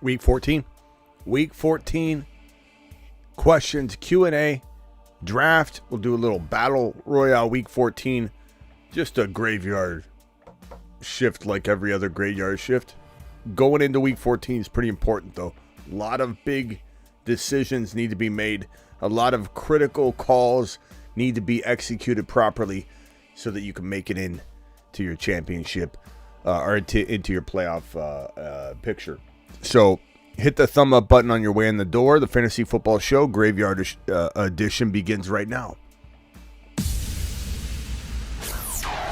Week 14. Week 14. Questions, Q&A, draft. We'll do a little battle royale week 14. Just a graveyard shift like every other graveyard shift. Going into week 14 is pretty important, though. A lot of big decisions need to be made. A lot of critical calls need to be executed properly so that you can make it in to your championship or into your playoff picture. So hit the thumb up button on your way in the door. The Fantasy Football Show Graveyard Edition begins right now.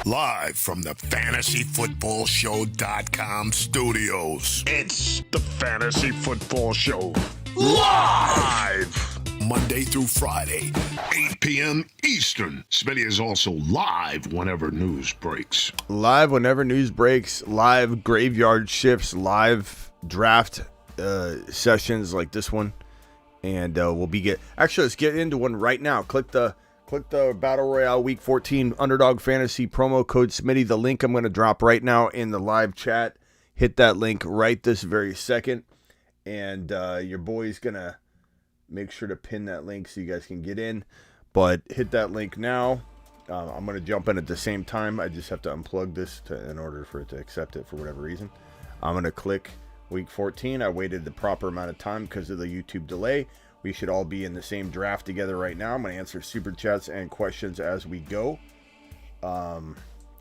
Live from the FantasyFootballShow.com studios. It's the Fantasy Football Show. Live! Monday through Friday, 8 p.m. Eastern. Smitty is also live whenever news breaks. Live whenever news breaks. Live graveyard shifts. Live draft sessions like this one. And actually, let's get into one right now. Click the Battle Royale Week 14 Underdog Fantasy promo code Smitty. The link I'm going to drop right now in the live chat. Hit that link right this very second. And your boy's going to make sure to pin that link so you guys can get in. But hit that link now. I'm going to jump in at the same time. I just have to unplug this in order for it to accept it for whatever reason. I'm going to click Week 14. I waited the proper amount of time because of the YouTube delay. We should all be in the same draft together right now. I'm going to answer super chats and questions as we go.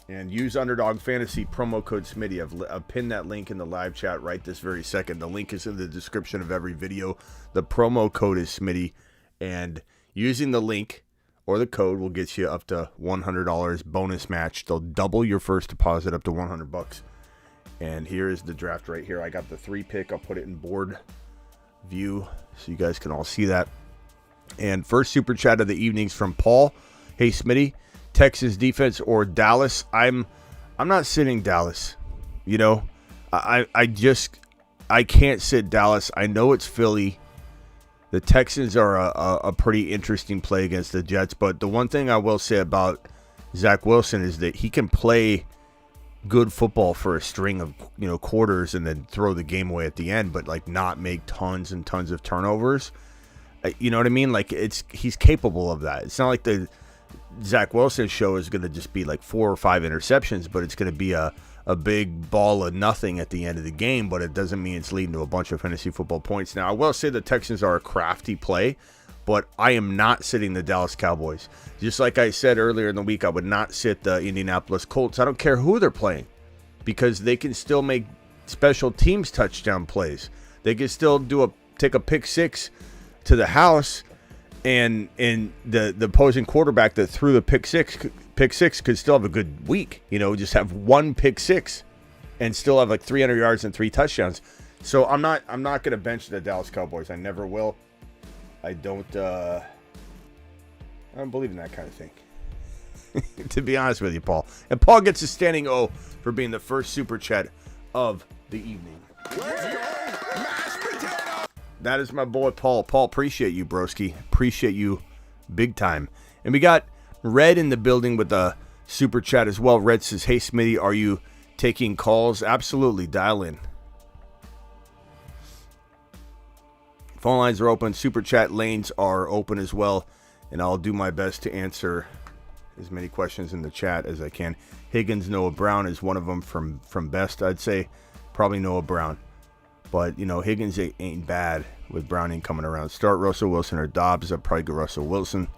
And use Underdog Fantasy promo code Smitty. I've pinned that link in the live chat right this very second. The link is in the description of every video. The promo code is Smitty. And using the link or the code will get you up to $100 bonus match. They'll double your first deposit up to $100. And here is the draft right here. I got the 3 pick. I'll put it in board view so you guys can all see that. And first super chat of the evenings from Paul. Hey Smitty, Texans defense or Dallas? I'm not sitting Dallas. You know, I can't sit Dallas. I know it's Philly. The Texans are a pretty interesting play against the Jets, but the one thing I will say about Zach Wilson is that he can play good football for a string of quarters and then throw the game away at the end, but like not make tons and tons of turnovers. You know what I mean? Like he's capable of that. It's not like the Zach Wilson show is going to just be like 4 or 5 interceptions, but it's going to be a big ball of nothing at the end of the game, but it doesn't mean it's leading to a bunch of fantasy football points. Now, I will say the Texans are a crafty play, but I am not sitting the Dallas Cowboys. Just like I said earlier in the week, I would not sit the Indianapolis Colts. I don't care who they're playing because they can still make special teams touchdown plays. They can still take a pick six to the house, and the opposing quarterback that threw the pick six could still have a good week. Just have 1 pick six and still have like 300 yards and 3 touchdowns. So I'm not going to bench the Dallas Cowboys. I never will. I don't believe in that kind of thing. To be honest with you, Paul. And Paul gets a standing O for being the first super chat of the evening. Let's go, mashed potato! That is my boy, Paul. Paul, appreciate you, broski. Appreciate you big time. And we got Red in the building with a super chat as well. Red says, hey, Smitty, are you taking calls? Absolutely. Dial in. Phone lines are open. Super chat lanes are open as well. And I'll do my best to answer as many questions in the chat as I can. Higgins, Noah Brown is one of them from best. I'd say probably Noah Brown. But, Higgins ain't bad with Browning coming around. Start Russell Wilson or Dobbs. I'd probably go Russell Wilson.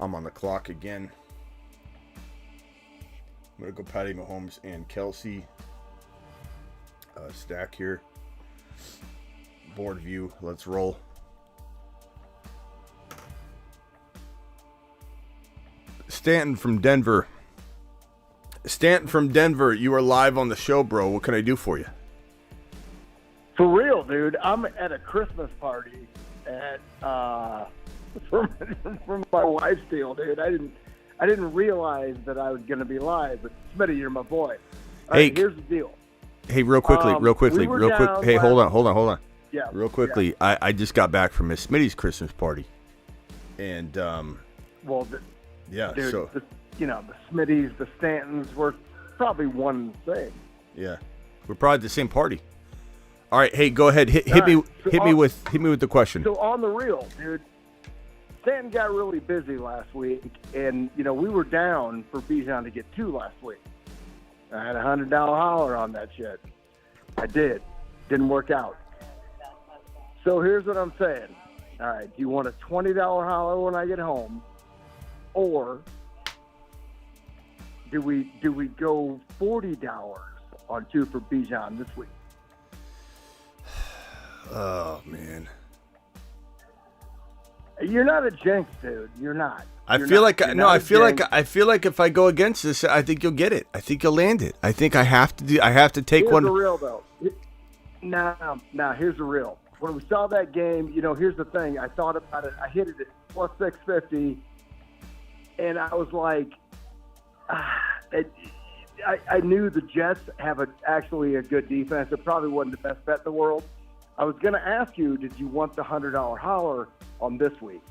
I'm on the clock again. I'm going to go Patty Mahomes and Kelsey. Stack here. Board view. Let's roll. Stanton from Denver. You are live on the show, bro. What can I do for you? For real, dude. I'm at a Christmas party at for my wife's deal, dude. I didn't realize that I was going to be live, but Smitty, you're my boy. All right, here's the deal. Hey, real quickly. Hey, hold on. Yeah. Real quickly, yeah. I just got back from Miss Smitty's Christmas party, and well, yeah, dude, so the Smitties, the Stantons were probably one thing. Yeah, we're probably at the same party. All right, hey, go ahead. Hit me with the question. So on the real, dude, Stanton got really busy last week, and we were down for Bijan to get 2 last week. I had a $100 holler on that shit. I did. Didn't work out. So here's what I'm saying. All right, do you want a $20 holler when I get home, or do we go $40 on 2 for Bijan this week? Oh man, you're not a jinx, dude. You're not. I feel like if I go against this, I think you'll get it. I think you'll land it. I think I have to take here's one. Here's the real though. Now, here's the real. When we saw that game, here's the thing. I thought about it. I hit it at plus 650, and I was like, I knew the Jets have actually a good defense. It probably wasn't the best bet in the world. I was going to ask you, did you want the $100 holler on this week?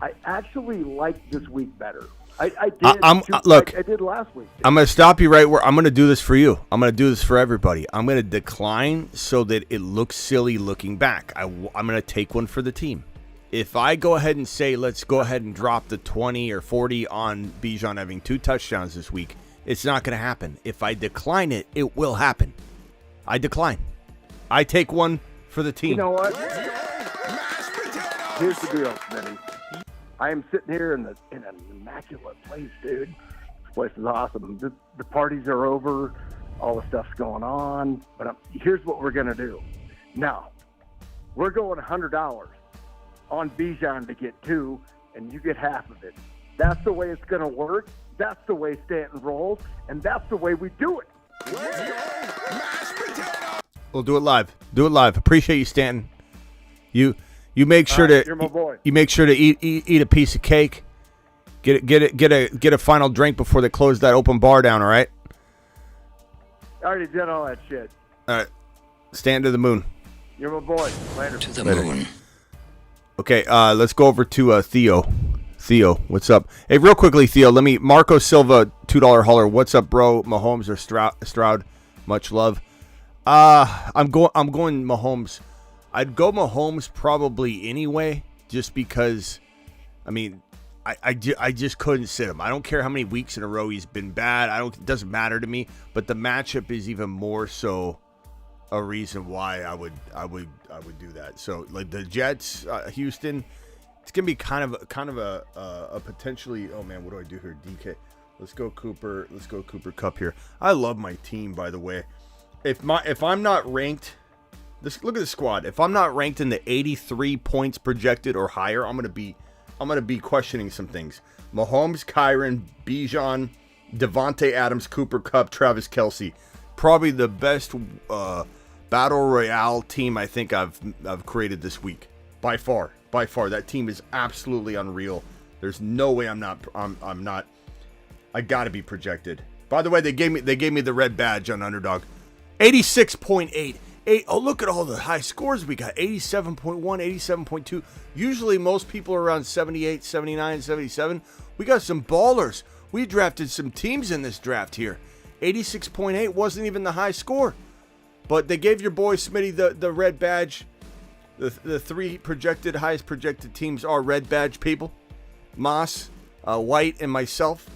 I actually like this week better. I did. Look, I did last week. I'm going to stop you right where I'm going to do this for you. I'm going to do this for everybody. I'm going to decline so that it looks silly looking back. I'm going to take one for the team. If I go ahead and say, let's go ahead and drop the 20 or 40 on Bijan having 2 touchdowns this week, it's not going to happen. If I decline it, it will happen. I decline. I take one for the team. You know what? Here's the deal, Smitty. I am sitting here in an immaculate place, dude. This place is awesome. The parties are over. All the stuff's going on. But here's what we're going to do. Now, we're going $100 on Bijan to get 2, and you get half of it. That's the way it's going to work. That's the way Stanton rolls, and that's the way we do it. We'll do it live. Do it live. Appreciate you, Stanton. You make sure to you're my boy. You make sure to eat a piece of cake. Get a final drink before they close that open bar down. All right. I already did all that shit. All right. Stand to the moon. You're my boy. Later. To the moon. Okay. Let's go over to Theo. Theo, what's up? Hey, real quickly, Theo. Marco Silva, $2 holler. What's up, bro? Mahomes or Stroud? Much love. I'm going Mahomes. I'd go Mahomes probably anyway, just because, I just couldn't sit him. I don't care how many weeks in a row he's been bad. It doesn't matter to me. But the matchup is even more so a reason why I would do that. So like the Jets, Houston, it's gonna be kind of a potentially. Oh man, what do I do here? DK. Let's go Cooper. Let's go Cooper Kupp here. I love my team, by the way. If I'm not ranked. Look at the squad. If I'm not ranked in the 83 points projected or higher, I'm gonna be questioning some things. Mahomes, Kyron, Bijan, Devontae Adams, Cooper Kupp, Travis Kelce. Probably the best battle royale team I think I've created this week. By far. That team is absolutely unreal. There's no way I'm not. I gotta be projected. By the way, they gave me the red badge on Underdog. 86.8. Oh, look at all the high scores we got. 87.1, 87.2. Usually most people are around 78, 79, 77. We got some ballers. We drafted some teams in this draft here. 86.8 wasn't even the high score. But they gave your boy Smitty the red badge. The 3 highest projected teams are red badge people. Moss, White, and myself.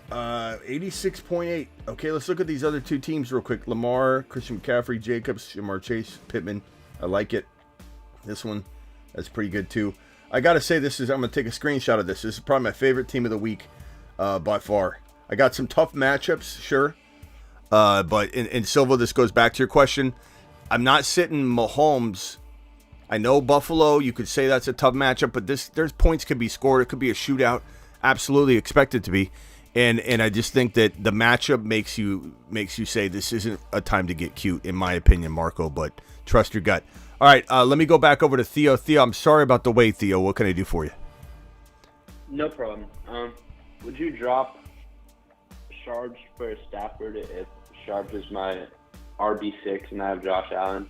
86.8. Okay, let's look at these other 2 teams real quick. Lamar, Christian McCaffrey, Jacobs, Jamar Chase, Pittman. I like it. This one, that's pretty good too. I gotta say, I'm gonna take a screenshot of this. This is probably my favorite team of the week, by far. I got some tough matchups, sure. But in Silva, this goes back to your question. I'm not sitting Mahomes. I know Buffalo, you could say that's a tough matchup, but there's points could be scored. It could be a shootout. Absolutely expect it to be. And I just think that the matchup makes you say this isn't a time to get cute, in my opinion, Marco, but trust your gut. All right, let me go back over to Theo. Theo, I'm sorry about the wait, Theo. What can I do for you? No problem. Would you drop Sharps for Stafford if Sharps is my RB6 and I have Josh Allen?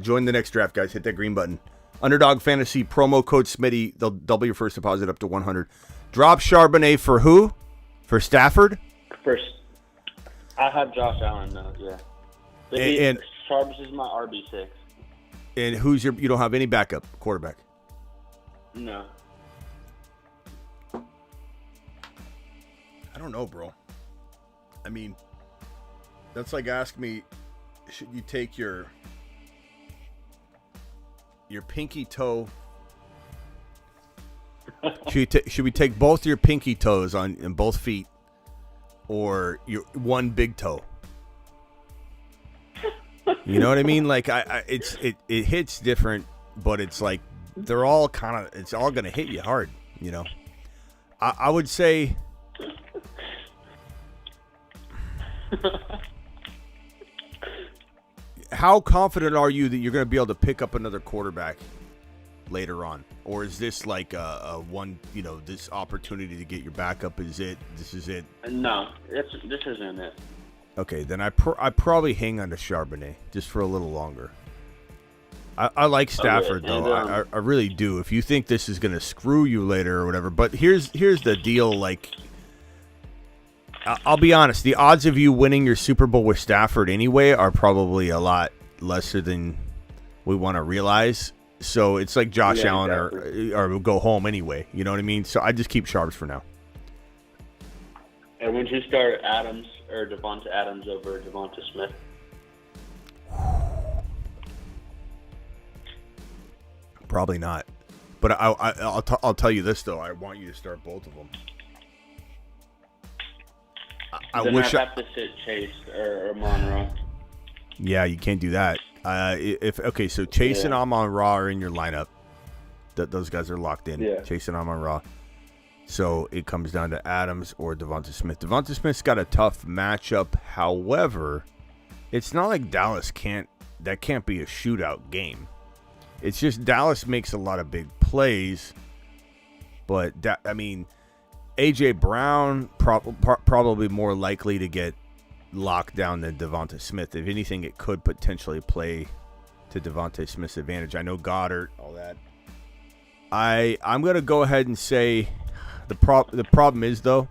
Join the next draft, guys. Hit that green button. Underdog Fantasy, promo code Smitty. They'll double your first deposit up to $100. Drop Charbonnet for who? For Stafford? First, I have Josh Allen, though, yeah. And Sharps is my RB6. And who's your? You don't have any backup quarterback. No. I don't know, bro. I mean, that's like asking me, should you take your pinky toe? Should we take both your pinky toes in both feet, or your one big toe? You know what I mean? Like it hits different, but it's like they're all kind of, it's all gonna hit you hard. You know, I would say. How confident are you that you're going to be able to pick up another quarterback later on? Or is this like a one, this opportunity to get your backup? This is it? No, this isn't it. Okay, then I probably hang on to Charbonnet just for a little longer. I like Stafford, okay. though. I really do. If you think this is going to screw you later or whatever. But here's the deal, like, I'll be honest. The odds of you winning your Super Bowl with Stafford anyway are probably a lot lesser than we want to realize. So it's like Josh Allen exactly. or go home anyway. You know what I mean? So I just keep Sharps for now. And would you start Adams or Devonta Adams over Devonta Smith? Probably not. But I'll tell you this though. I want you to start both of them. I wish I have to sit Chase or Amon-Ra. Yeah, you can't do that. So Chase and Amon-Ra are in your lineup. Those guys are locked in. Yeah. Chase and Amon-Ra. So it comes down to Adams or Devonta Smith. Devonta Smith's got a tough matchup. However, it's not like Dallas can't be a shootout game. It's just Dallas makes a lot of big plays. But A.J. Brown probably more likely to get locked down than Devonta Smith. If anything, it could potentially play to Devonta Smith's advantage. I know Goddard, all that. I'm going to go ahead and say the problem is, though,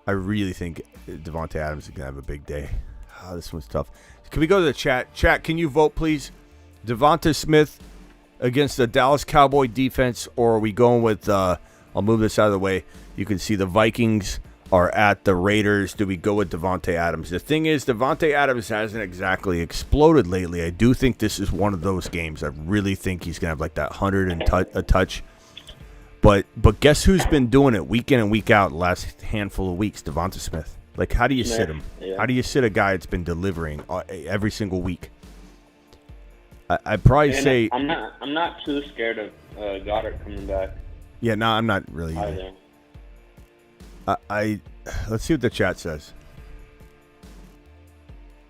I really think Devonta Adams is going to have a big day. Oh, this one's tough. Can we go to the chat? Chat, can you vote, please? Devonta Smith against the Dallas Cowboy defense, or are we going with, I'll move this out of the way. You can see the Vikings are at the Raiders. Do we go with Devonta Adams? The thing is, Devonta Adams hasn't exactly exploded lately. I do think this is one of those games. I really think he's going to have like that 100 and a touch. But guess who's been doing it week in and week out the last handful of weeks? Devonta Smith. Like, how do you sit him? Yeah. How do you sit a guy that's been delivering every single week? I'd probably say I'm not too scared of Goddard coming back. Yeah, no, I'm not really either. Let's see what the chat says.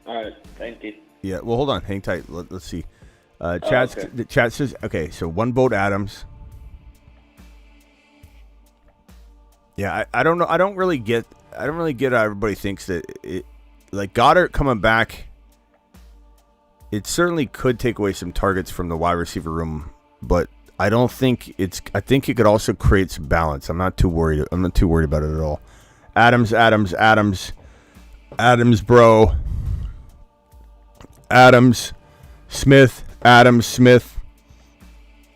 All right, thank you. Yeah, well, hold on, hang tight. Let's see. The chat says okay. So one vote Adams. Yeah, I don't know. I don't really get how everybody thinks that it, like Goddard coming back. It certainly could take away some targets from the wide receiver room, but I don't think I think it could also create some balance. I'm not too worried about it at all. Adams, bro. Adams, Smith.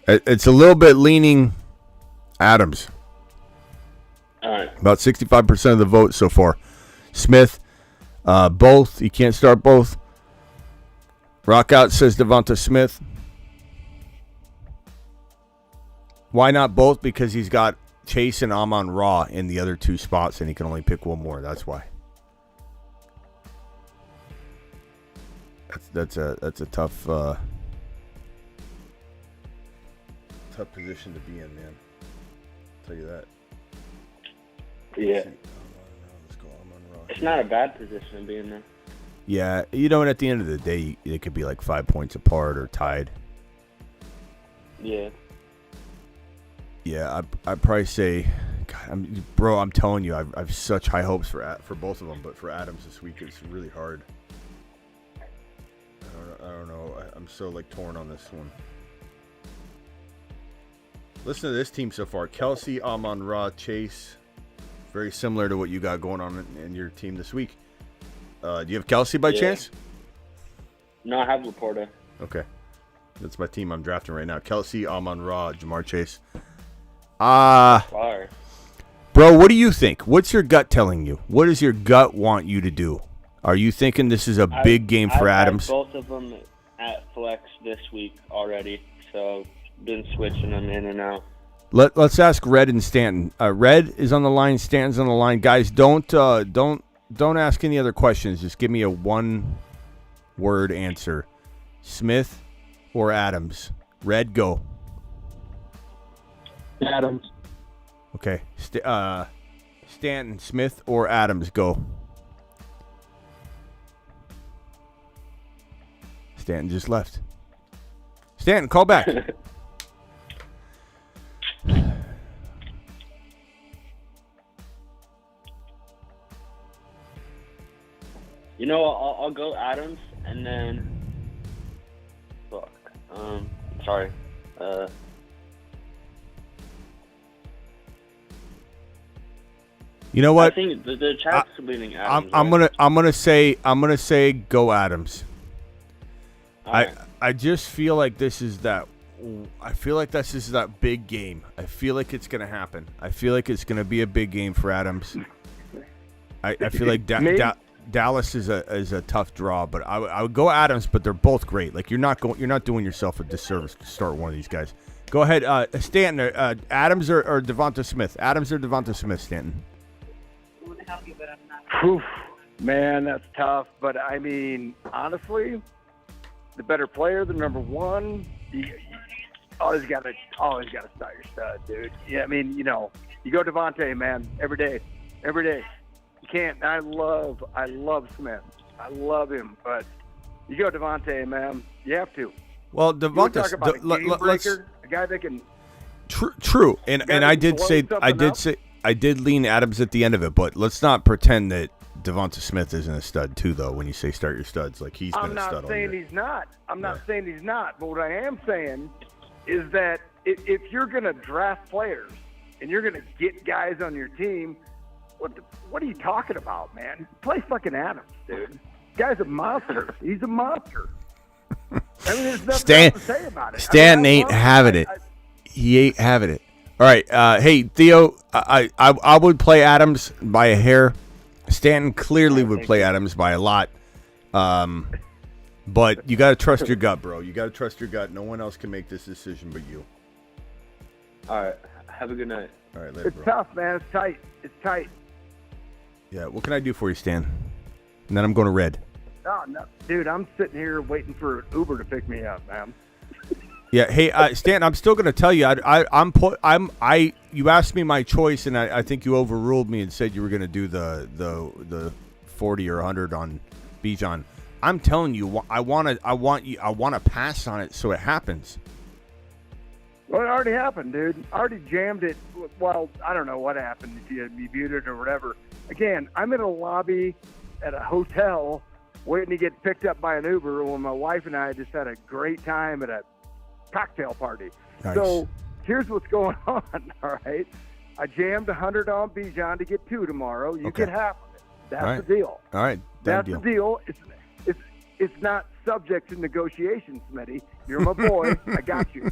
It's a little bit leaning Adams. All right. About 65% of the vote so far. Smith, both. You can't start both. Rockout says Devonta Smith. Why not both? Because he's got Chase and Amon-Ra in the other two spots, and he can only pick one more. That's why. That's a tough position to be in, man. I'll tell you that. Yeah. Let's go Amon-Ra. It's not a bad position to be in there. Yeah, and at the end of the day, it could be like 5 points apart or tied. Yeah. Yeah, I'd probably say, God, I'm telling you, I've such high hopes for both of them, but for Adams this week, it's really hard. I don't know. I'm so like torn on this one. Listen to this team so far: Kelsey, Amon-Ra, Chase. Very similar to what you got going on in your team this week. Do you have Kelsey by chance? Yeah. Yeah, I don't know. I don't know what's going on. I'm on Ra. This call. I'm on Ra. It's cool. I'm on Ra. Let's go. I'm on Ra. Yeah. It's not a bad position to be in, man. Yeah, you know, at the end of the day, it could be like 5 points apart or tied. No, I have Laporta. Okay. That's my team I'm drafting right now. Kelsey, Amon-Ra, Jamar Chase. Fire. Bro, what do you think? What's your gut telling you? What does your gut want you to do? Are you thinking this is a big game for Adams? I've had both of them at flex this week already, so been switching them in and out. Let's ask Red and Stanton. Red is on the line. Stanton's on the line. Guys, don't ask any other questions. Just give me a one-word answer. Smith or Adams? Red, go. Adams. Okay. Stanton, Smith or Adams, go. Stanton just left. Stanton, call back. You know, I'll go Adams, and then sorry. You know what? I think the chat's leaning Adams. I'm gonna say go Adams. Right. I just feel like this is that. I feel like this is that big game. I feel like it's gonna happen. I feel like it's gonna be a big game for Adams. I feel like Dallas is a tough draw, but I would go Adams. But they're both great. Like you're not doing yourself a disservice to start one of these guys. Go ahead, Stanton. Adams or Devonta Smith. Adams or Devonta Smith. Stanton. I want to help you, but I'm not. Oof, man, that's tough. But I mean, honestly, the better player, the number one, you always gotta start your stud, dude. Yeah, I mean, you go Devontae, man, every day. You can't. I love Smith. I love him, but you go Devontae, man. You have to. Well, Devontae, talk about a game breaker, a guy that can. True, and I did lean Adams at the end of it, but let's not pretend that Devonta Smith isn't a stud too, though. When you say start your studs, like he's been a stud all year. I'm not saying he's not. I'm not saying he's not. But what I am saying is that if you're going to draft players and you're going to get guys on your team, what are you talking about, man? Play fucking Adams, dude. Guy's a monster. He's a monster. I mean, there's nothing else to say about it. Stan ain't having it. He ain't having it. All right, hey Theo, I would play Adams by a hair. Stanton clearly would play Adams by a lot. But you got to trust your gut, bro. You got to trust your gut. No one else can make this decision but you. All right. Have a good night. All right, later, it's bro. tough, man. It's tight. It's tight. Yeah, what can I do for you, Stan? And then I'm going to Red. Oh, no, dude, I'm sitting here waiting for an Uber to pick me up, man. Yeah, hey, Stan, I'm still going to tell you. You asked me my choice, and I think you overruled me and said you were going to do the 40 or 100 on Bijan. I'm telling you, I want to pass on it so it happens. Well, it already happened, dude. I already jammed it. Well, I don't know what happened, if you muted or whatever. Again, I'm in a lobby at a hotel waiting to get picked up by an Uber when my wife and I just had a great time at a cocktail party. Nice. So here's what's going on, all right? I jammed 100 on Bijan to get 2 tomorrow. You Okay. get half of it. That's All right. the deal. All right, That's the deal. It's not subject to negotiation, Smitty. You're my boy. I got you.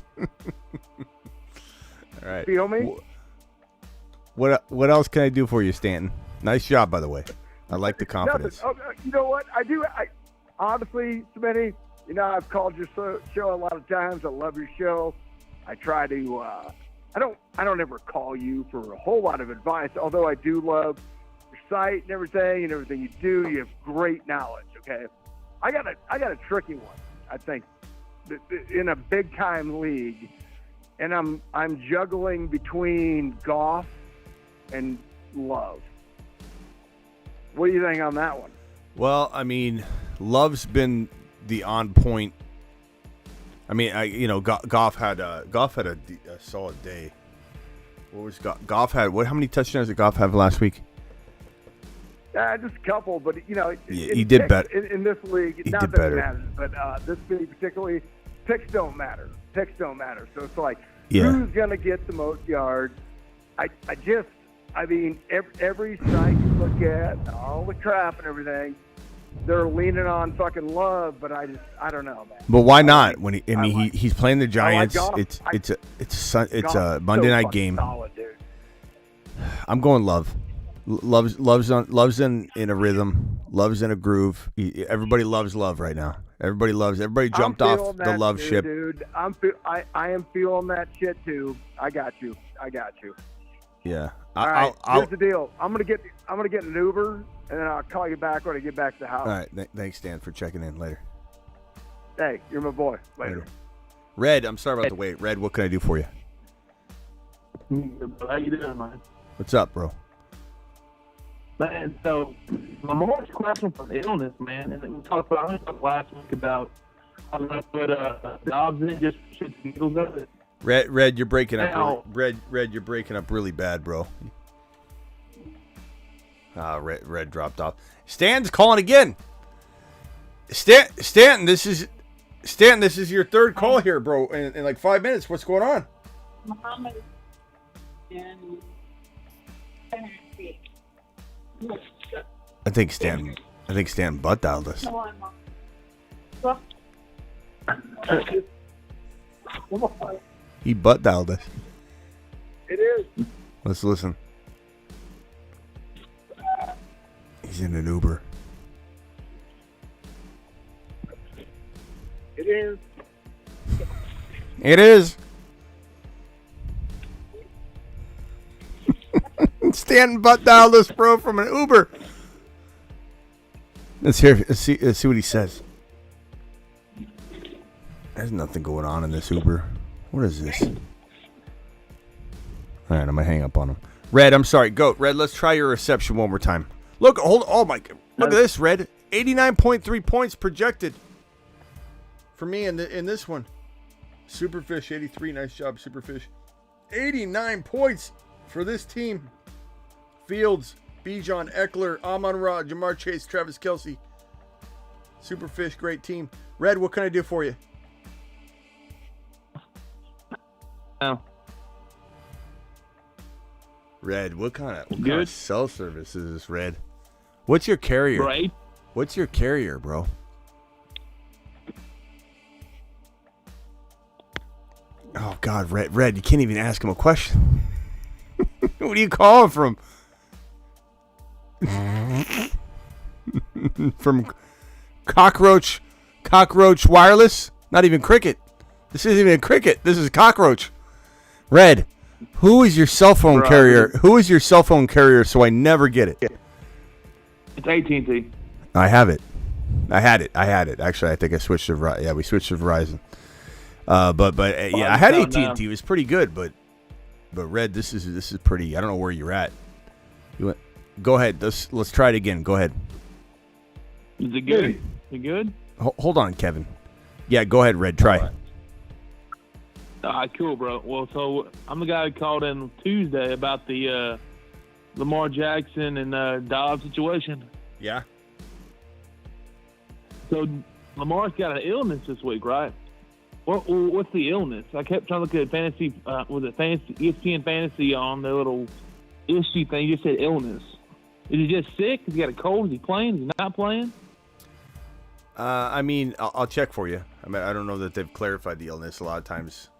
All right. Feel me? What else can I do for you, Stanton? Nice job, by the way. I like the confidence. Nothing. Oh, you know what? I honestly, Smitty, I've called your show a lot of times. I love your show. I try to. I don't ever call you for a whole lot of advice, although I do love your site and everything you do. You have great knowledge. Okay, I got a tricky one. I think in a big time league, and I'm juggling between Goff and Love. What do you think on that one? Well, I mean, Love's been the on point. I mean, Goff had a solid day. What was Goff had? How many touchdowns did Goff have last week? Just a couple, but he did better in this league. He Not did that better. it matters, but this league particularly, picks don't matter. Picks don't matter. So it's like, Yeah. who's gonna get the most yards? I mean, every site you look at, all the crap and everything, they're leaning on fucking Love, but I don't know, man. But why not? When he's playing the I like Giants. Goff. It's a Goff's Monday so night fucking game. solid, dude. I'm going Love. Love's in a rhythm. Love's in a groove. Everybody loves Love right now. Everybody jumped I'm off feeling the that Love too, ship. dude. I am feeling that shit too. I got you. Yeah. All right. Here's the deal. I'm gonna get an Uber, and then I'll call you back when I get back to the house. All right. Thanks, Dan, for checking in. Later. Hey, you're my boy. Later. Red, I'm sorry about the wait. Red, what can I do for you? How you doing, man? What's up, bro? Man, so Lamar's question from illness, man, and we talked last week about I'm gonna put Dobbs in just for shits and giggles of it. Red, you're breaking up. Now- Red, you're breaking up really bad, bro. Red dropped off. Stan's calling again. Stanton, this is your third call here, bro. In like 5 minutes. What's going on? Muhammad and I think Stan butt dialed us. He butt dialed us. It is. Let's listen. He's in an Uber. It is. It is. Stan butt dialed us, bro, from an Uber. Let's see what he says. There's nothing going on in this Uber. What is this? All right, I'm gonna hang up on him. Red, I'm sorry. Go, Red. Let's try your reception one more time. Look, oh my, look at this, Red. 89.3 points projected for me in this one. Superfish 83. Nice job, Superfish. 89 points for this team. Fields, Bijan, Eckler, Amon-Ra, Jamar Chase, Travis Kelce. Superfish, great team. Red, what can I do for you? Oh. Red, what kind of cell service is this, Red? What's your carrier? Right. What's your carrier, bro? Oh, God, Red, you can't even ask him a question. What are you calling from? From Cockroach Wireless? Not even Cricket. This isn't even Cricket. This is Cockroach. Red, who is your cell phone carrier? Who is your cell phone carrier so I never get it? It's AT&T. I have it. I had it. Actually, I think I switched to Verizon. Yeah, we switched to Verizon. Yeah, I had AT&T. It was pretty good, but Red, this is pretty. I don't know where you're at. Go ahead. Let's try it again. Go ahead. Is it good? Is it good? Hold on, Kevin. Yeah, go ahead, Red. Try. All right, cool, bro. Well, so I'm the guy who called in Tuesday about the Lamar Jackson and Dobbs situation. Yeah. So Lamar's got an illness this week, right? What's the illness? I kept trying to look at fantasy. Was it fantasy ESPN fantasy on the little issue thing? You just said illness. Is he just sick? Has he got a cold? Is he playing? Is he not playing? I mean, I'll check for you. I mean, I don't know that they've clarified the illness. A lot of times,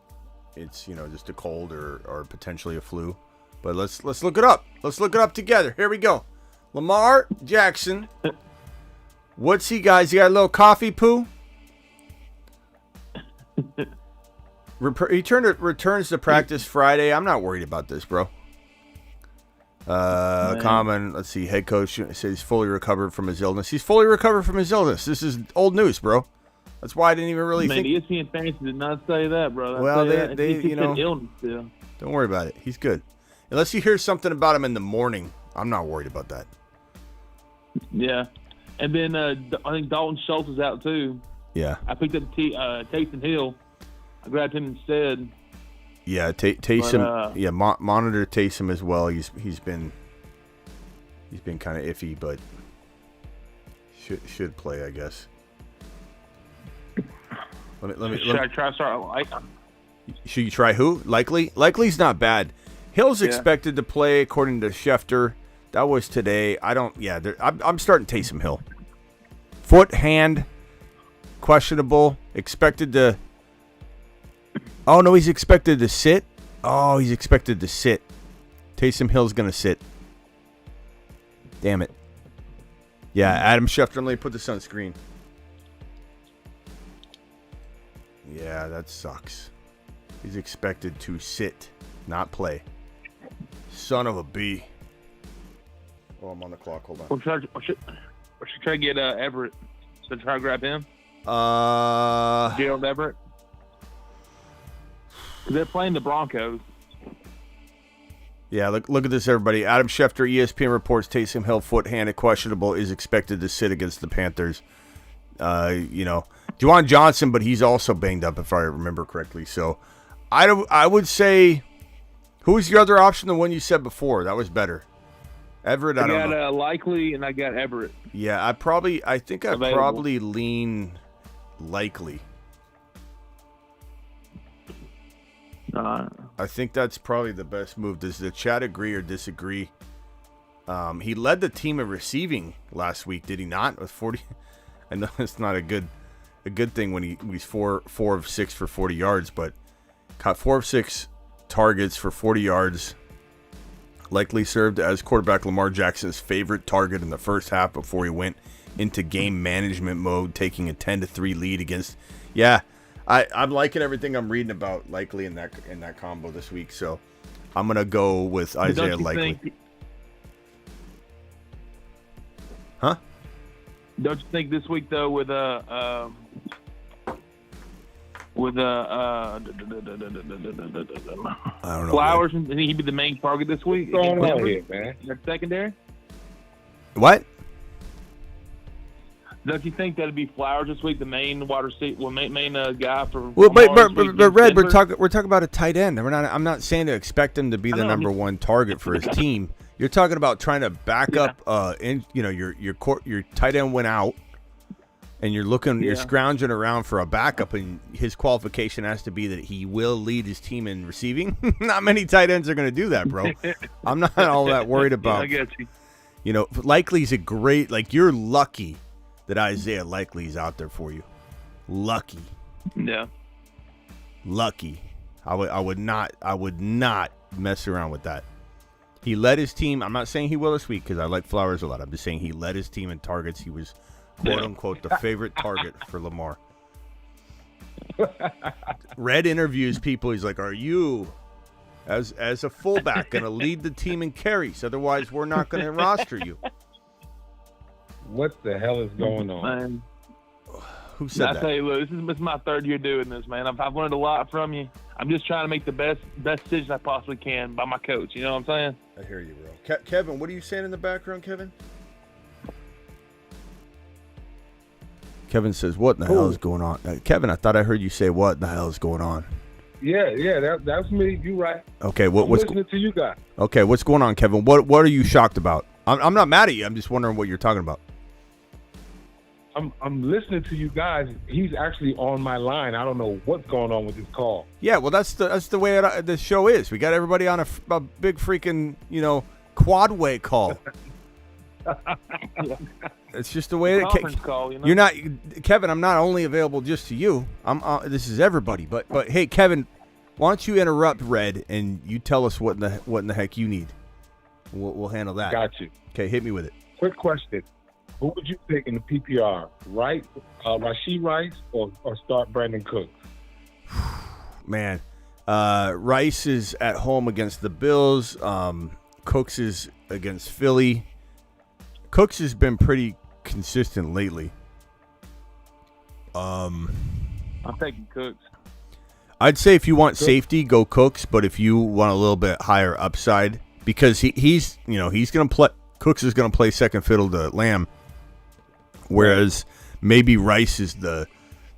it's just a cold or potentially a flu. But let's look it up. Let's look it up together. Here we go. Lamar Jackson. What's he got? He got a little coffee poo. Returns to practice Friday. I'm not worried about this, bro. Common. Let's see. Head coach says he's fully recovered from his illness. He's fully recovered from his illness. This is old news, bro. That's why I didn't even really think. ESPN fantasy did not say that, bro. Well, they illness still. Don't worry about it. He's good. Unless you hear something about him in the morning, I'm not worried about that. Yeah, and then I think Dalton Schultz is out too. Yeah. I picked up Taysom Hill. I grabbed him instead. Yeah, Taysom. Monitor Taysom as well. He's been kind of iffy, but should play, I guess. Should I try to start Likely? Should you try who? Likely's not bad. Hill's expected to play according to Schefter. That was today. I'm starting Taysom Hill. Foot, hand, questionable. Expected to. Oh no, he's expected to sit. Oh, he's expected to sit. Taysom Hill's gonna sit. Damn it. Yeah, Adam Schefter, let me put this on screen. Yeah, that sucks. He's expected to sit, not play. Son of a B. Oh, I'm on the clock. Hold on. Or should try to get Everett? Should I try to grab him? Gerald Everett? They're playing the Broncos. Yeah, look at this, everybody. Adam Schefter, ESPN reports Taysom Hill, foot, hand, and questionable, is expected to sit against the Panthers. Juwan Johnson, but he's also banged up, if I remember correctly. So, I would say, who was your other option? The one you said before. That was better. Everett, I don't know. I got Likely, and I got Everett. Yeah, I think I'd probably lean Likely. I think that's probably the best move. Does the chat agree or disagree? He led the team in receiving last week, did he not? With 40. I know it's not a good thing when he's 4 of 6 for 40 yards, but caught 4 of 6 targets for 40 yards. Likely served as quarterback Lamar Jackson's favorite target in the first half before he went into game management mode, taking a 10-3 lead against. Yeah, I'm liking everything I'm reading about Likely in that combo this week, so I'm gonna go with Isaiah Likely. Huh? Don't you think this week though with I don't know. Flowers, and he'd be the main target this week? What's going on here, man? That secondary? What? Don't you think that'd be Flowers this week, the main wide receiver, main guy for? Well, but Red, Denver? we're talking about a tight end. I'm not saying to expect him to be the number one target for his team. You're talking about trying to back up. Your tight end went out, and you're scrounging around for a backup, and his qualification has to be that he will lead his team in receiving. Not many tight ends are going to do that, bro. I'm not all that worried about. I get you. Likely's a great. You're lucky that Isaiah Likely's out there for you. Lucky. Yeah. Lucky. I would not mess around with that. He led his team. I'm not saying he will this week because I like Flowers a lot. I'm just saying he led his team in targets. He was, quote unquote, the favorite target for Lamar. Red interviews people. He's like, "Are you, as a fullback, going to lead the team in carries? Otherwise, we're not going to roster you." What the hell is going on? Man. Who said that? I tell you, look, this is my third year doing this, man. I've learned a lot from you. I'm just trying to make the best decision I possibly can by my coach. You know what I'm saying? I hear you, bro. Kevin, what are you saying in the background, Kevin? Kevin says, "What in the hell is going on?" Kevin, I thought I heard you say, "What in the hell is going on?" Yeah, that's me. You right. Okay, I'm listening to you guys. Okay, what's going on, Kevin? What are you shocked about? I'm not mad at you. I'm just wondering what you're talking about. I'm listening to you guys. He's actually on my line. I don't know what's going on with this call. Yeah, well, that's the way the show is. We got everybody on a big freaking quad-way call. It's just the way Conference call, You're not, Kevin. I'm not only available just to you. This is everybody. But hey, Kevin, why don't you interrupt Red and you tell us what in the heck you need? We'll handle that. Got you. Okay, hit me with it. Quick question. Who would you pick in the PPR? Rashee Rice or start Brandon Cooks? Man, Rice is at home against the Bills. Cooks is against Philly. Cooks has been pretty consistent lately. I'm taking Cooks. I'd say if you want safety, go Cooks. But if you want a little bit higher upside, because he's going to play. Cooks is going to play second fiddle to Lamb. Whereas maybe Rice is the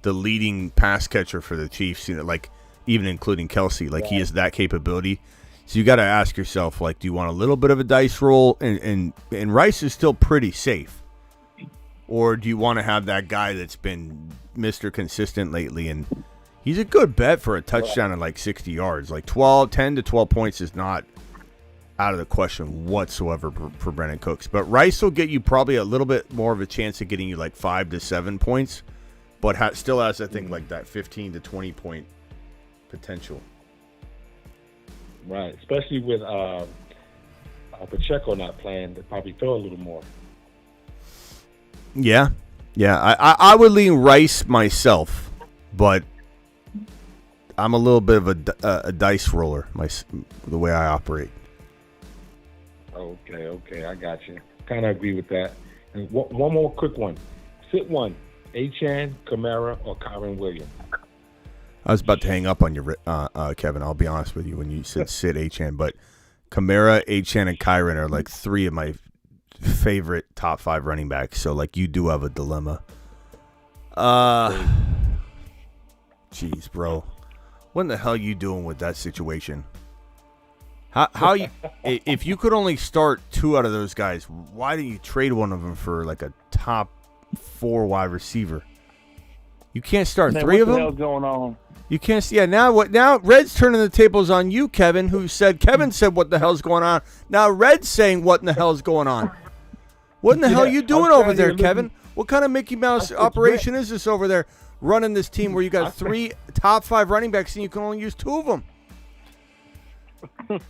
leading pass catcher for the Chiefs, even including Kelsey. He has that capability. So you got to ask yourself, do you want a little bit of a dice roll? And Rice is still pretty safe. Or do you want to have that guy that's been Mr. Consistent lately? And he's a good bet for a touchdown at 60 yards. 10 to 12 points is not out of the question whatsoever for Brandon Cooks. But Rice will get you probably a little bit more of a chance of getting you like 5 to 7 points, but still has, I think, like that 15 to 20 point potential. Right, especially with Pacheco not playing, they probably throw a little more. Yeah. I would lean Rice myself, but I'm a little bit of a dice roller, the way I operate. Okay, I got you. Kind of agree with that. And one more quick one. Sit one, Achane, Kamara, or Kyren Williams? I was about to hang up on you, Kevin. I'll be honest with you when you said sit Achane, but Kamara, Achane, and Kyren are like 3 of my favorite top 5 running backs. So like you do have a dilemma. Jeez, bro, what in the hell are you doing with that situation? How you? If you could only start 2 out of those guys, why didn't you trade one of them for like a top 4 wide receiver? You can't start 3 of them. What the hell's going on? You can't. Yeah. Now what? Now Red's turning the tables on you, Kevin. Kevin said, "What the hell's going on?" Now Red's saying, "What in the hell's going on?" What in the hell are you doing over there, Kevin? What kind of Mickey Mouse operation is this over there? Running this team where you got 3 top 5 running backs and you can only use 2 of them.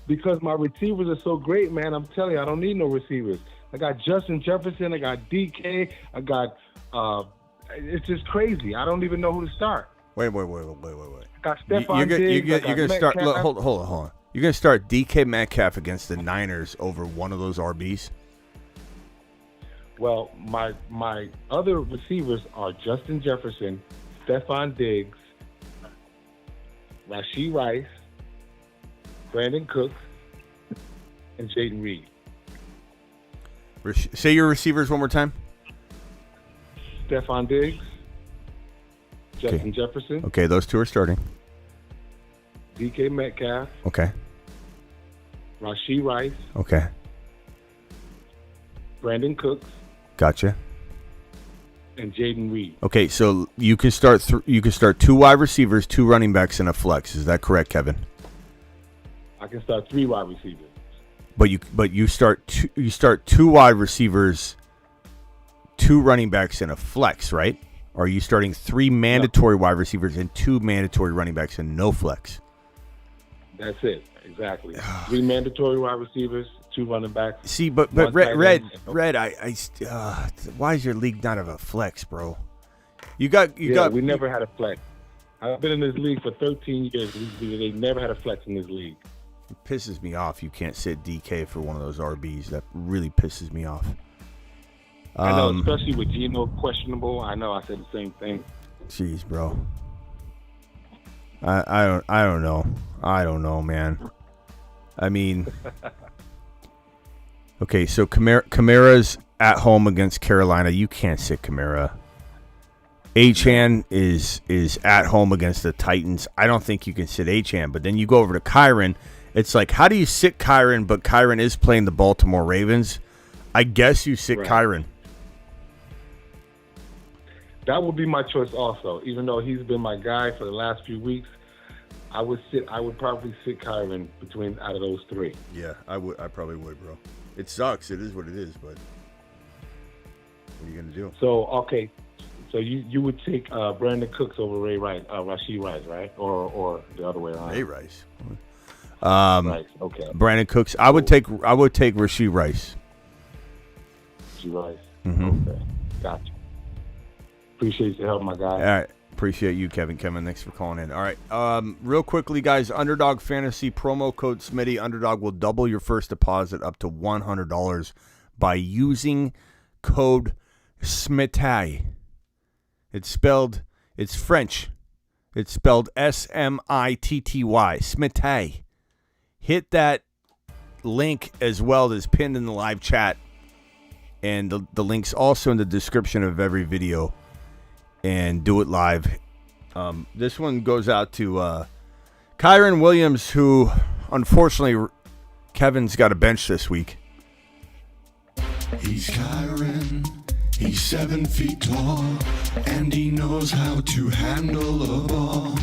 Because my receivers are so great, man. I'm telling you, I don't need no receivers. I got Justin Jefferson. I got DK. I got. It's just crazy. I don't even know who to start. Wait. I got Stephon Diggs. You're gonna start. Look, hold on. You're gonna start DK Metcalf against the Niners over one of those RBs. Well, my other receivers are Justin Jefferson, Stephon Diggs, Rashee Rice, Brandon Cooks, and Jaden Reed. Say your receivers one more time. Stephon Diggs, Justin Jefferson. Okay, those 2 are starting. DK Metcalf. Okay. Rashee Rice. Okay. Brandon Cooks. Gotcha. And Jaden Reed. Okay, so you can start. You can start 2 wide receivers, 2 running backs, and a flex. Is that correct, Kevin? I can start 3 wide receivers. But you start 2 wide receivers, 2 running backs, and a flex, right? Or are you starting 3 mandatory wide receivers and 2 mandatory running backs and no flex? That's it, exactly. 3 mandatory wide receivers, 2 running backs. See, but Red, why is your league not of a flex, bro? You got. We never had a flex. I've been in this league for 13 years. They never had a flex in this league. It pisses me off. You can't sit DK for one of those RBs. That really pisses me off. I know, especially with Geno questionable. I know. I said the same thing. Jeez, bro. I don't know. I don't know, man. I mean, okay, so Kamara's at home against Carolina. You can't sit Kamara. Achane is at home against the Titans. I don't think you can sit Achane. But then you go over to Kyren. It's like, how do you sit Kyren, but Kyren is playing the Baltimore Ravens? I guess you sit Kyren. That would be my choice also. Even though he's been my guy for the last few weeks, I would probably sit Kyren out of those 3. Yeah, I probably would, bro. It sucks. It is what it is, but what are you gonna do? So okay, so you would take Brandon Cooks over Rashee Rice, right? Or the other way around? Ray Rice. Rice. Okay. Brandon Cooks. I would take Rashee Rice. Rashee Rice. Mm-hmm. Okay, gotcha. Appreciate your help, my guy. All right. Appreciate you, Kevin. Thanks for calling in. All right. Real quickly, guys, Underdog Fantasy promo code Smitty. Underdog will double your first deposit up to $100 by using code SMITTY. It's French. It's spelled SMITTY. SMITTY. Hit that link as well that's pinned in the live chat. And the link's also in the description of every video. And do it live. This one goes out to Kyren Williams, who unfortunately Kevin's got a bench this week. He's Kyren, he's 7 feet tall, and he knows how to handle a ball.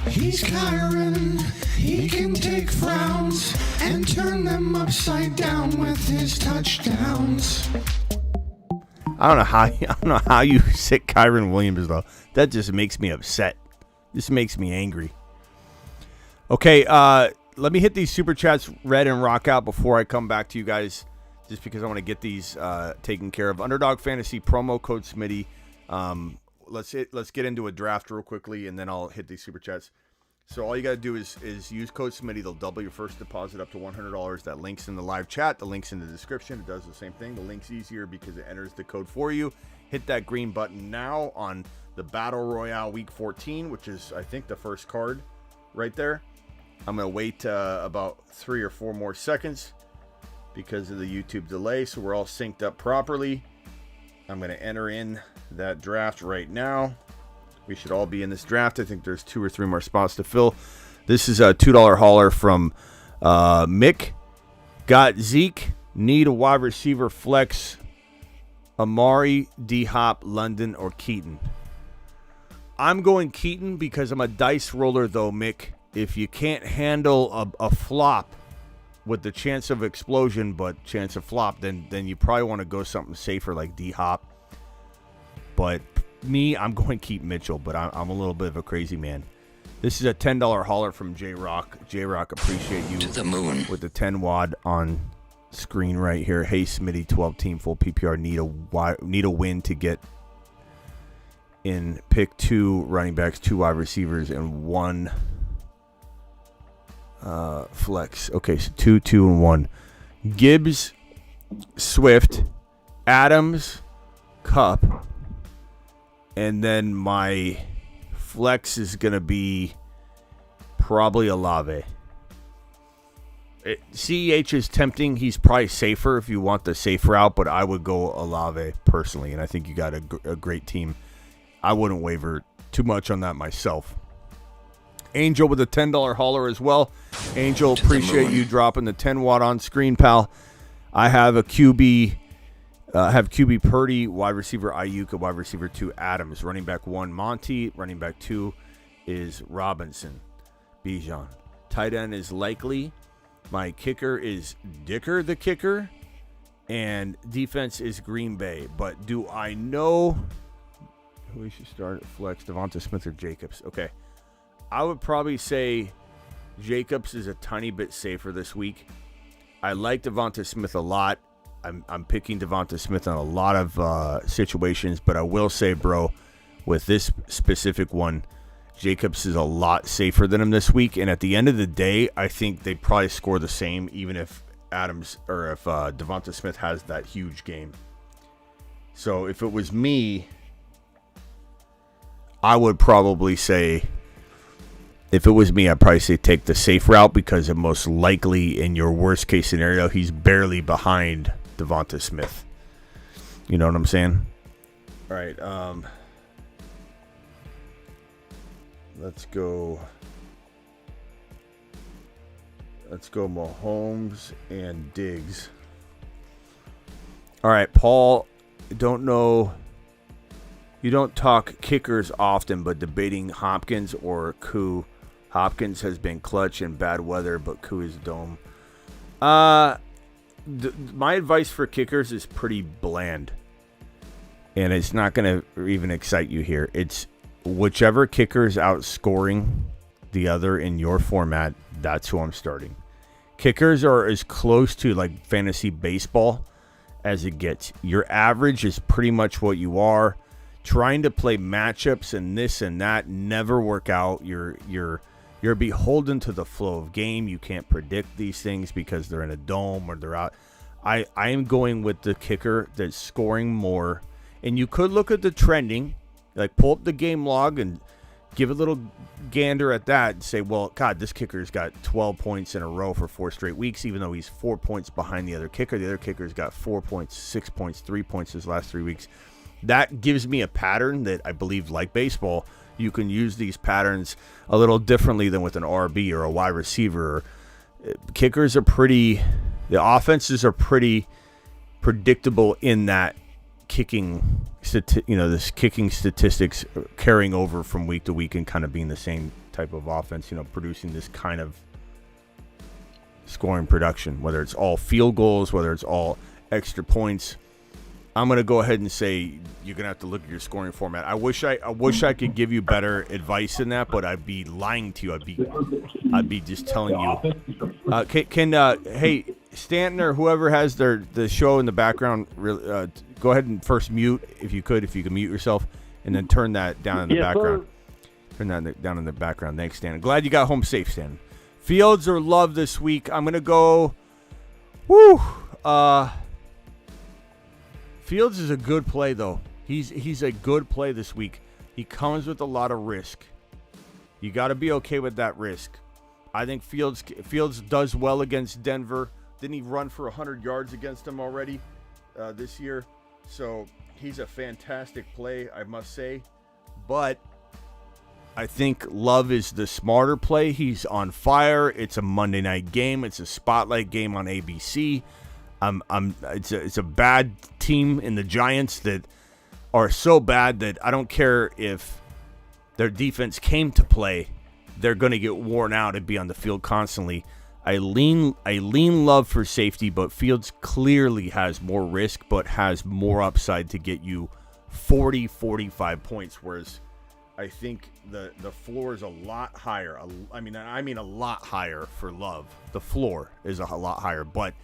He He's Kyron. He can take frowns and turn them upside down with his touchdowns. I don't know how you sit Kyron Williams though. That just makes me upset. This makes me angry. Okay, let me hit these super chats red and rock out before I come back to you guys, just because I want to get these taken care of. Underdog Fantasy promo code Smitty. Let's get into a draft real quickly, and then I'll hit these super chats. So all you got to do is use code Smitty. They'll double your first deposit up to $100. That link's in the live chat. The link's in the description. It does the same thing. The link's easier because it enters the code for you. Hit that green button now on the Battle Royale Week 14, which is, I think, the first card right there. I'm going to wait about 3 or 4 more seconds because of the YouTube delay, so we're all synced up properly. I'm going to enter in that draft right now. We should all be in this draft. I think there's 2 or 3 more spots to fill. This is a $2 hauler from Mick. Got Zeke. Need a wide receiver flex. Amari, D-Hop, London, or Keaton. I'm going Keaton because I'm a dice roller, though, Mick. If you can't handle a flop with the chance of explosion but chance of flop, then you probably want to go something safer like D-Hop. But me, I'm going to keep Mitchell, but I'm a little bit of a crazy man. This is a $10 hauler from J-Rock. J-Rock, appreciate you To the moon. with the 10 wad on screen right here. Hey, Smitty, 12 team full PPR. Need a win to get in. Pick 2 running backs, 2 wide receivers, and 1 flex. Okay, so 2, 2, and 1. Gibbs, Swift, Adams, Kupp. And then my flex is going to be probably Olave. CEH is tempting. He's probably safer if you want the safe route, but I would go Olave personally, and I think you got a great team. I wouldn't waver too much on that myself. Angel with a $10 hauler as well. Angel, appreciate you dropping the 10 watt on screen, pal. I have a QB... have QB Purdy, wide receiver Ayuk, wide receiver 2 Adams, running back 1 Monty, running back 2 is Robinson, Bijan. Tight end is Likely. My kicker is Dicker the kicker, and defense is Green Bay. But do I know who we should start at flex, Devonta Smith or Jacobs? Okay, I would probably say Jacobs is a tiny bit safer this week. I like Devonta Smith a lot. I'm picking Devonta Smith on a lot of situations, but I will say, bro, with this specific one, Jacobs is a lot safer than him this week. And at the end of the day, I think they probably score the same, even if Devonta Smith has that huge game. So if it was me, I would probably say, I'd probably say take the safe route because it most likely, in your worst case scenario, he's barely behind Devonta Smith. You know what I'm saying? All right. Let's go Mahomes and Diggs. All right, Paul, don't know. You don't talk kickers often, but debating Hopkins or Koo. Hopkins has been clutch in bad weather, but Koo is dome. My advice for kickers is pretty bland, and it's not going to even excite you here. It's whichever kicker is outscoring the other in your format, that's who I'm starting. Kickers are as close to like fantasy baseball as it gets. Your average is pretty much what you are. Trying to play matchups and this and that never work out. You're beholden to the flow of game. You can't predict these things because they're in a dome or they're out. I am going with the kicker that's scoring more. And you could look at the trending, like pull up the game log and give a little gander at that and say, well, God, this kicker's got 12 points in a row for 4 straight weeks, even though he's 4 points behind the other kicker. The other kicker's got 4 points, 6 points, 3 points his last 3 weeks. That gives me a pattern that I believe, like baseball, you can use these patterns a little differently than with an RB or a wide receiver. Kickers are the offenses are pretty predictable in that kicking this kicking statistics carrying over from week to week and kind of being the same type of offense, producing this kind of scoring production, whether it's all field goals, whether it's all extra points. I'm going to go ahead and say you're going to have to look at your scoring format. I wish I could give you better advice than that, but I'd be lying to you. I'd be just telling you. Hey, Stanton or whoever has the show in the background, go ahead and first mute if you can mute yourself, and then turn that down in the background. Sir. Turn that down in the background. Thanks, Stanton. Glad you got home safe, Stanton. Fields or Love this week? I'm going to go. Fields is a good play, though. He's a good play this week. He comes with a lot of risk. You got to be okay with that risk. I think Fields does well against Denver. Didn't he run for 100 yards against them already this year? So he's a fantastic play, I must say. But I think Love is the smarter play. He's on fire. It's a Monday night game. It's a spotlight game on ABC. It's a bad team in the Giants that are so bad that I don't care if their defense came to play. They're going to get worn out and be on the field constantly. I lean Love for safety, but Fields clearly has more risk but has more upside to get you 40, 45 points, whereas I think the floor is a lot higher. I mean a lot higher for Love. The floor is a lot higher, but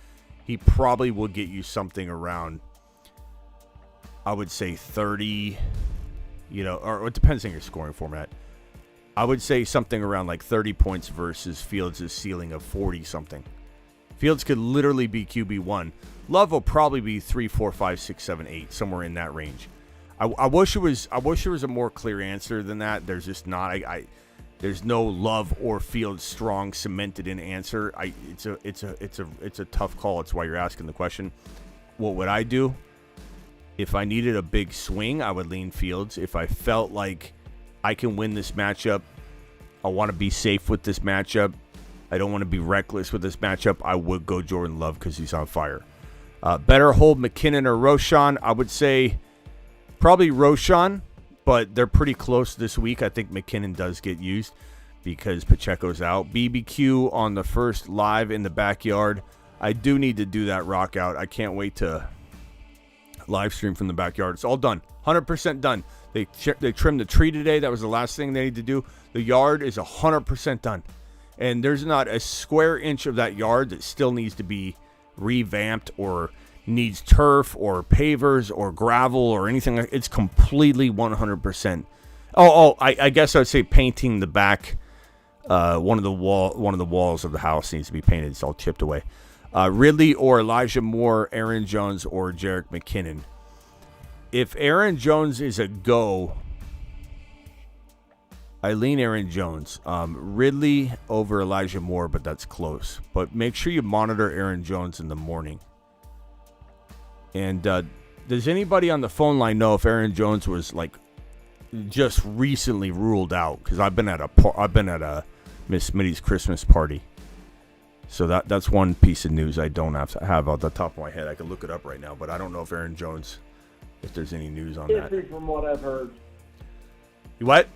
he probably will get you something around, I would say 30, or it depends on your scoring format. I would say something around like 30 points versus Fields' ceiling of 40-something. Fields could literally be QB1. Love will probably be 3, 4, 5, 6, 7, 8, somewhere in that range. I wish there was a more clear answer than that. There's just not. There's no Love or Fields strong cemented in answer. It's a tough call. It's why you're asking the question. What would I do? If I needed a big swing, I would lean Fields. If I felt like I can win this matchup, I want to be safe with this matchup, I don't want to be reckless with this matchup, I would go Jordan Love because he's on fire. Better hold McKinnon or Roschon? I would say probably Roschon, but they're pretty close this week. I think McKinnon does get used because Pacheco's out. BBQ on the first live in the backyard. I do need to do that rock out. I can't wait to live stream from the backyard. It's all done. 100% done. They trimmed the tree today. That was the last thing they need to do. The yard is 100% done. And there's not a square inch of that yard that still needs to be revamped or needs turf or pavers or gravel or anything. It's completely 100%. I guess I'd say painting the back. One of the walls of the house needs to be painted. It's all chipped away. Ridley or Elijah Moore, Aaron Jones or Jerick McKinnon. If Aaron Jones is a go, I lean Aaron Jones. Ridley over Elijah Moore, but that's close. But make sure you monitor Aaron Jones in the morning. And does anybody on the phone line know if Aaron Jones was like just recently ruled out? Because I've been at a Miss Smitty's Christmas party. So that's one piece of news I don't have off the top of my head. I can look it up right now, but I don't know if Aaron Jones, if there's any news on that. From what I've heard. What?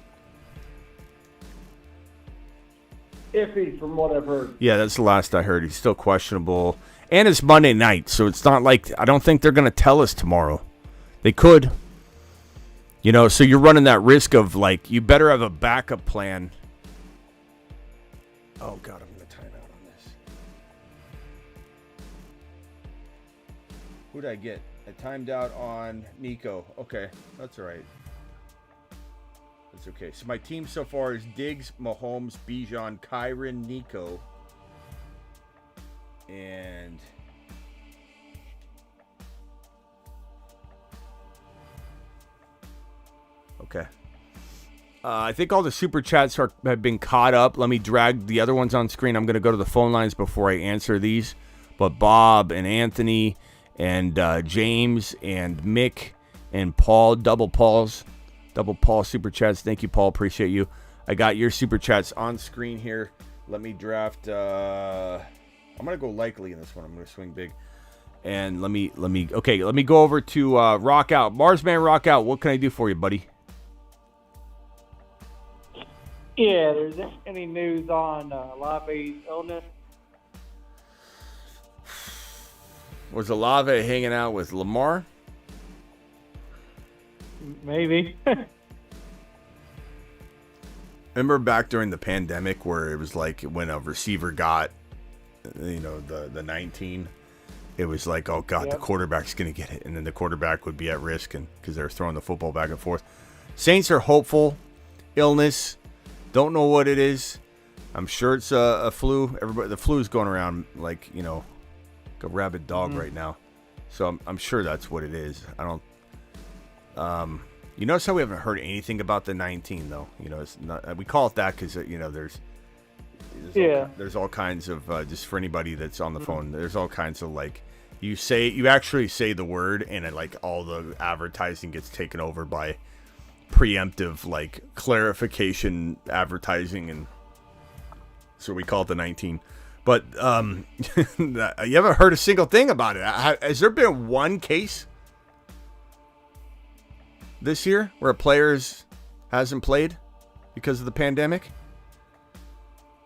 Iffy from what I've heard. Yeah, that's the last I heard. He's still questionable. And it's Monday night, so it's not like, I don't think they're going to tell us tomorrow. They could. So you're running that risk of, like, you better have a backup plan. Oh, God, I'm going to time out on this. Who'd I get? I timed out on Nico. Okay, that's all right. That's okay. So my team so far is Diggs, Mahomes, Bijan, Kyren, Nico, and okay. I think all the super chats have been caught up. Let me drag the other ones on screen. I'm going to go to the phone lines before I answer these. But Bob and Anthony and James and Mick and Paul, double Paul super chats. Thank you, Paul. Appreciate you. I got your super chats on screen here. Let me draft. I'm going to go likely in this one. I'm going to swing big. And let me go over to Rock Out. Marsman Rock Out, what can I do for you, buddy? Yeah, there's any news on Lave's illness? Was Olave hanging out with Lamar? Maybe. Remember back during the pandemic where it was like when a receiver got, the 19, it was like, oh God, the quarterback's going to get it. And then the quarterback would be at risk because they were throwing the football back and forth. Saints are hopeful. Illness. Don't know what it is. I'm sure it's a flu. The flu is going around like, like a rabid dog right now. So I'm sure that's what it is. I don't. You notice how we haven't heard anything about the 19 though. It's not. We call it that because there's all kinds of just for anybody that's on the phone. There's all kinds of like you actually say the word and it, like all the advertising gets taken over by preemptive like clarification advertising, and so we call it the 19. But you haven't heard a single thing about it. Has there been one case this year where a player hasn't played because of the pandemic?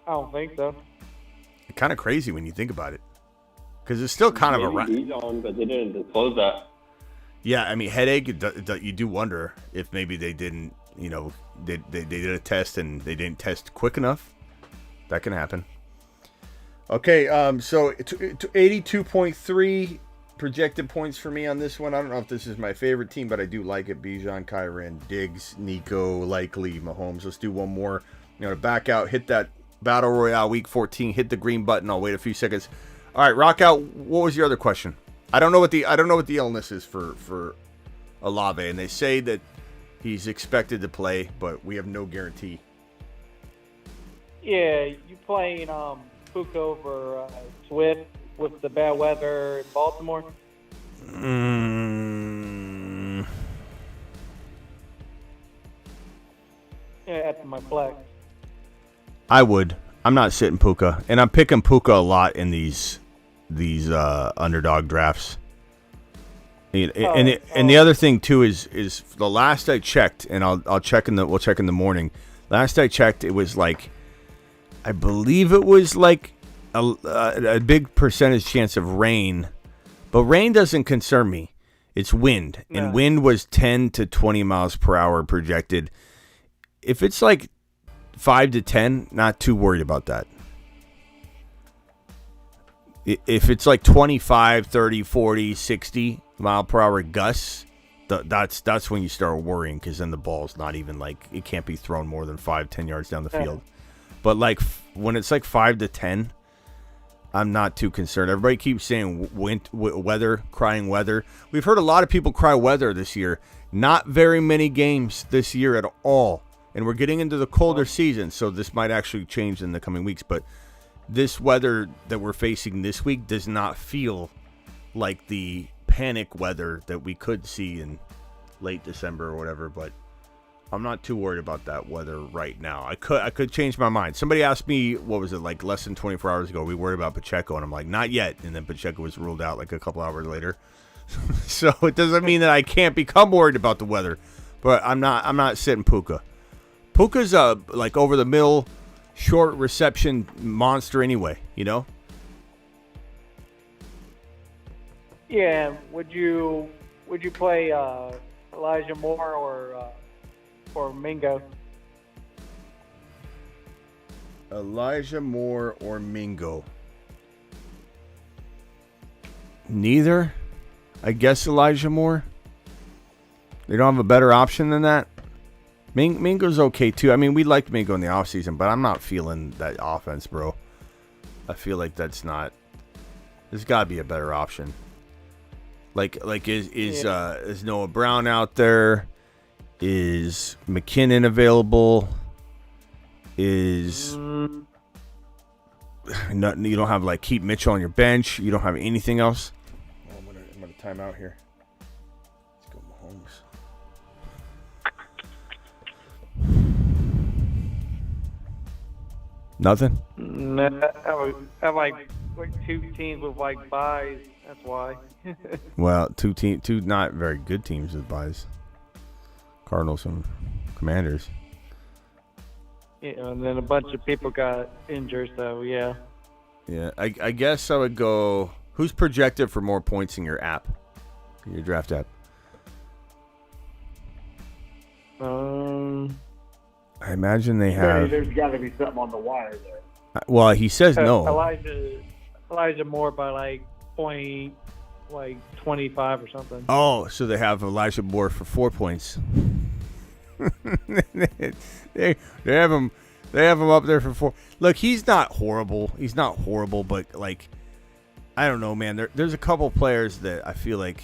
I don't think so. It's kind of crazy when you think about it, because it's still kind of a but they didn't disclose that. Yeah, I mean, headache. You do wonder if maybe they didn't, they did a test and they didn't test quick enough. That can happen. Okay, so 82.3 projected points for me on this one. I don't know if this is my favorite team, but I do like it. Bijan, Kyren, Diggs, Nico, likely Mahomes. Let's do one more. To back out, hit that Battle Royale Week 14. Hit the green button. I'll wait a few seconds. All right, Rock Out. What was your other question? I don't know what the illness is for Olave, and they say that he's expected to play, but we have no guarantee. Yeah, you playing Puka over Swift with the bad weather in Baltimore? Yeah, at my flex. I would. I'm not sitting Puka, and I'm picking Puka a lot in these underdog drafts. And the other thing too is the last I checked, and we'll check in the morning. Last I checked, it was like, I believe it was like a big percentage chance of rain, but rain doesn't concern me. It's wind, and wind was 10 to 20 miles per hour projected. If it's like 5 to 10, not too worried about that. If it's like 25, 30, 40, 60 mile per hour gusts, that's when you start worrying, because then the ball's not even like, it can't be thrown more than 5-10 yards down the field. But like when it's like 5 to 10, I'm not too concerned. Everybody keeps saying weather, crying weather. We've heard a lot of people cry weather this year. Not very many games this year at all. And we're getting into the colder season, so this might actually change in the coming weeks. But this weather that we're facing this week does not feel like the panic weather that we could see in late December or whatever. But I'm not too worried about that weather right now. I could change my mind. Somebody asked me, what was it, like less than 24 hours ago, we worried about Pacheco, and I'm like, not yet. And then Pacheco was ruled out like a couple hours later. So it doesn't mean that I can't become worried about the weather. But I'm not sitting Puka. Puka's a like over the middle, short reception monster anyway, Yeah. Would you play Elijah Moore or Mingo? Elijah Moore or Mingo? Neither. I guess Elijah Moore. They don't have a better option than that. Mingo's okay too. I mean, we liked Mingo in the offseason, but I'm not feeling that offense, bro. I feel like there's got to be a better option. Like is Noah Brown out there? Is McKinnon available? Is you don't have like Keith Mitchell on your bench? You don't have anything else? Oh, I'm gonna time out here. Let's go Mahomes. Nothing. I like like 2 teams with like buys. That's why. Well, two not very good teams with buys. Cardinals and Commanders. Yeah, and then a bunch of people got injured, so yeah. Yeah, I guess I would go. Who's projected for more points in your app, your draft app? I imagine they have. There's got to be something on the wire there. Well, he says no. Elijah Moore by like 25 or something. Oh, so they have Elijah Moore for 4 points. they have him up there for 4. Look, he's not horrible. He's not horrible, but like, I don't know, man. There's a couple players that I feel like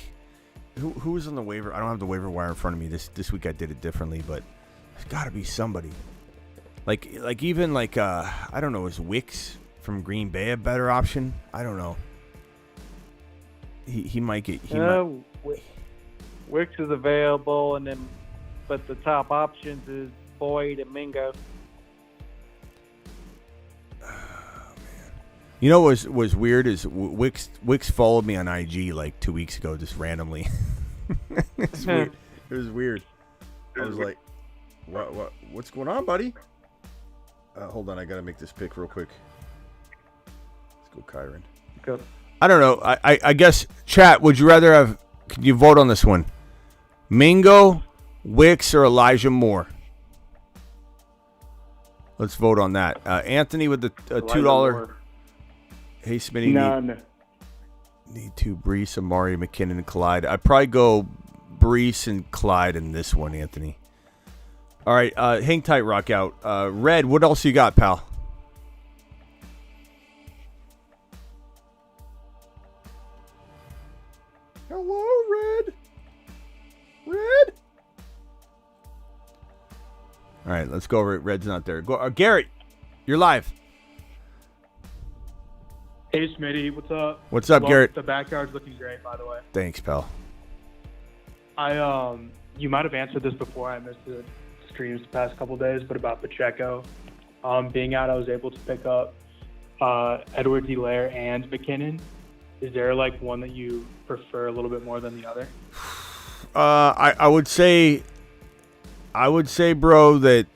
who was on the waiver. I don't have the waiver wire in front of me. This week I did it differently, but there's got to be somebody. Like even I don't know, is Wicks from Green Bay a better option? I don't know. He might get. Wicks is available, but the top options is Boyd and Mingo. You know what was weird is Wicks followed me on IG like 2 weeks ago just randomly. It's weird. It was weird. I was like, what's going on, buddy? Hold on, I gotta make this pick real quick. Let's go, Kyron. Go. I don't know. I guess, chat, would you rather have, can you vote on this one? Mingo, Wicks, or Elijah Moore? Let's vote on that. Anthony with the $2. Hey, Smitty. None. Need two. Brees, Amari, McKinnon, and Clyde. I'd probably go Brees and Clyde in this one, Anthony. All right, hang tight, rock out. Red, what else you got, pal? Hello, Red. Red. All right, let's go over it. Red's not there. Go, Garrett, you're live. Hey, Smitty, what's up? What's up, Garrett? The backyard's looking great, by the way. Thanks, pal. You might have answered this before. I missed the streams the past couple days, but about Pacheco being out, I was able to pick up Edwards-Helaire and McKinnon. Is there like one that you prefer a little bit more than the other? I would say, bro, that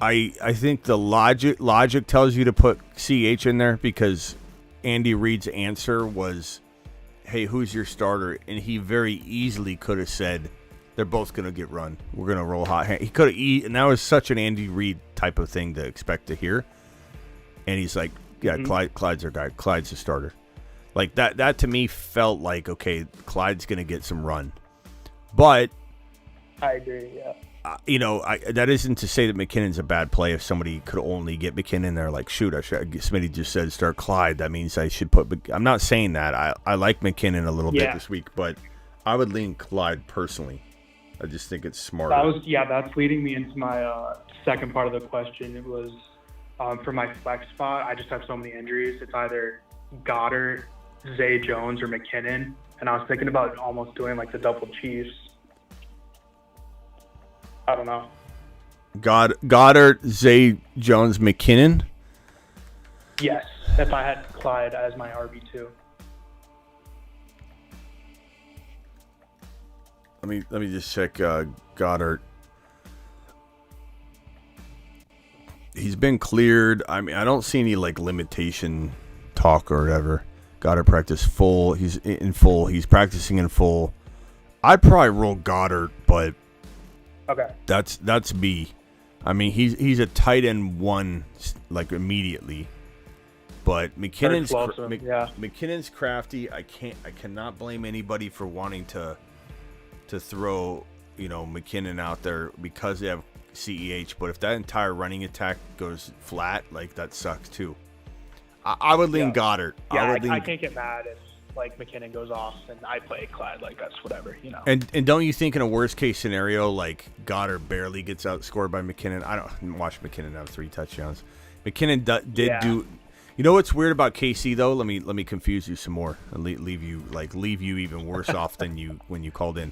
I think the logic tells you to put CH in there because Andy Reid's answer was, hey, who's your starter? And he very easily could have said, they're both going to get run. We're going to roll hot. He could have, and that was such an Andy Reid type of thing to expect to hear. And he's like, yeah, Clyde's our guy. Clyde's the starter. Like that to me felt like, okay, Clyde's going to get some run. But I agree, yeah. That isn't to say that McKinnon's a bad play. If somebody could only get McKinnon there, like, shoot, Smitty just said start Clyde. That means I should put. I'm not saying that. I like McKinnon a little bit this week, but I would lean Clyde personally. I just think it's smarter. That's leading me into my second part of the question. It was for my flex spot. I just have so many injuries. It's either Goddard, Zay Jones, or McKinnon, and I was thinking about almost doing like the double Chiefs. I don't know. Goddard, Zay Jones, McKinnon? Yes, if I had Clyde as my RB2. Let me just check Goddard. He's been cleared. I mean, I don't see any like limitation talk or whatever. Goddard practice full. He's in full. He's practicing in full. I'd probably roll Goddard, but okay, that's B. I mean, he's a tight end one like immediately, but McKinnon's McKinnon's crafty. I cannot blame anybody for wanting to throw McKinnon out there because they have CEH. But if that entire running attack goes flat, like that sucks too. I would lean Goddard. Yeah, I can't get mad if like McKinnon goes off and I play Clyde. Like that's whatever, And don't you think in a worst case scenario, like Goddard barely gets outscored by McKinnon? I don't watch McKinnon have 3 touchdowns. McKinnon did do. You know what's weird about KC though? Let me confuse you some more and leave you even worse off than when you called in.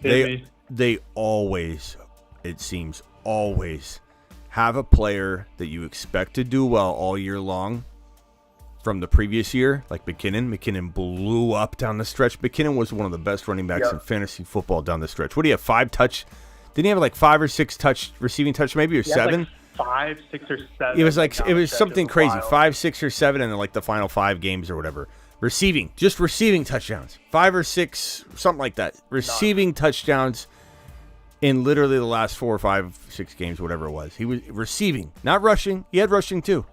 They always, it seems, always have a player that you expect to do well all year long from the previous year, like McKinnon. McKinnon blew up down the stretch. McKinnon was one of the best running backs in fantasy football down the stretch. What do you have, 5 touch? Didn't he have like 5 or 6 touch receiving touch maybe, or 7? Like 5, 6, or 7. It was like it was something crazy. 5, 6, or 7 in like the final 5 games or whatever. Receiving touchdowns. 5 or 6, something like that. Receiving touchdowns in literally the last 4 or 5, 6 games, whatever it was. He was receiving, not rushing. He had rushing too.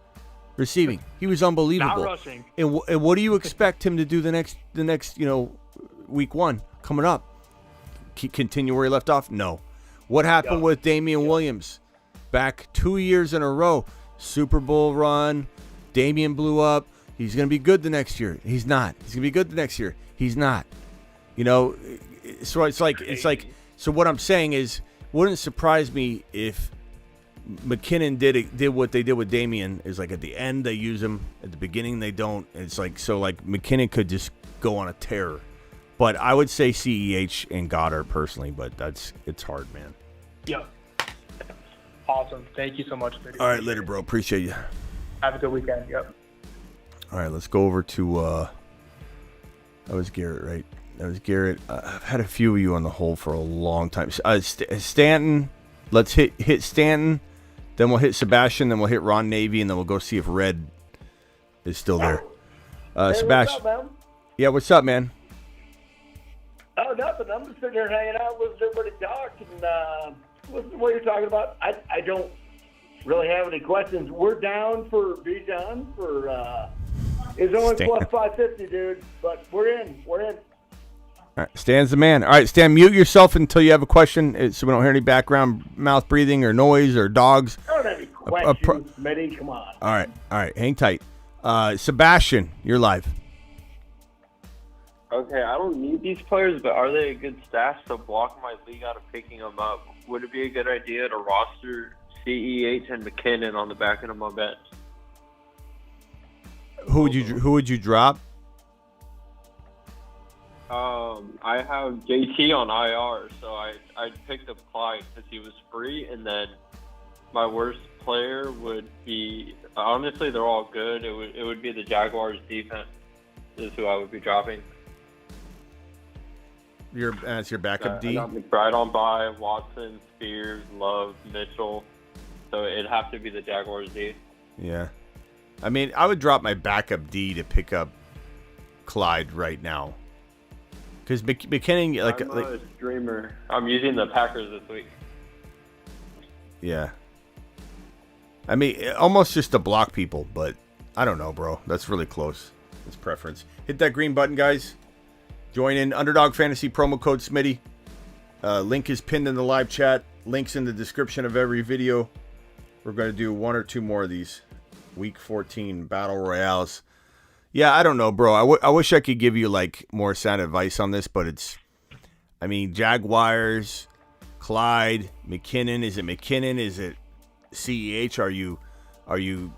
Receiving. He was unbelievable. Not rushing. And what do you expect him to do the next week 1 coming up? Continue where he left off? No. What happened with Damian Williams? Back 2 years in a row. Super Bowl run. Damian blew up. He's going to be good the next year. He's not. He's going to be good the next year. He's not. So it's like so what I'm saying is, wouldn't surprise me if McKinnon did what they did with Damian, is like at the end they use him, at the beginning they don't. It's like, so like McKinnon could just go on a tear. But I would say CEH and Goddard personally, but it's hard, man. Yep. Awesome. Thank you so much. All right, later, bro. Appreciate you. Have a good weekend. Yep. All right, let's go over to that was Garrett, right? That was Garrett. I've had a few of you on the hold for a long time. Stanton, let's hit Stanton, then we'll hit Sebastian, then we'll hit Ron Navy, and then we'll go see if Red is still there. Sebastian. What's up, man? Yeah, what's up, man? Oh, nothing. I'm just sitting here hanging out, listening to everybody talk, and listen to what you're talking about. I don't really have any questions. We're down for Bijan for it's only Stan. plus 550, dude, but we're in. We're in. All right, Stan's the man. All right, Stan, mute yourself until you have a question, so we don't hear any background mouth breathing or noise or dogs. I don't have any questions, Smitty. Come on. All right, hang tight. Sebastian, you're live. Okay, I don't need these players, but are they a good stash to block my league out of picking them up? Would it be a good idea to roster CEH and McKinnon on the back end of my bench? Who would you drop? I have JT on IR, so I picked up Clyde because he was free, and then my worst player would be, honestly, they're all good. It would be the Jaguars defense is who I would be dropping. That's your backup D? I got McBride on bye, Watson, Spears, Love, Mitchell. So it'd have to be the Jaguars D. Yeah. I mean, I would drop my backup D to pick up Clyde right now. Because McKinnon, I'm a streamer. I'm using the Packers this week. Yeah. I mean, almost just to block people, but I don't know, bro. That's really close. It's preference. Hit that green button, guys. Join in. Underdog Fantasy promo code Smitty. Link is pinned in the live chat. Links in the description of every video. We're going to do 1 or 2 more of these. Week 14 Battle Royales. Yeah, I don't know, bro. I wish I could give you, like, more sound advice on this, but it's... I mean, Jaguars, Clyde, McKinnon. Is it McKinnon? Is it CEH? Are you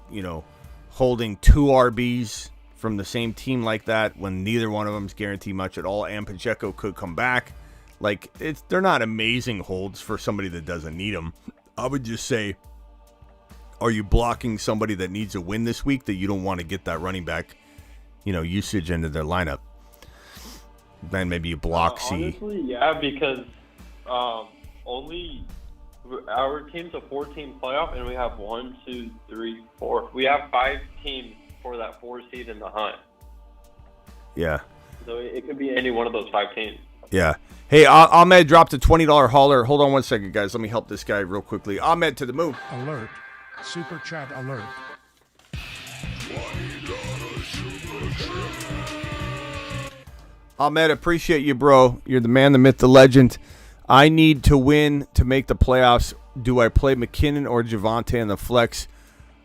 holding 2 RBs from the same team like that when neither one of them's guaranteed much at all, and Pacheco could come back? Like, they're not amazing holds for somebody that doesn't need them. I would just say, are you blocking somebody that needs a win this week that you don't want to get that running back, usage into their lineup? Then maybe you block C. Honestly, yeah, because only our team's a 4-team playoff, and we have 1, 2, 3, 4. We have 5 teams for that 4 seed in the hunt. Yeah. So it could be any one of those 5 teams. Yeah. Hey, Ahmed dropped a $20 hauler. Hold on one second, guys. Let me help this guy real quickly. Ahmed to the moon. Alert. Super chat alert. Ahmed, appreciate you, bro. You're the man, the myth, the legend. I need to win to make the playoffs. Do I play McKinnon or Javonte in the flex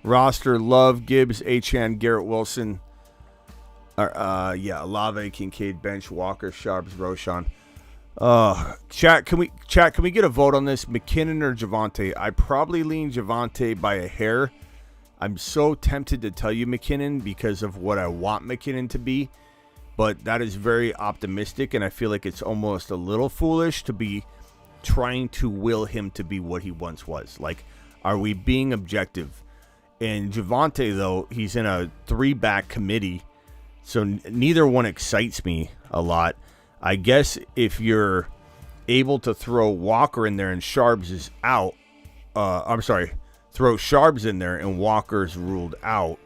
roster? Love, Gibbs, Achane, Garrett Wilson. Olave, Kincaid, Bench, Walker, Sharps, Roshan. Chat, can we get a vote on this? McKinnon or Javonte? I probably lean Javonte by a hair. I'm so tempted to tell you McKinnon because of what I want McKinnon to be, but that is very optimistic, and I feel like it's almost a little foolish to be trying to will him to be what he once was. Like, are we being objective? And Javonte, though, he's in a 3-back committee, so neither one excites me a lot. I guess if you're able to throw Walker in there and Sharps is out, throw Sharps in there and Walker's ruled out,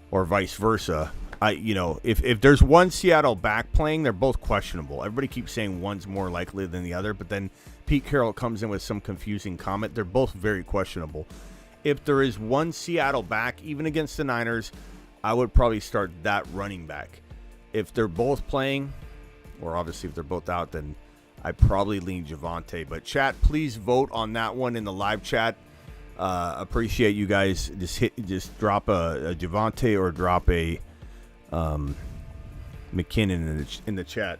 or vice versa. If there's one Seattle back playing, they're both questionable. Everybody keeps saying one's more likely than the other, but then Pete Carroll comes in with some confusing comment. They're both very questionable. If there is one Seattle back, even against the Niners, I would probably start that running back. If they're both playing, or obviously if they're both out, then I probably lean Javonte. But chat, please vote on that one in the live chat. Appreciate you guys. Just drop a Javonte or drop a McKinnon in the chat,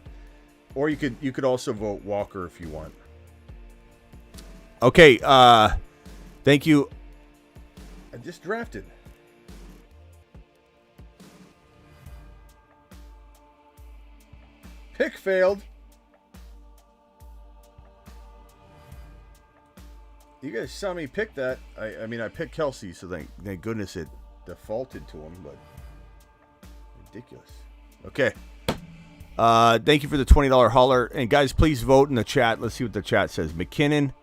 or you could also vote Walker if you want. Okay, thank you. I just drafted. Pick failed. You guys saw me pick that. I mean, I picked Kelsey, so thank goodness it defaulted to him, but ridiculous. Okay. Thank you for the $20 holler. And guys, please vote in the chat. Let's see what the chat says. McKinnon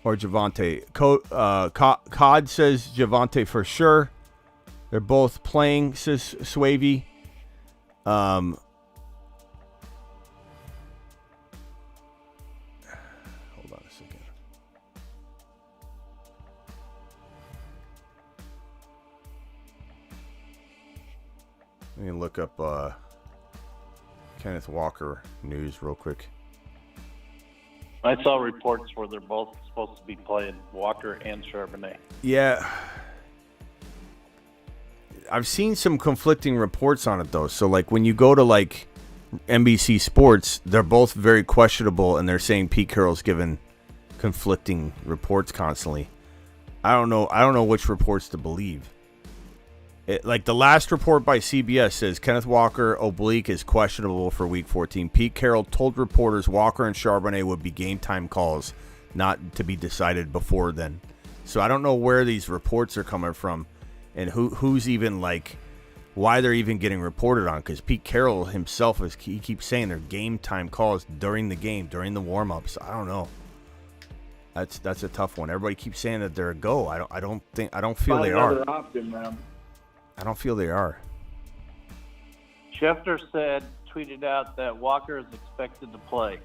or Javonte. Cod says Javonte for sure. They're both playing, says Swavey. Hold on a second. Let me look up Kenneth Walker news real quick. I saw reports where they're both supposed to be playing, Walker and Charbonnet. Yeah. I've seen some conflicting reports on it, though. So, like, when you go to, like, NBC Sports, they're both very questionable, and they're saying Pete Carroll's given conflicting reports constantly. I don't know which reports to believe. Like, the last report by CBS says Kenneth Walker oblique is questionable for Week 14. Pete Carroll told reporters Walker and Charbonnet would be game-time calls, not to be decided before then. So I don't know where these reports are coming from and who's even, like, why they're even getting reported on. Because Pete Carroll himself, he keeps saying they're game-time calls during the game, during the warm-ups. I don't know. That's a tough one. Everybody keeps saying that they're a go. I don't feel they are. Another option, man. I don't feel they are. Schefter tweeted out that Walker is expected to play.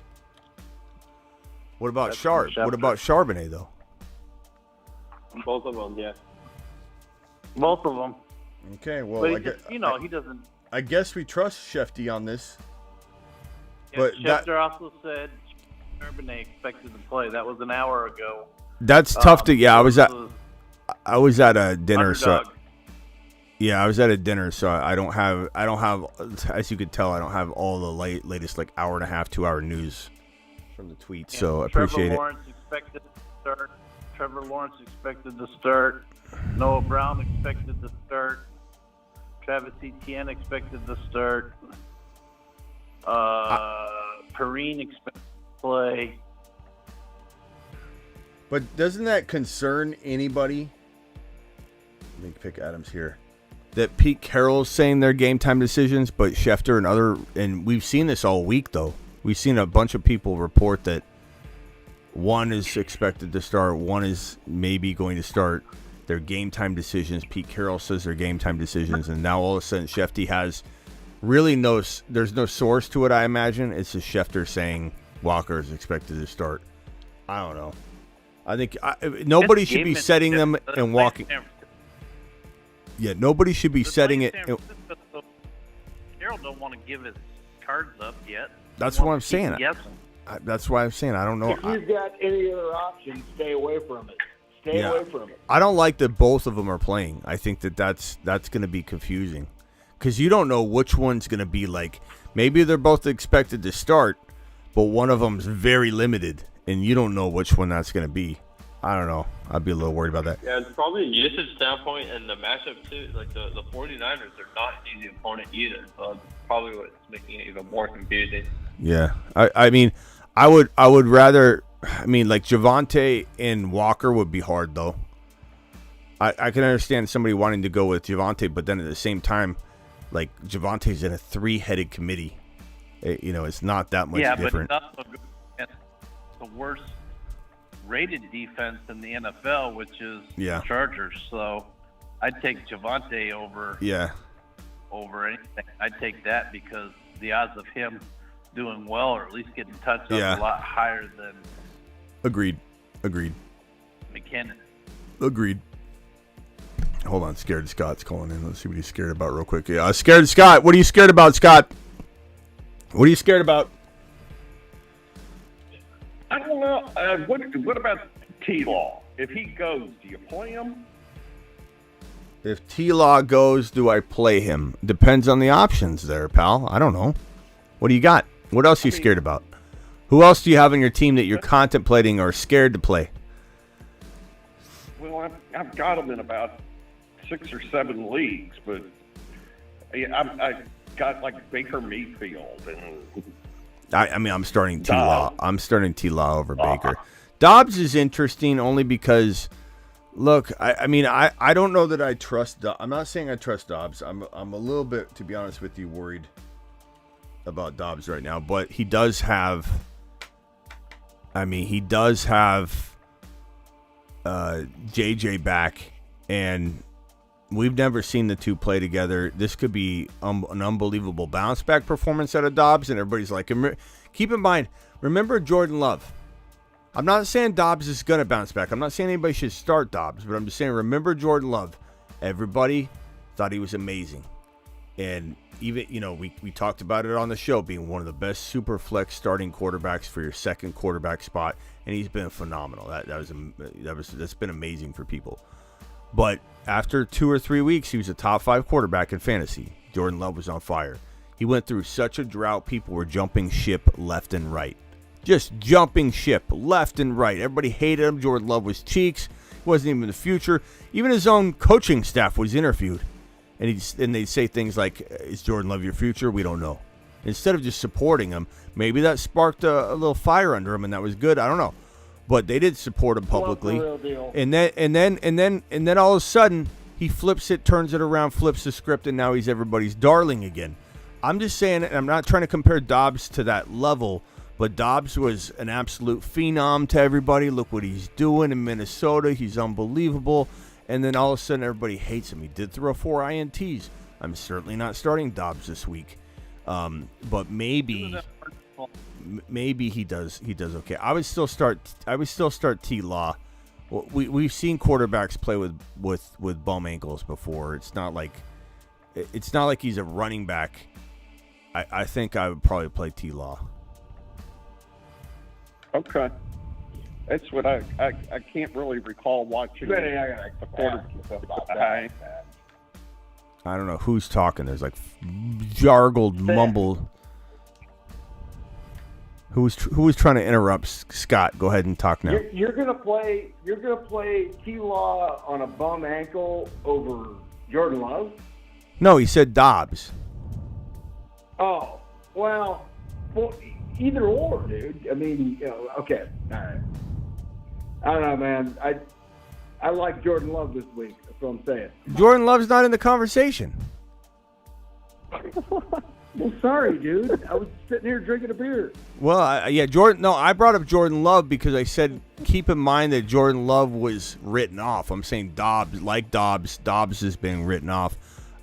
What about Sharp? What about Charbonnet, though? Both of them, yeah. Both of them. Okay, well, but he doesn't. I guess we trust Shefty on this. Yeah, but Schefter also said Charbonnet expected to play. That was an hour ago. That's tough to. Yeah, I was at a dinner, underdog. so. Yeah, I was at a dinner, so I don't have, as you could tell, I don't have all the latest, like, hour and a half, 2 hour news from the tweets, so I appreciate it. Trevor Lawrence expected to start. Noah Brown expected to start. Travis Etienne expected to start. Perrine expected to play. But doesn't that concern anybody? Let me pick Adams here. That Pete Carroll's saying they're game time decisions, but Schefter and we've seen this all week, though. We've seen a bunch of people report that one is expected to start, one is maybe going to start. Their game time decisions. Pete Carroll says they're game time decisions, and now all of a sudden Shefty has really there's no source to it, I imagine. It's just Schefter saying Walker is expected to start. I don't know. I think nobody should be setting them and walking. Yeah, nobody should be setting it. Carroll don't want to give his cards up yet. That's what I'm saying. That's why I'm saying I don't know. If you've got any other options, stay away from it. Stay away from it. I don't like that both of them are playing. I think that's going to be confusing because you don't know which one's going to be like. Maybe they're both expected to start, but one of them's very limited, and you don't know which one that's going to be. I don't know. I'd be a little worried about that. Yeah, it's probably a usage standpoint and the matchup too. Like the 49ers are not an easy opponent either, so that's probably what's making it even more confusing. Yeah, I mean, I would rather. I mean, like Javonte and Walker would be hard though. I can understand somebody wanting to go with Javonte, but then at the same time, like Javonte's in a 3-headed committee. It's not that much different. But it's also good against the worst rated defense in the NFL, which is the Chargers. So I'd take Javonte over anything. I'd take that because the odds of him doing well or at least getting touched up a lot higher than Agreed. McKinnon. Agreed. Hold on, Scared Scott's calling in. Let's see what he's scared about real quick. Yeah, Scared Scott. What are you scared about, Scott? What are you scared about? I don't know. What about T-Law? If he goes, do you play him? If T-Law goes, do I play him? Depends on the options there, pal. I don't know. What do you got? What else are you scared about? Who else do you have on your team that you're contemplating or scared to play? Well, I've got him in about 6 or 7 leagues, but I got like Baker Mayfield and. I'm starting T-Law. I'm starting T-Law over Baker. Dobbs is interesting only because, look, I don't know that I trust. I'm not saying I trust Dobbs. I'm a little bit, to be honest with you, worried about Dobbs right now. But he does have. He does have JJ back, and we've never seen the two play together. This could be an unbelievable bounce back performance out of Dobbs, and everybody's like, keep in mind, remember Jordan Love. I'm not saying Dobbs is going to bounce back. I'm not saying anybody should start Dobbs, but I'm just saying remember Jordan Love. Everybody thought he was amazing. And even, we talked about it on the show, being one of the best super flex starting quarterbacks for your second quarterback spot, and he's been phenomenal. That's been amazing for people. But after 2 or 3 weeks, he was a top 5 quarterback in fantasy. Jordan Love was on fire. He went through such a drought, people were jumping ship left and right. Just jumping ship left and right. Everybody hated him. Jordan Love was cheeks. He wasn't even the future. Even his own coaching staff was interviewed. And they'd say things like, is Jordan Love your future? We don't know. Instead of just supporting him, maybe that sparked a little fire under him, and that was good. I don't know. But they did support him publicly. And then all of a sudden, he flips it, turns it around, flips the script, and now he's everybody's darling again. I'm just saying, and I'm not trying to compare Dobbs to that level, but Dobbs was an absolute phenom to everybody. Look what he's doing in Minnesota. He's unbelievable. And then all of a sudden, everybody hates him. He did throw 4 INTs. I'm certainly not starting Dobbs this week. But maybe he does okay. I would still start T-Law. We've seen quarterbacks play with bum ankles before. It's not like he's a running back. I think I would probably play T-Law. Okay. That's what I can't really recall watching. I don't know who's talking. There's like jargled mumble. Who was trying to interrupt Scott? Go ahead and talk now. You're gonna play T-Law on a bum ankle over Jordan Love? No, he said Dobbs. Oh, well, either or, dude. Okay, all right. I don't know, man. I like Jordan Love this week. That's what I'm saying. Jordan Love's not in the conversation. Well, sorry, dude. I was sitting here drinking a beer. Well, Jordan. No, I brought up Jordan Love because I said keep in mind that Jordan Love was written off. I'm saying Dobbs is being written off.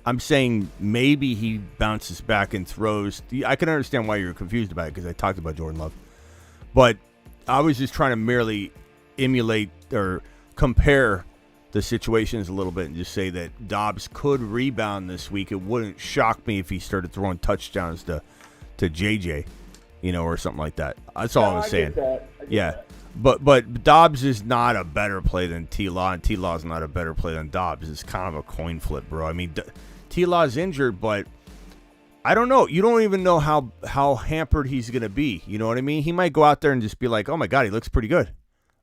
I'm saying maybe he bounces back and throws. I can understand why you're confused about it because I talked about Jordan Love. But I was just trying to merely emulate or compare the situations a little bit and just say that Dobbs could rebound this week. It wouldn't shock me if he started throwing touchdowns to JJ, or something like that. That's all I was saying. Yeah. But Dobbs is not a better play than T-Law, and T-Law is not a better play than Dobbs. It's kind of a coin flip, bro. I mean, T-Law's injured, but I don't know. You don't even know how hampered he's going to be. You know what I mean? He might go out there and just be like, oh, my God, he looks pretty good.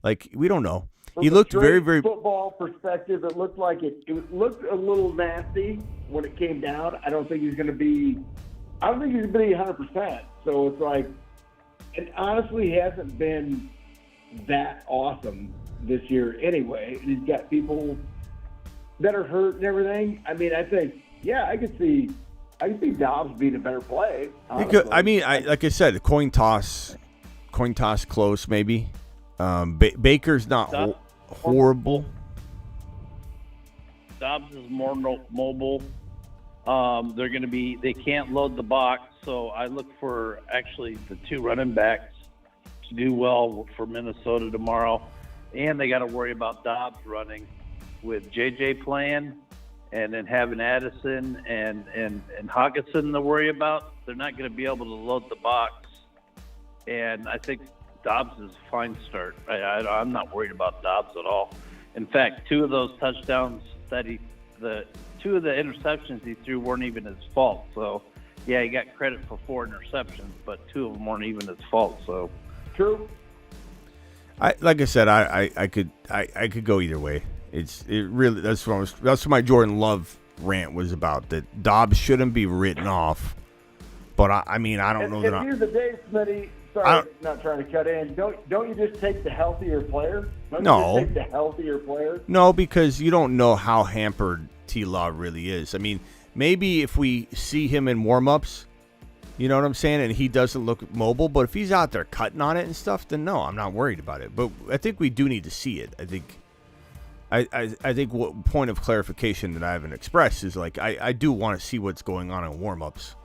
Like, we don't know. He looked very, very... football perspective, it looked like it looked a little nasty when it came down. I don't think he's going to be 100%. So it's like, it honestly hasn't been that awesome this year anyway. He's got people that are hurt and everything. I mean, I think, yeah, I could see Dobbs being a better play. Like I said, coin toss close maybe. Baker's not horrible. Dobbs is more mobile. They can't load the box, so I look for actually the 2 running backs to do well for Minnesota tomorrow. And they got to worry about Dobbs running with JJ playing and then having Addison and Hawkinson to worry about. They're not going to be able to load the box. And I think Dobbs is a fine start. I'm not worried about Dobbs at all. In fact, 2 of those touchdowns the 2 of the interceptions he threw weren't even his fault. So, yeah, he got credit for 4 interceptions, but 2 of them weren't even his fault. So, true. Like I said, I could go either way. It really that's what my Jordan Love rant was about. That Dobbs shouldn't be written off. But I don't know that. At the end of the day, Smitty, sorry, not trying to cut in. Don't you just take the healthier player? No. You just take the healthier player? No, because you don't know how hampered T-Law really is. I mean, maybe if we see him in warm-ups, you know what I'm saying, and he doesn't look mobile, but if he's out there cutting on it and stuff, then no, I'm not worried about it. But I think we do need to see it. I think what point of clarification that I haven't expressed is like I do want to see what's going on in warm-ups.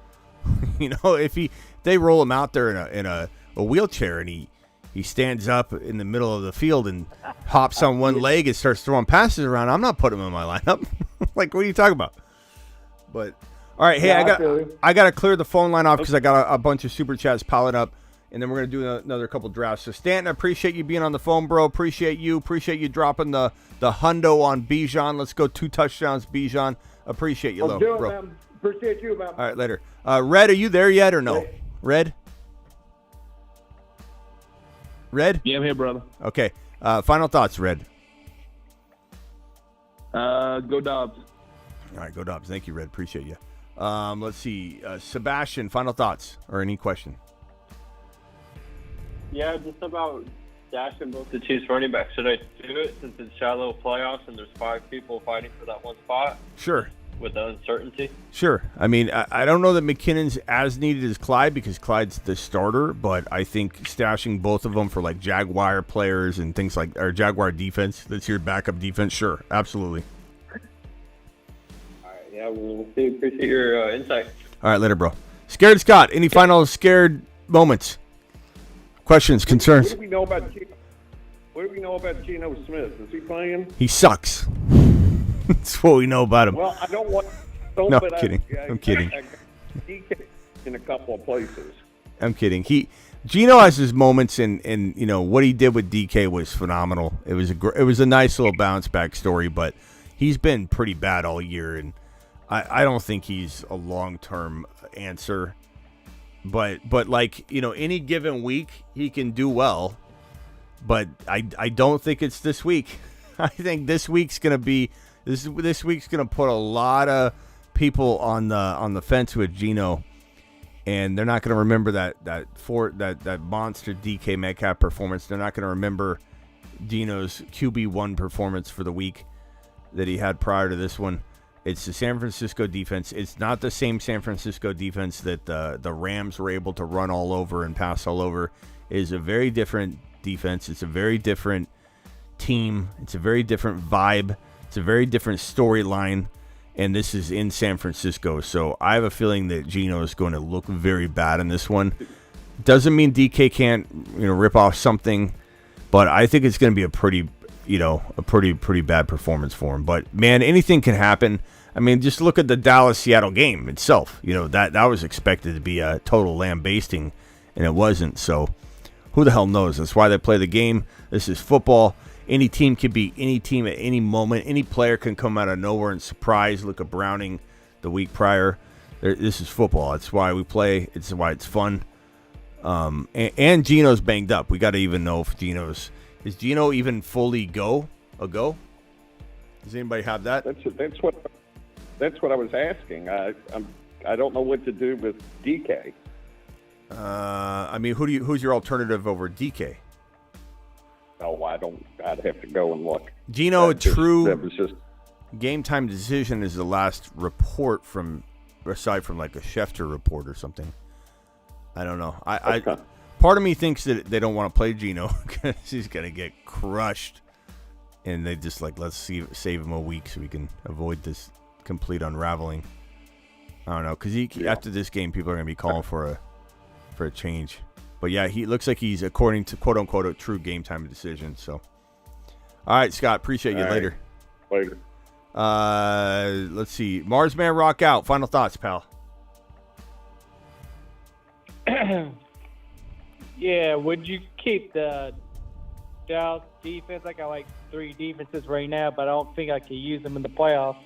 You know, if they roll him out there in a wheelchair and he stands up in the middle of the field and hops on one leg and starts throwing passes around, I'm not putting him in my lineup. Like, what are you talking about? But all right, hey, I got to clear the phone line off because I got a bunch of super chats piling up, and then we're gonna do another couple drafts. So Stanton, I appreciate you being on the phone, bro. Appreciate you dropping the hundo on Bijan. Let's go 2 touchdowns, Bijan. Appreciate you, bro. Man. Appreciate you, man. All right, later. Red, are you there yet or no? Red? Yeah, I'm here, brother. Okay. Final thoughts, Red. Go Dobbs. All right, go Dobbs. Thank you, Red. Appreciate you. Let's see. Sebastian, final thoughts or any question? Yeah, just about dashing both the Chiefs running backs. Should I do it since it's shallow playoffs and there's 5 people fighting for that one spot? Sure. With the uncertainty? Sure. I mean, I don't know that McKinnon's as needed as Clyde because Clyde's the starter, but I think stashing both of them for like Jaguar players and things like, or Jaguar defense, that's your backup defense. Sure. Absolutely. All right. Yeah, we'll see. Appreciate your insight. All right. Later, bro. Scared Scott, any final scared moments? Questions, concerns? What do we know about Geno Smith? Is he playing? He sucks. That's what we know about him. Well, I don't want. No, I'm kidding. I'm kidding. He in a couple of places. I'm kidding. Geno has his moments, and you know what he did with DK was phenomenal. It was a nice little bounce back story, but he's been pretty bad all year, and I don't think he's a long term answer. But like, you know, any given week he can do well, but I don't think it's this week. I think this week's gonna be. This week's gonna put a lot of people on the fence with Geno, and they're not gonna remember that monster DK Metcalf performance. They're not gonna remember Geno's QB1 performance for the week that he had prior to this one. It's the San Francisco defense. It's not the same San Francisco defense that the Rams were able to run all over and pass all over. It is a very different defense. It's a very different team. It's a very different vibe. It's a very different storyline, and this is in San Francisco. So I have a feeling that Geno is going to look very bad in this one. Doesn't mean DK can't, rip off something, but I think it's going to be a pretty bad performance for him. But man, anything can happen. I mean, just look at the Dallas-Seattle game itself. That was expected to be a total lambasting, and it wasn't. So who the hell knows? That's why they play the game. This is football. Any team can beat any team at any moment. Any player can come out of nowhere and surprise. Look at Browning the week prior. This is football. That's why we play. It's why it's fun. And Geno's banged up. We got to even know if is Geno even fully a go? Does anybody have that? That's what I was asking. I don't know what to do with DK. I mean, who's your alternative over DK? Oh, I don't. I'd have to go and look. Geno, Game time decision is the last report from, aside from like a Schefter report or something. I don't know. I part of me thinks that they don't want to play Geno because he's gonna get crushed, and they just like, let's save him a week so we can avoid this complete unraveling. I don't know, because after this game, people are gonna be calling for a change. But yeah, he looks like he's according to quote unquote a true game time decision. So, all right, Scott, appreciate you. Later. Later. Let's see. Marsman rock out. Final thoughts, pal. Yeah, would you keep the Dallas defense? I got like 3 defenses right now, but I don't think I can use them in the playoffs.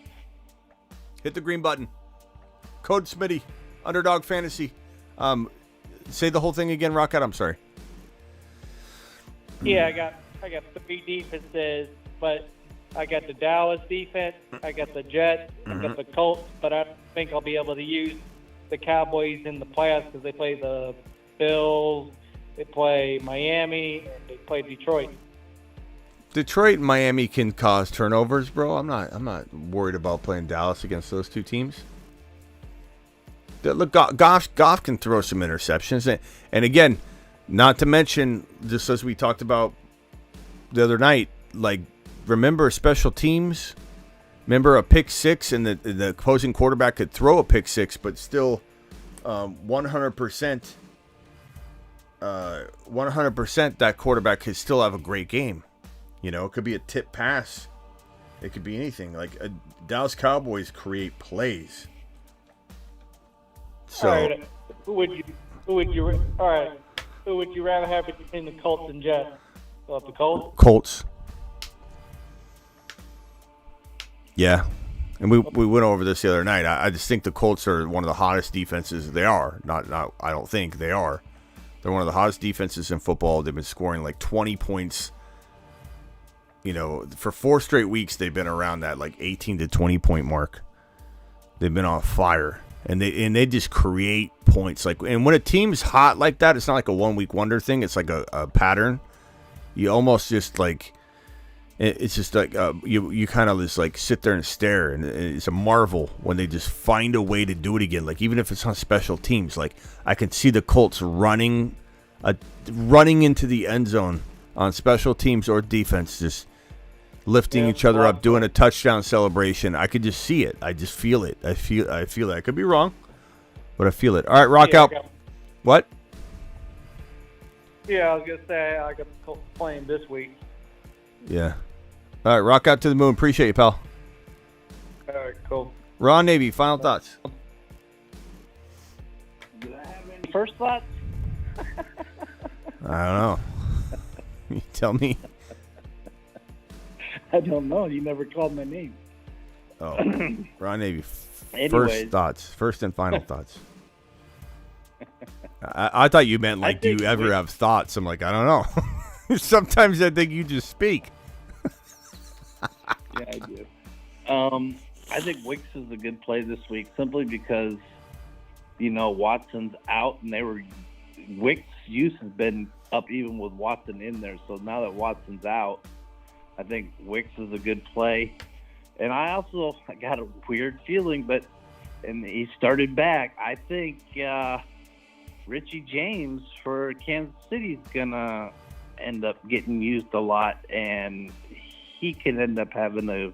Hit the green button. Code Smitty, Underdog Fantasy. Say the whole thing again, rock out. I'm sorry. Yeah, I got 3 defenses, but I got the Dallas defense, I got the Jets, I got the Colts, but I don't think I'll be able to use the Cowboys in the playoffs because they play the Bills, they play Miami, and they play Detroit. Detroit and Miami can cause turnovers, bro. I'm not worried about playing Dallas against those 2 teams. Look, Goff can throw some interceptions, and again, not to mention, just as we talked about the other night, like, remember special teams? Remember a pick 6 and the opposing quarterback could throw a pick 6, but still 100% that quarterback could still have a great game. You know, it could be a tip pass. It could be anything. Like, Dallas Cowboys create plays. So, all right, who would you rather have between the Colts and Jets? The Colts? Colts. Yeah. And we went over this the other night. I just think the Colts are one of the hottest defenses. They are. Not I don't think they are. They're one of the hottest defenses in football. They've been scoring like 20 points. You know, for 4 straight weeks they've been around that like 18 to 20 point mark. They've been on fire. And they just create points. Like, and when a team's hot like that, it's not like a 1 week wonder thing. It's like a pattern. You almost just like, it's just like you kind of just like sit there and stare, and it's a marvel when they just find a way to do it again. Like, even if it's on special teams, like I can see the Colts running into the end zone on special teams or defense, just lifting each other up, doing a touchdown celebration. I could just see it. I just feel it. I feel it. I could be wrong, but I feel it. All right, rock out. What? Yeah, I was gonna say I got the Colts playing this week. Yeah. All right, rock out to the moon. Appreciate you, pal. All right, cool. Ron Navy, final thoughts. Do I have any first thoughts? I don't know. You tell me. I don't know. You never called my name. Oh, Ron Navy. Anyways. First and final thoughts. I thought you meant like, do you ever have thoughts? I'm like, I don't know. Sometimes I think you just speak. Yeah, I do. I think Wicks is a good play this week simply because, you know, Watson's out, and Wicks' use has been up even with Watson in there. So now that Watson's out, I think Wicks is a good play. And I also got a weird feeling, and he started back. I think Richie James for Kansas City is going to end up getting used a lot, and he can end up having a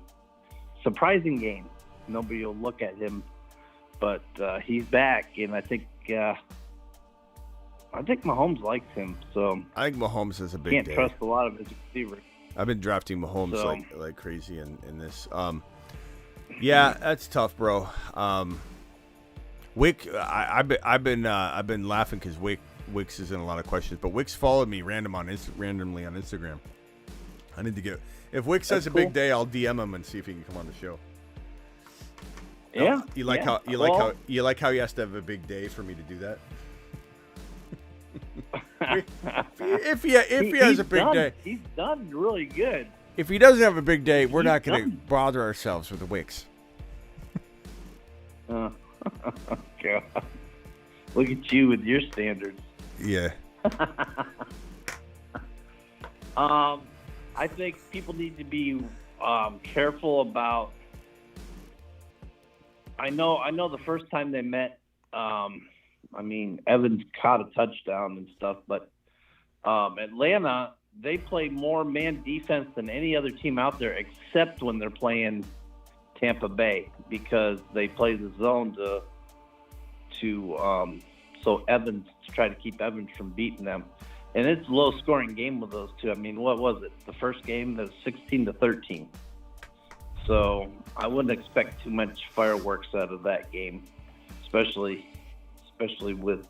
surprising game. Nobody will look at him, but he's back, and I think Mahomes likes him. So I think Mahomes has a big can't day. trust a lot of his receivers. I've been drafting Mahomes like crazy in this. Yeah, that's tough, bro. Wick, I've been laughing because Wicks is in a lot of questions, but Wicks followed me randomly on Instagram. I need to get, if Wicks has a big day, I'll DM him and see if he can come on the show. Yeah, you like how he has to have a big day for me to do that. if he has a big day, he's done really good. If he doesn't have a big day, we're not going to bother ourselves with the Wicks. God. Look at you with your standards. Yeah. I think people need to be careful about I know the first time they met, Evans caught a touchdown and stuff, but Atlanta, they play more man defense than any other team out there, except when they're playing Tampa Bay, because they play the zone so Evans, to try to keep Evans from beating them. And it's a low-scoring game with those two. I mean, what was it? The first game was 16-13. So I wouldn't expect too much fireworks out of that game, especially with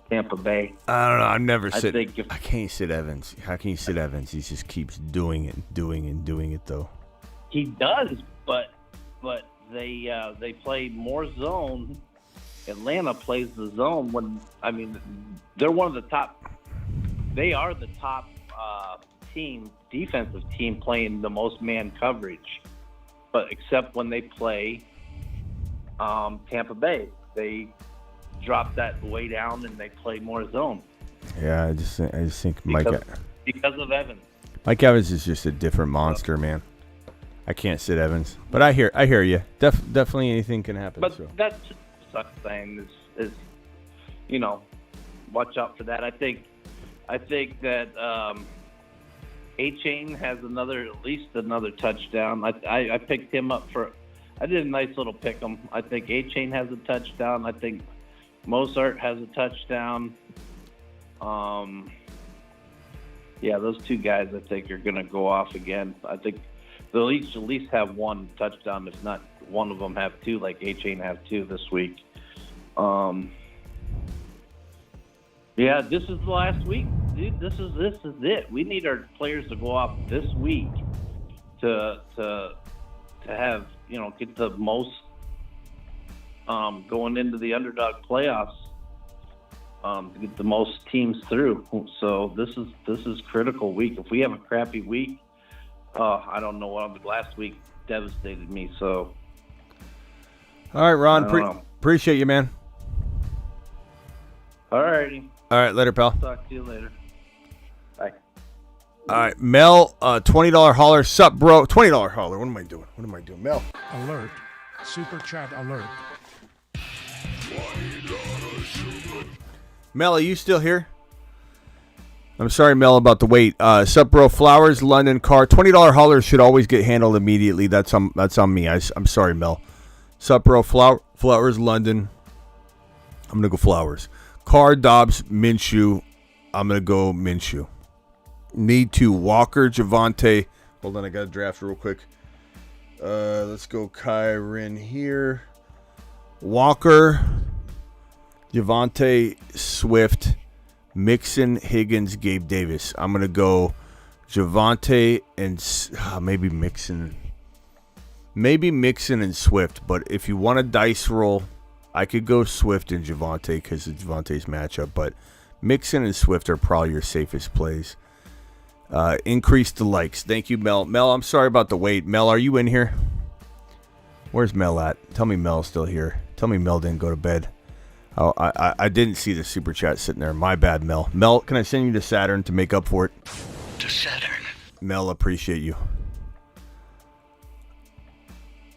Tampa Bay. I don't know. I've never sit. I can't sit Evans. How can you sit Evans? He just keeps doing it, though. He does, but they play more zone. Atlanta plays the zone they're one of the top. They are the top defensive team playing the most man coverage, but except when they play Tampa Bay, they drop that way down and they play more zone. Yeah, I just think because of Evans. Mike Evans is just a different monster, man. I can't sit Evans, but I hear you. Definitely anything can happen. But so. that's just the thing is watch out for that. I think that A-Chain has at least another touchdown. I picked him up I did a nice little pick 'em. I think A-Chain has a touchdown. I think Mozart has a touchdown. Those two guys I think are going to go off again. I think they'll each at least have one touchdown, if not one of them have two, like A-Chain have two this week. This is the last week, dude. This is it. We need our players to go off this week to have, get the most going into the underdog playoffs, to get the most teams through. So this is critical week. If we have a crappy week, I don't know what last week devastated me. So, all right, Ron, appreciate you, man. All righty. All right, later, pal. Talk to you later. Bye. All right, Mel, $20 holler. Sup, bro? $20 holler. What am I doing, Mel? Alert. Super chat alert. Mel, are you still here? I'm sorry, Mel, about the wait. Sup, bro? Flowers, London, car. $20 hollers should always get handled immediately. That's on me. I'm sorry, Mel. Sup, bro? Flowers, London. I'm going to go Flowers. Carr, Dobbs, Minshew. I'm going to go Minshew. Need to Walker, Javonte. Hold on, I got to draft real quick. Let's go Kyren here. Walker, Javonte, Swift, Mixon, Higgins, Gabe Davis. I'm going to go Javonte and maybe Mixon. Maybe Mixon and Swift, but if you want a dice roll, I could go Swift and Javonte because of Javonte's matchup, but Mixon and Swift are probably your safest plays. Increase the likes. Thank you, Mel. Mel, I'm sorry about the wait. Mel, are you in here? Where's Mel at? Tell me Mel's still here. Tell me Mel didn't go to bed. Oh, I didn't see the super chat sitting there. My bad, Mel. Mel, can I send you to Saturn to make up for it? To Saturn. Mel, appreciate you.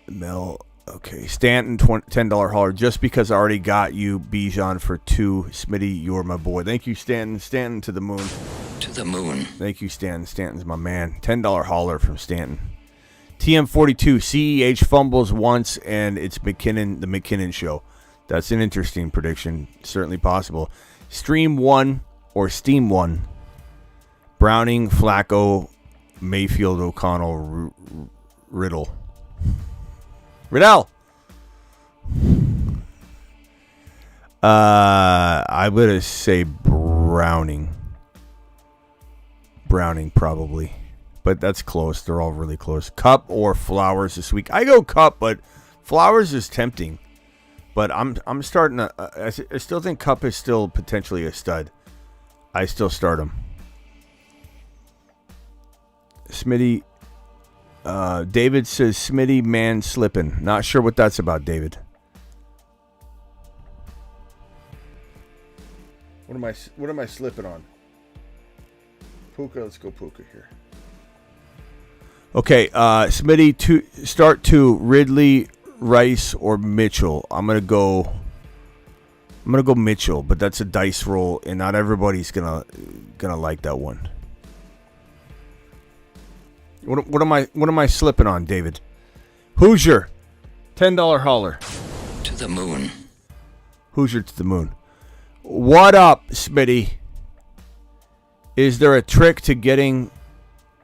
Mel, okay. Stanton, $10 holler. Just because I already got you Bijan for 2. Smitty, you're my boy. Thank you, Stanton. Stanton to the moon. To the moon. Thank you, Stanton. Stanton's my man. $10 holler from Stanton. TM42, CEH fumbles once, and it's McKinnon, the McKinnon show. That's an interesting prediction. Certainly possible. Stream 1 or Steam 1. Browning, Flacco, Mayfield, O'Connell, Riddle. Riddell. I'm going to say Browning. Browning, probably. But that's close. They're all really close. Cup or Flowers this week. I go Cup, but Flowers is tempting. But I'm starting to... I still think Cup is still potentially a stud. I still start him. Smitty... David says Smitty man slipping. Not sure what that's about, David. What am I slipping on? Puka, let's go Puka here. Okay, Smitty start 2. Ridley, Rice, or Mitchell. I'm gonna go Mitchell, but that's a dice roll, and not everybody's gonna like that one. What am I slipping on, David? Hoosier, $10 hauler. To the moon. Hoosier to the moon. What up, Smitty? Is there a trick to getting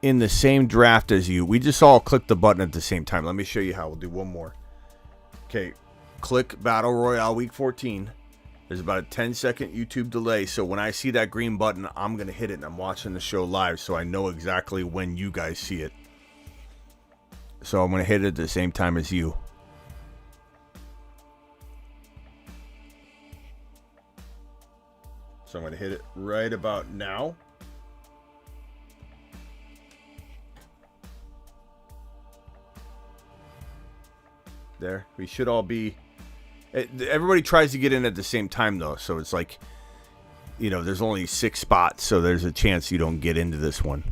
in the same draft as you? We just all clicked the button at the same time. Let me show you how. We'll do one more. Okay, click Battle Royale Week 14. There's about a 10-second YouTube delay, so when I see that green button, I'm going to hit it, and I'm watching the show live, so I know exactly when you guys see it. So I'm going to hit it at the same time as you. So I'm going to hit it right about now. There. We should all be... Everybody tries to get in at the same time, though. So it's like, there's only 6 spots. So there's a chance you don't get into this one.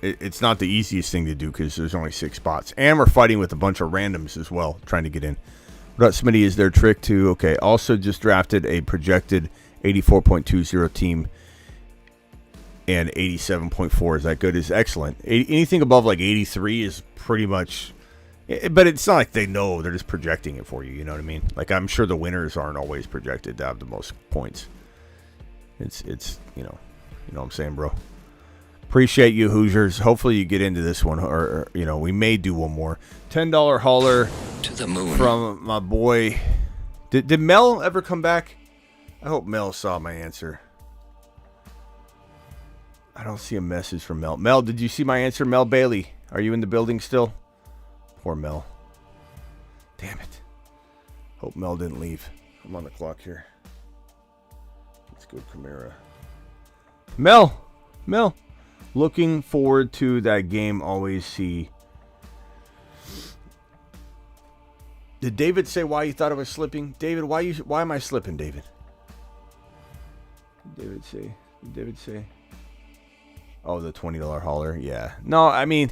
It's not the easiest thing to do because there's only 6 spots. And we're fighting with a bunch of randoms as well, trying to get in. What up, Smitty? Is there a trick to... Okay, also just drafted a projected 84.20 team. And 87.4. Is that good? Is excellent. Anything above like 83 is pretty much... But it's not like they know. They're just projecting it for you. You know what I mean? Like, I'm sure the winners aren't always projected to have the most points. It's you know what I'm saying, bro. Appreciate you, Hoosiers. Hopefully you get into this one. Or we may do one more. $10 hauler to the moon from my boy. Did Mel ever come back? I hope Mel saw my answer. I don't see a message from Mel. Mel, did you see my answer? Mel Bailey, are you in the building still? Poor Mel. Damn it. Hope Mel didn't leave. I'm on the clock here. Let's go Camara. Mel. Looking forward to that game. Always see. Did David say why you thought I was slipping? David, why am I slipping, David? Did David say? Oh, the $20 hauler. Yeah. No, I mean,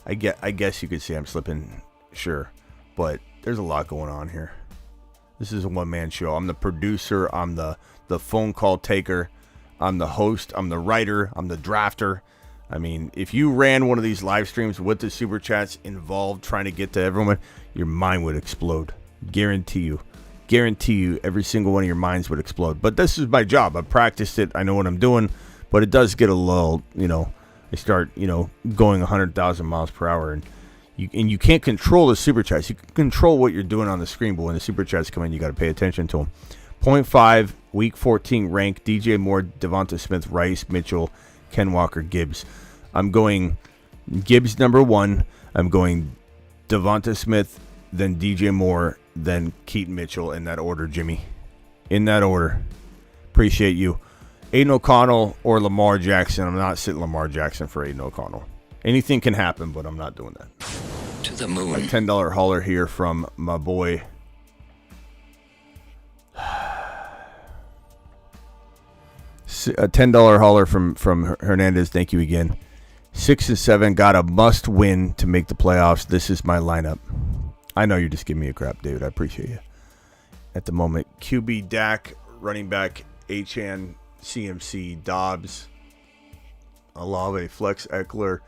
I guess you could say I'm slipping, sure, but there's a lot going on here. This is a one-man show. I'm the producer. I'm the phone call taker. I'm the host. I'm the writer. I'm the drafter. I mean, if you ran one of these live streams with the super chats involved trying to get to everyone, your mind would explode. Guarantee you, every single one of your minds would explode. But this is my job. I practiced it. I know what I'm doing, but it does get a little, I start, going 100,000 miles per hour, and you can't control the super chats. You can control what you're doing on the screen, but when the super chats come in, you got to pay attention to them. 0.5 Week 14 rank: DJ Moore, Devonta Smith, Rice, Mitchell, Ken Walker, Gibbs. I'm going Gibbs number 1. I'm going Devonta Smith, then DJ Moore, then Keaton Mitchell, in that order, Jimmy. In that order. Appreciate you. Aiden O'Connell or Lamar Jackson. I'm not sitting Lamar Jackson for Aiden O'Connell. Anything can happen, but I'm not doing that. To the moon. A $10 hauler here from my boy. A $10 hauler from Hernandez. Thank you again. 6 and 7. Got a must win to make the playoffs. This is my lineup. I know you're just giving me a crap, David. I appreciate you. At the moment, QB Dak, running back Achane, CMC, Dobbs, Olave, Flex, Eckler,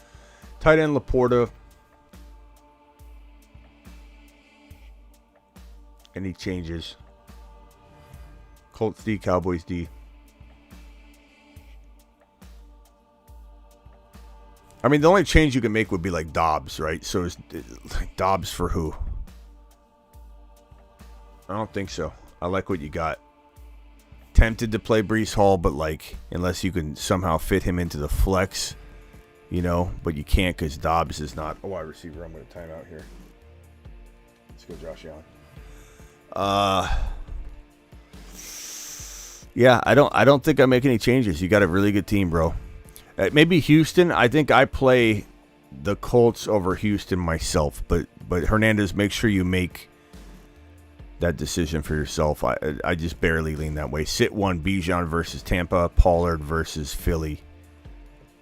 tight end Laporta. Any changes? Colts D, Cowboys D. I mean, the only change you can make would be like Dobbs, right? So is like Dobbs for who? I don't think so. I like what you got. Tempted to play Breece Hall, but like, unless you can somehow fit him into the flex, but you can't because Dobbs is not a wide receiver. I'm going to time out here. Let's go Josh Allen. Yeah, I don't think I make any changes. You got a really good team, bro. Maybe Houston. I think I play the Colts over Houston myself, but Hernandez, make sure you make that decision for yourself. I just barely lean that way. Sit 1, Bijan versus Tampa, Pollard versus Philly.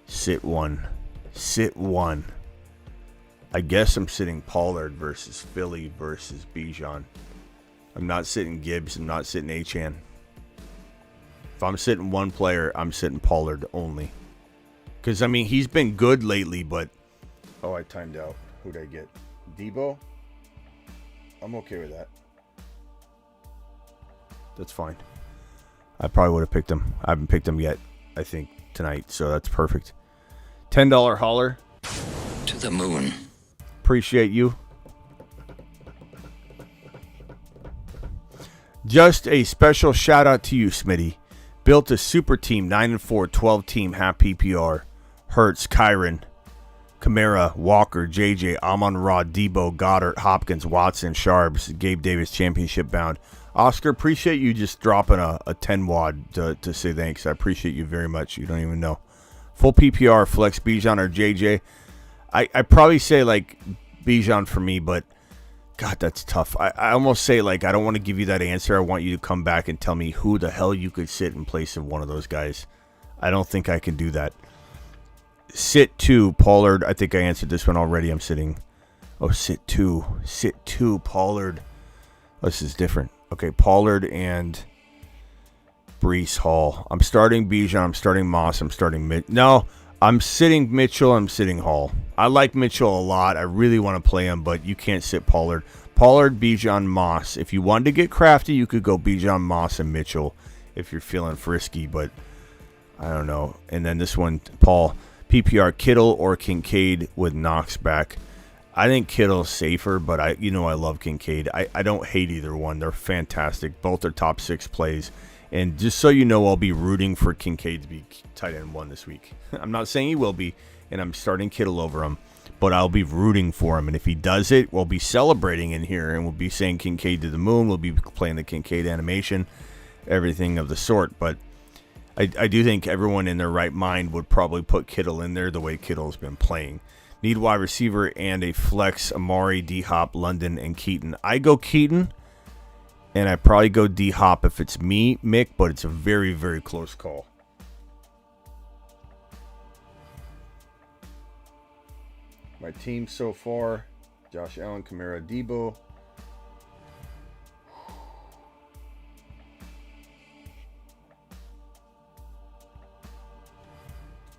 Sit 1. I guess I'm sitting Pollard versus Philly versus Bijan. I'm not sitting Gibbs. I'm not sitting Achane. If I'm sitting one player, I'm sitting Pollard only. Because, I mean, he's been good lately, but... Oh, I timed out. Who'd I get? Debo? I'm okay with that. That's fine. I probably would have picked him. I haven't picked him yet, I think, tonight, so that's perfect. $10 holler. To the moon. Appreciate you. Just a special shout out to you, Smitty. Built a super team, 9-4, 12-team, half PPR. Hurts, Kyron, Kamara, Walker, JJ, Amon-Ra, Debo, Goddard, Hopkins, Watson, Sharps, Gabe Davis, championship bound. Oscar, appreciate you just dropping a 10 wad to say thanks. I appreciate you very much. You don't even know. Full PPR, flex Bijan or JJ. I probably say like Bijan for me, but God, that's tough. I almost say like I don't want to give you that answer. I want you to come back and tell me who the hell you could sit in place of one of those guys. I don't think I can do that. Sit 2, Pollard. I think I answered this one already. I'm sitting. Oh, sit 2. Sit 2, Pollard. Oh, this is different. Okay, Pollard and Breece Hall. I'm starting Bijan. I'm starting Moss. I'm starting No, I'm sitting Mitchell. I'm sitting Hall. I like Mitchell a lot. I really want to play him, but you can't sit Pollard. Pollard, Bijan, Moss. If you wanted to get crafty, you could go Bijan, Moss, and Mitchell if you're feeling frisky, but I don't know. And then this one, Paul, PPR, Kittle or Kincaid with Knox back. I think Kittle's safer, but I love Kincaid. I don't hate either one. They're fantastic. Both are top 6 plays. And just so you know, I'll be rooting for Kincaid to be tight end 1 this week. I'm not saying he will be, and I'm starting Kittle over him, but I'll be rooting for him. And if he does it, we'll be celebrating in here, and we'll be saying Kincaid to the moon. We'll be playing the Kincaid animation, everything of the sort. But I do think everyone in their right mind would probably put Kittle in there the way Kittle's been playing. Need wide receiver and a flex, Amari, D-Hop, London, and Keaton. I go Keaton, and I probably go D-Hop if it's me, Mick, but it's a very, very close call. My team so far, Josh Allen, Kamara, Debo.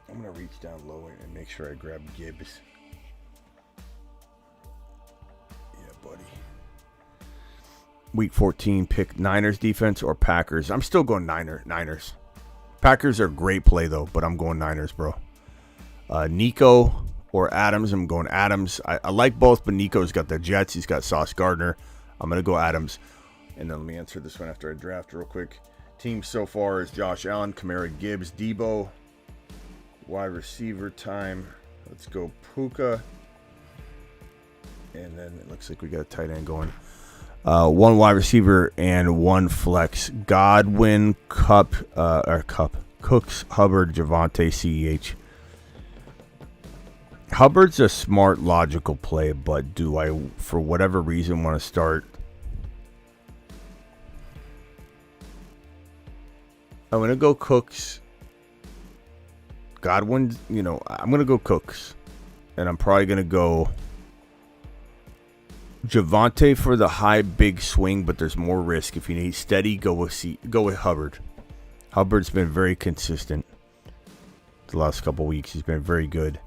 I'm going to reach down low and make sure I grab Gibbs. Yeah, buddy. Week 14, pick Niners defense or Packers. I'm still going Niners. Packers are a great play, though, but I'm going Niners, bro. Nico or Adams. I'm going Adams. I like both, but Nico's got the Jets. He's got Sauce Gardner. I'm going to go Adams. And then let me answer this one after I draft real quick. Team so far is Josh Allen, Kamara, Gibbs, Debo. Wide receiver time. Let's go Puka. And then it looks like we got a tight end going. One wide receiver and one flex. Godwin, Cooks, Hubbard, Javonte, CEH. Hubbard's a smart, logical play, but do I, for whatever reason, want to start? I'm going to go Cooks. Godwin, I'm going to go Cooks. And I'm probably going to go Javonte for the high, big swing, but there's more risk. If you need steady, go with Hubbard. Hubbard's been very consistent the last couple weeks. He's been very good.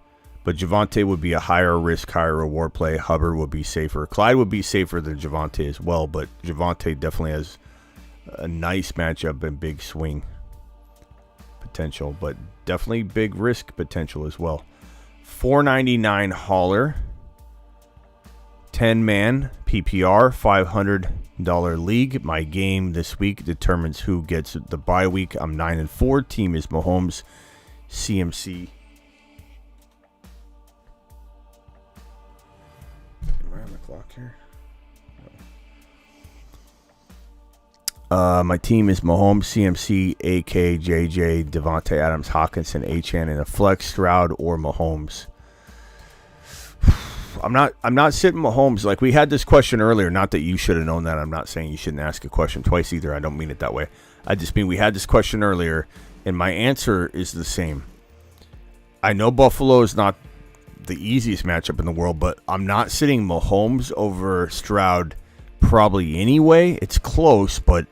But Javonte would be a higher risk, higher reward play. Hubbard would be safer. Clyde would be safer than Javonte as well, but Javonte definitely has a nice matchup and big swing potential, but definitely big risk potential as well. $4.99 hauler, 10-man PPR, $500 league. My game this week determines who gets the bye week. I'm 9-4. Team is Mahomes, CMC. Am I on the clock here? My team is Mahomes, CMC, AK, JJ, Devontae Adams, Hawkinson, Achane, and a flex, Stroud or Mahomes. I'm not sitting Mahomes. Like we had this question earlier. Not that you should have known that. I'm not saying you shouldn't ask a question twice either. I don't mean it that way. I just mean we had this question earlier, and my answer is the same. I know Buffalo is not the easiest matchup in the world, but I'm not sitting Mahomes over Stroud probably anyway. It's close, but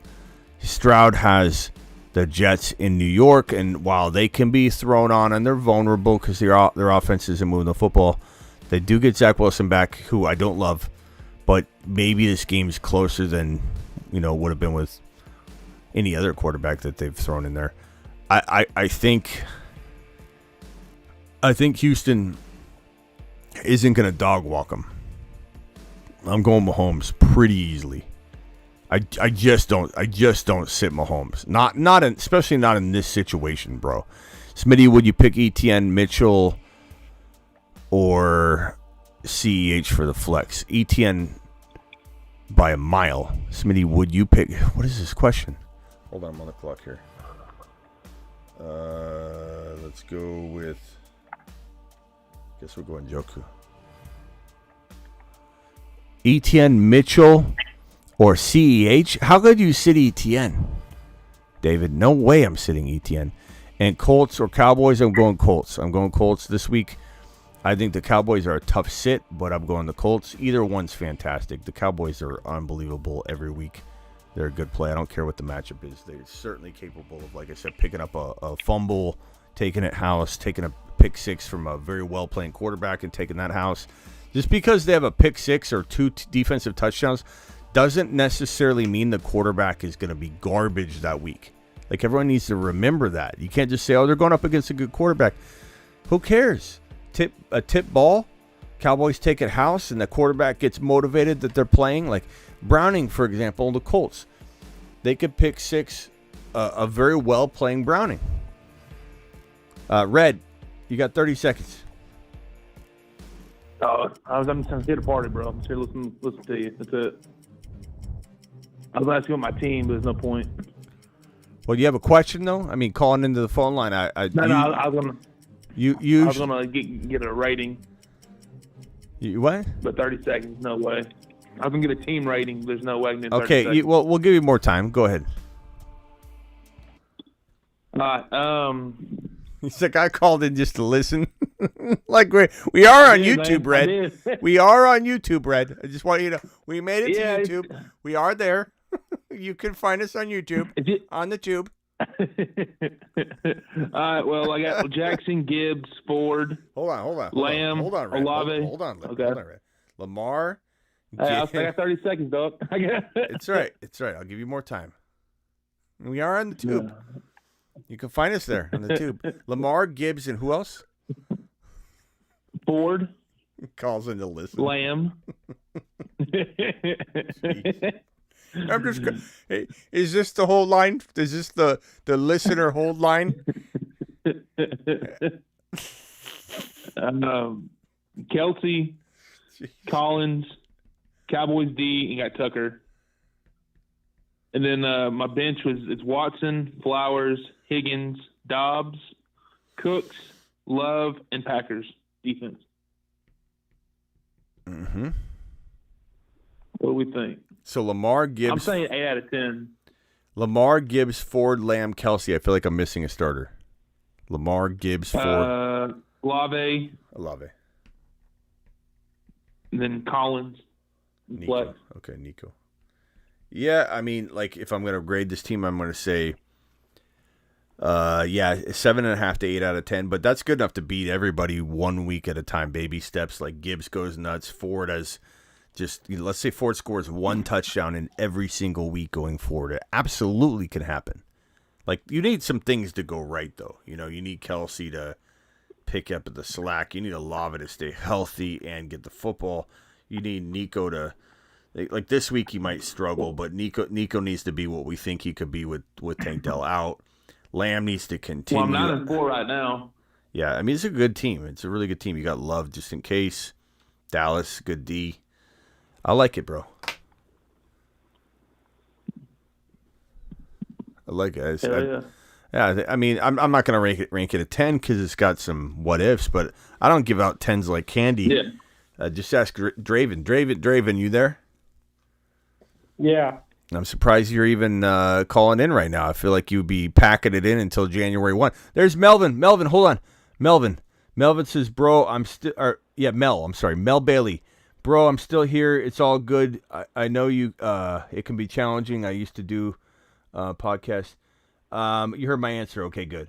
Stroud has the Jets in New York, and while they can be thrown on and they're vulnerable because their offense isn't moving the football, they do get Zach Wilson back, who I don't love, but maybe this game's closer than would have been with any other quarterback that they've thrown in there. I think Houston isn't going to dog walk them. I'm going Mahomes pretty easily. I just don't sit Mahomes. Especially not in this situation, bro. Smitty, would you pick Etienne, Mitchell, or CEH for the flex? Etienne by a mile. Smitty, would you pick? What is this question? Hold on, I'm on the clock here. Let's go with. Guess we're going Joku. Etienne, Mitchell, or CEH? How could you sit Etienne? David, no way I'm sitting Etienne. And Colts or Cowboys? I'm going Colts. I'm going Colts this week. I think the Cowboys are a tough sit, but I'm going the Colts. Either one's fantastic. The Cowboys are unbelievable every week. They're a good play. I don't care what the matchup is. They're certainly capable of, like I said, picking up a fumble, taking it house, taking a pick six from a very well-playing quarterback and taking that house. Just because they have a pick six or two defensive touchdowns doesn't necessarily mean the quarterback is going to be garbage that week. Like, everyone needs to remember that. You can't just say, oh, they're going up against a good quarterback. Who cares? A tip ball, Cowboys take it house, and the quarterback gets motivated that they're playing. Like Browning, for example, the Colts. They could pick six a very well-playing Browning. Red, you got 30 seconds. I'm just here to party, bro. I'm just here to listen to you. That's it. I was asking about my team, but there's no point. Well, do you have a question, though? I mean, calling into the phone line. I was gonna get a rating. You what? But 30 seconds, no way. I was gonna get a team rating. There's no way. Okay, well, we'll give you more time. Go ahead. He's like, I called in just to listen. Like we are on YouTube, Red. We are on YouTube, Red. I just want you to. We made it to YouTube. We are there. You can find us on YouTube. On the tube. All right. Well, I got Jackson, Gibbs, Ford. Hold on. Lamb. Hold on, Red. Olave. Hold on, Okay. Red. Lamar. I got 30 seconds, dog. It's right. I'll give you more time. We are on the tube. Yeah. You can find us there on the tube. Lamar, Gibbs, and who else? Ford. Calls in to listen. Lamb. I'm just. Hey, is this the whole line? Is this the listener hold line? Kelsey, Collins, Cowboys D, and got Tucker. And then my bench it's Watson, Flowers, Higgins, Dobbs, Cooks, Love, and Packers defense. Mm-hmm. What do we think? So Lamar, Gibbs. I'm saying 8 out of 10. Lamar, Gibbs, Ford, Lamb, Kelsey. I feel like I'm missing a starter. Lamar, Gibbs, Ford. Olave. And then Collins. Nico. Okay, Nico. Yeah, I mean, like, if I'm going to grade this team, I'm going to say, 7.5 to 8 out of 10. But that's good enough to beat everybody 1 week at a time. Baby steps. Like, Gibbs goes nuts. Ford has just, let's say Ford scores 1 touchdown in every single week going forward. It absolutely can happen. Like, you need some things to go right, though. You know, you need Kelsey to pick up the slack. You need Olave to stay healthy and get the football. You need Nico to, like this week he might struggle, but Nico needs to be what we think he could be with Tank Dell out. Lamb needs to continue. Well, I'm 9-4 right now. Yeah, I mean, it's a good team. It's a really good team. You got Love just in case. Dallas, good D. I like it, bro. I like it. I mean, I'm not going to rank it a 10 because it's got some what ifs, but I don't give out 10s like candy. Yeah. Just ask Draven. Draven, you there? Yeah. I'm surprised you're even calling in right now. I feel like you'd be packing it in until January 1. There's Melvin. Melvin, hold on. Melvin says, bro, Yeah, Mel. I'm sorry, Mel Bailey. Bro, I'm still here. It's all good. I know you. It can be challenging. I used to do podcasts. You heard my answer. Okay, good.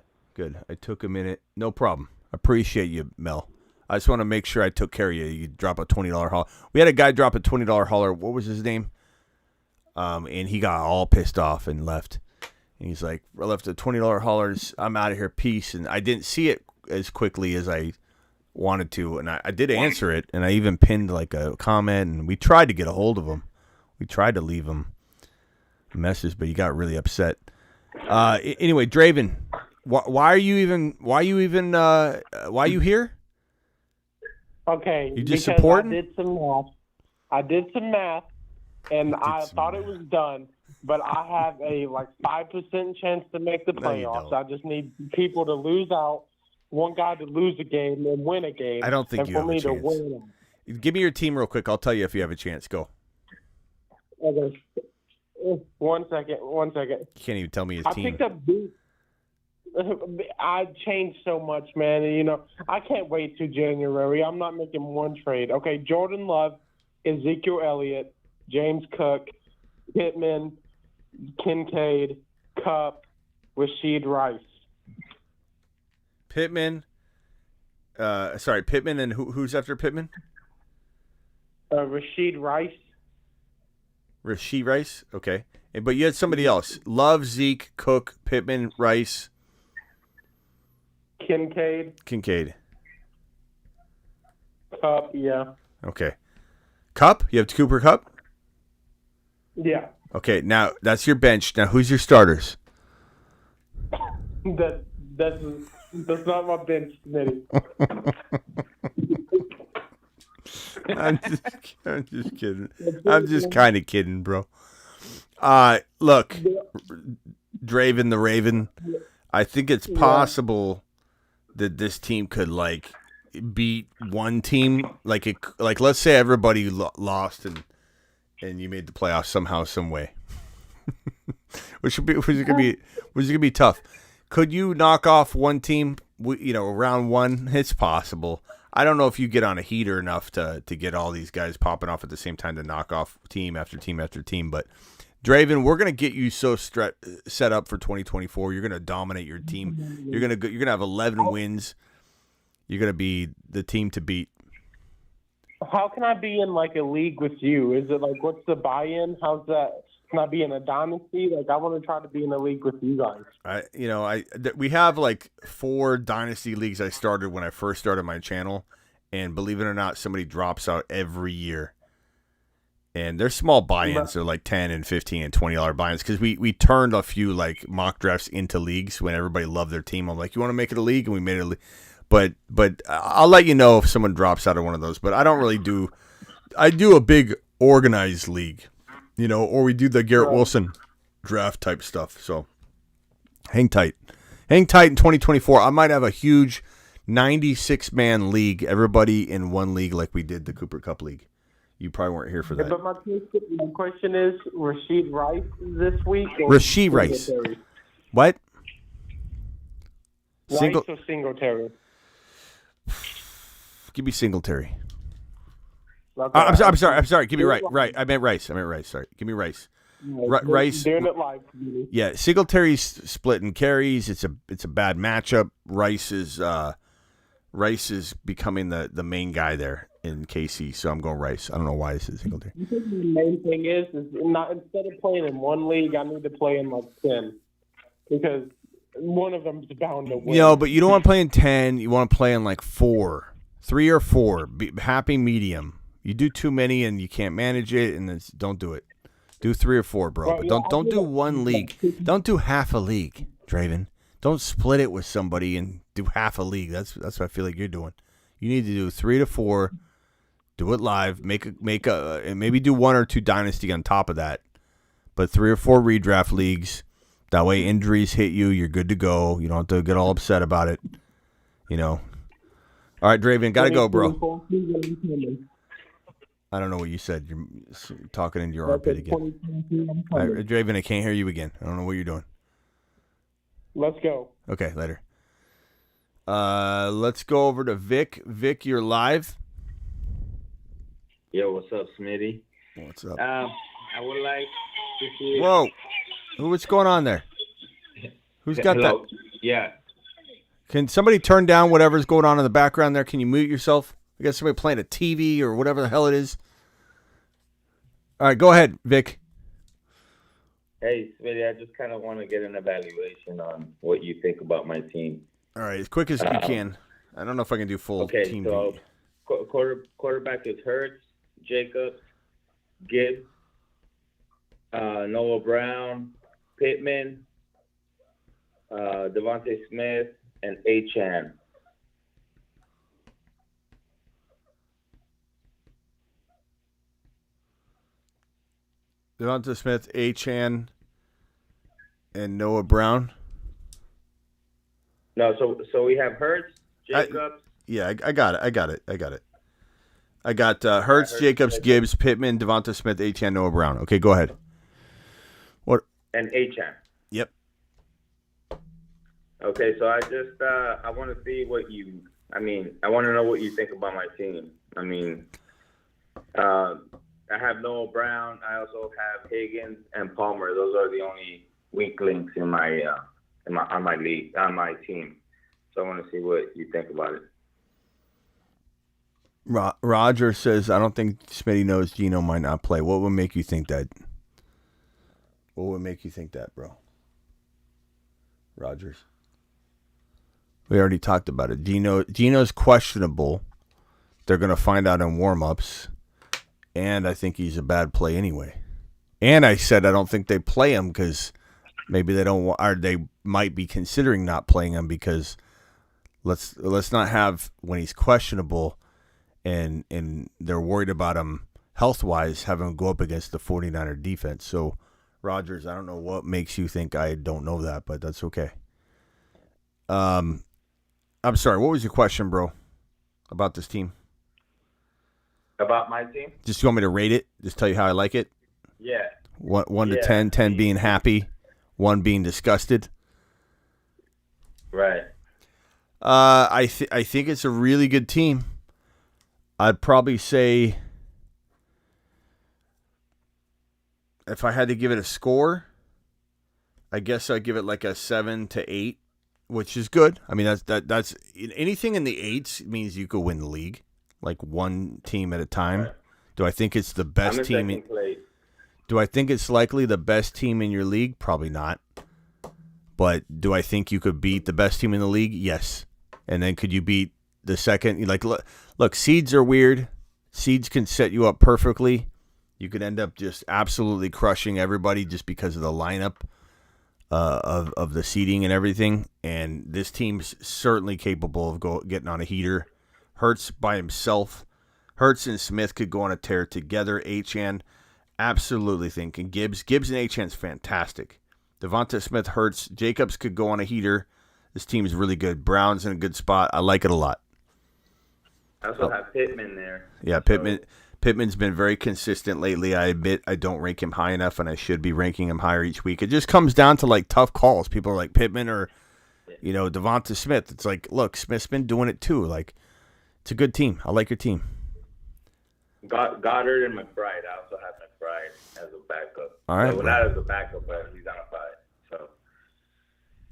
I took a minute. No problem. Appreciate you, Mel. I just want to make sure I took care of you. You drop a $20 haul. We had a guy drop a $20 hauler. What was his name? And he got all pissed off and left. And he's like, I left a $20 haulers. I'm out of here. Peace. And I didn't see it as quickly as I wanted to. And I did answer it. And I even pinned like a comment. And we tried to get a hold of him. We tried to leave him a message, but he got really upset. Anyway, Draven, why are you here? Okay. You just because supporting? I did some math, and I thought it was done, but I have a 5% chance to make the playoffs. I just need people to lose out, one guy to lose a game and win a game. I don't think and you for have a me chance. to win them. Give me your team real quick. I'll tell you if you have a chance. Go. Okay. One second. You can't even tell me his I team. picked up Boots. I changed so much, man. And, I can't wait till January. I'm not making one trade. Okay, Jordan Love, Ezekiel Elliott, James Cook, Pittman, Kincaid, Kupp, Rashid Rice. Pittman. Pittman, and who's after Pittman? Rashid Rice. Rashid Rice? Okay. But you had somebody else. Love, Zeke, Cook, Pittman, Rice. Kincaid. Kupp, yeah. Okay. Kupp? You have Cooper Kupp? Yeah. Okay, now that's your bench. Now who's your starters? That's not my bench, Smitty. I'm just kidding. I'm just kind of kidding, bro. Look, Draven the Raven, I think it's possible that this team could beat one team. Let's say everybody lost and you made the playoffs somehow, some way. which is gonna be tough. Could you knock off one team? Round one, it's possible. I don't know if you get on a heater enough to get all these guys popping off at the same time to knock off team after team after team. But Draven, we're gonna get you so set up for 2024. You're gonna dominate your team. You're gonna have 11 wins. You're gonna be the team to beat. How can I be in a league with you? Is it what's the buy-in? How's that? Can I be in a dynasty? I want to try to be in a league with you guys. We have 4 dynasty leagues I started when I first started my channel, and believe it or not, somebody drops out every year. And they're small buy-ins. They're $10 and $15 and $20 buy-ins because we turned a few mock drafts into leagues when everybody loved their team. I'm like, you want to make it a league? And we made it a league. But I'll let you know if someone drops out of one of those. But I don't really do. I do a big organized league, or we do the Garrett Wilson draft type stuff. So hang tight in 2024. I might have a huge 96-man league, everybody in one league like we did the Cooper Kupp League. You probably weren't here for that. But my question is, Rashid Rice this week? Or Rashid Rice. What? Rice or Singletary? Give me Singletary. Okay. I'm sorry. Give me Right. I meant Rice. Sorry. Give me Rice. Rice. Doing it live. Yeah, Singletary's splitting carries. It's a bad matchup. Rice is becoming the main guy there in KC, so I'm going Rice. I don't know why this is Singletary. I think the main thing is not, instead of playing in one league, I need to play in 10 because one of them is bound to win. But you don't want to play in 10. You want to play in 4, 3 or 4. Be happy medium. You do too many and you can't manage it, and don't do it. Do 3 or 4, bro. But don't do one league. Don't do half a league, Draven. Don't split it with somebody and do half a league. That's what I feel like you're doing. You need to do 3 to 4. Do it live. Make a and maybe do 1 or 2 dynasty on top of that. But 3 or 4 redraft leagues. That way injuries hit you, you're good to go. You don't have to get all upset about it. All right, Draven, gotta go, bro. I don't know what you said. You're talking into your armpit again. Right, Draven, I can't hear you again. I don't know what you're doing. Let's go. Okay, later. Let's go over to Vic. Vic, you're live. Yo, what's up, Smitty? What's up? I would like to see. Whoa. What's going on there? Who's got Hello? that? Yeah. Can somebody turn down whatever's going on in the background there? Can you mute yourself? We got somebody playing a TV or whatever the hell it is. All right, go ahead, Vic. Hey, Smitty, I just kind of want to get an evaluation on what you think about my team. All right, as quick as you can. I don't know if I can do full team beat. Quarterback is Hurts, Jacobs, Gibbs, Noah Brown, Pittman, Devontae Smith, and Achane. Devonta Smith, Achane, and Noah Brown. No, so we have Hurts, Jacobs. I got it. I got Hurts, Jacobs, Gibbs, Pittman, Devonta Smith, Achane, Noah Brown. Okay, go ahead. What? And Achane. Yep. Okay, so I just I want to see what you. I want to know what you think about my team. I have Noah Brown. I also have Higgins and Palmer. Those are the only weak links in my on my team. So I want to see what you think about it. Roger says, I don't think Smitty knows Geno might not play. What would make you think that? What would make you think that, bro? Rogers. We already talked about it. Geno's questionable. They're going to find out in warm-ups. And I think he's a bad play anyway. And I said I don't think they play him because maybe they don't want, or they might be considering not playing him because let's not have when he's questionable and they're worried about him health-wise, have him go up against the 49er defense. So, Rogers, I don't know what makes you think I don't know that, but that's okay. I'm sorry. What was your question, bro, about this team? About my team? Just you want me to rate it? Just tell you how I like it? Yeah. 1 to 10, 10 being happy, 1 being disgusted. Right. I think it's a really good team. I'd probably say if I had to give it a score, I guess I'd give it like a 7 to 8, which is good. I mean, that's anything in the 8s means you could win the league. Like one team at a time. Right. Do I think it's the best team? Do I think it's likely the best team in your league? Probably not. But do I think you could beat the best team in the league? Yes. And then could you beat the second? Like, look, seeds are weird. Seeds can set you up perfectly. You could end up just absolutely crushing everybody just because of the lineup of the seeding and everything. And this team's certainly capable of getting on a heater. Hurts by himself. Hurts and Smith could go on a tear together. Achane, absolutely thinking. Gibbs and Achane's fantastic. Devonta Smith, Hurts, Jacobs could go on a heater. This team is really good. Brown's in a good spot. I like it a lot. I also have Pittman there. Yeah, Pittman's been very consistent lately. I admit I don't rank him high enough, and I should be ranking him higher each week. It just comes down to like tough calls. People are like Pittman or, Devonta Smith. It's like, look, Smith's been doing it too. Like, it's a good team. I like your team. Goddard and McBride. I also have McBride as a backup. All right. Well, not as a backup, but he's on a bye. So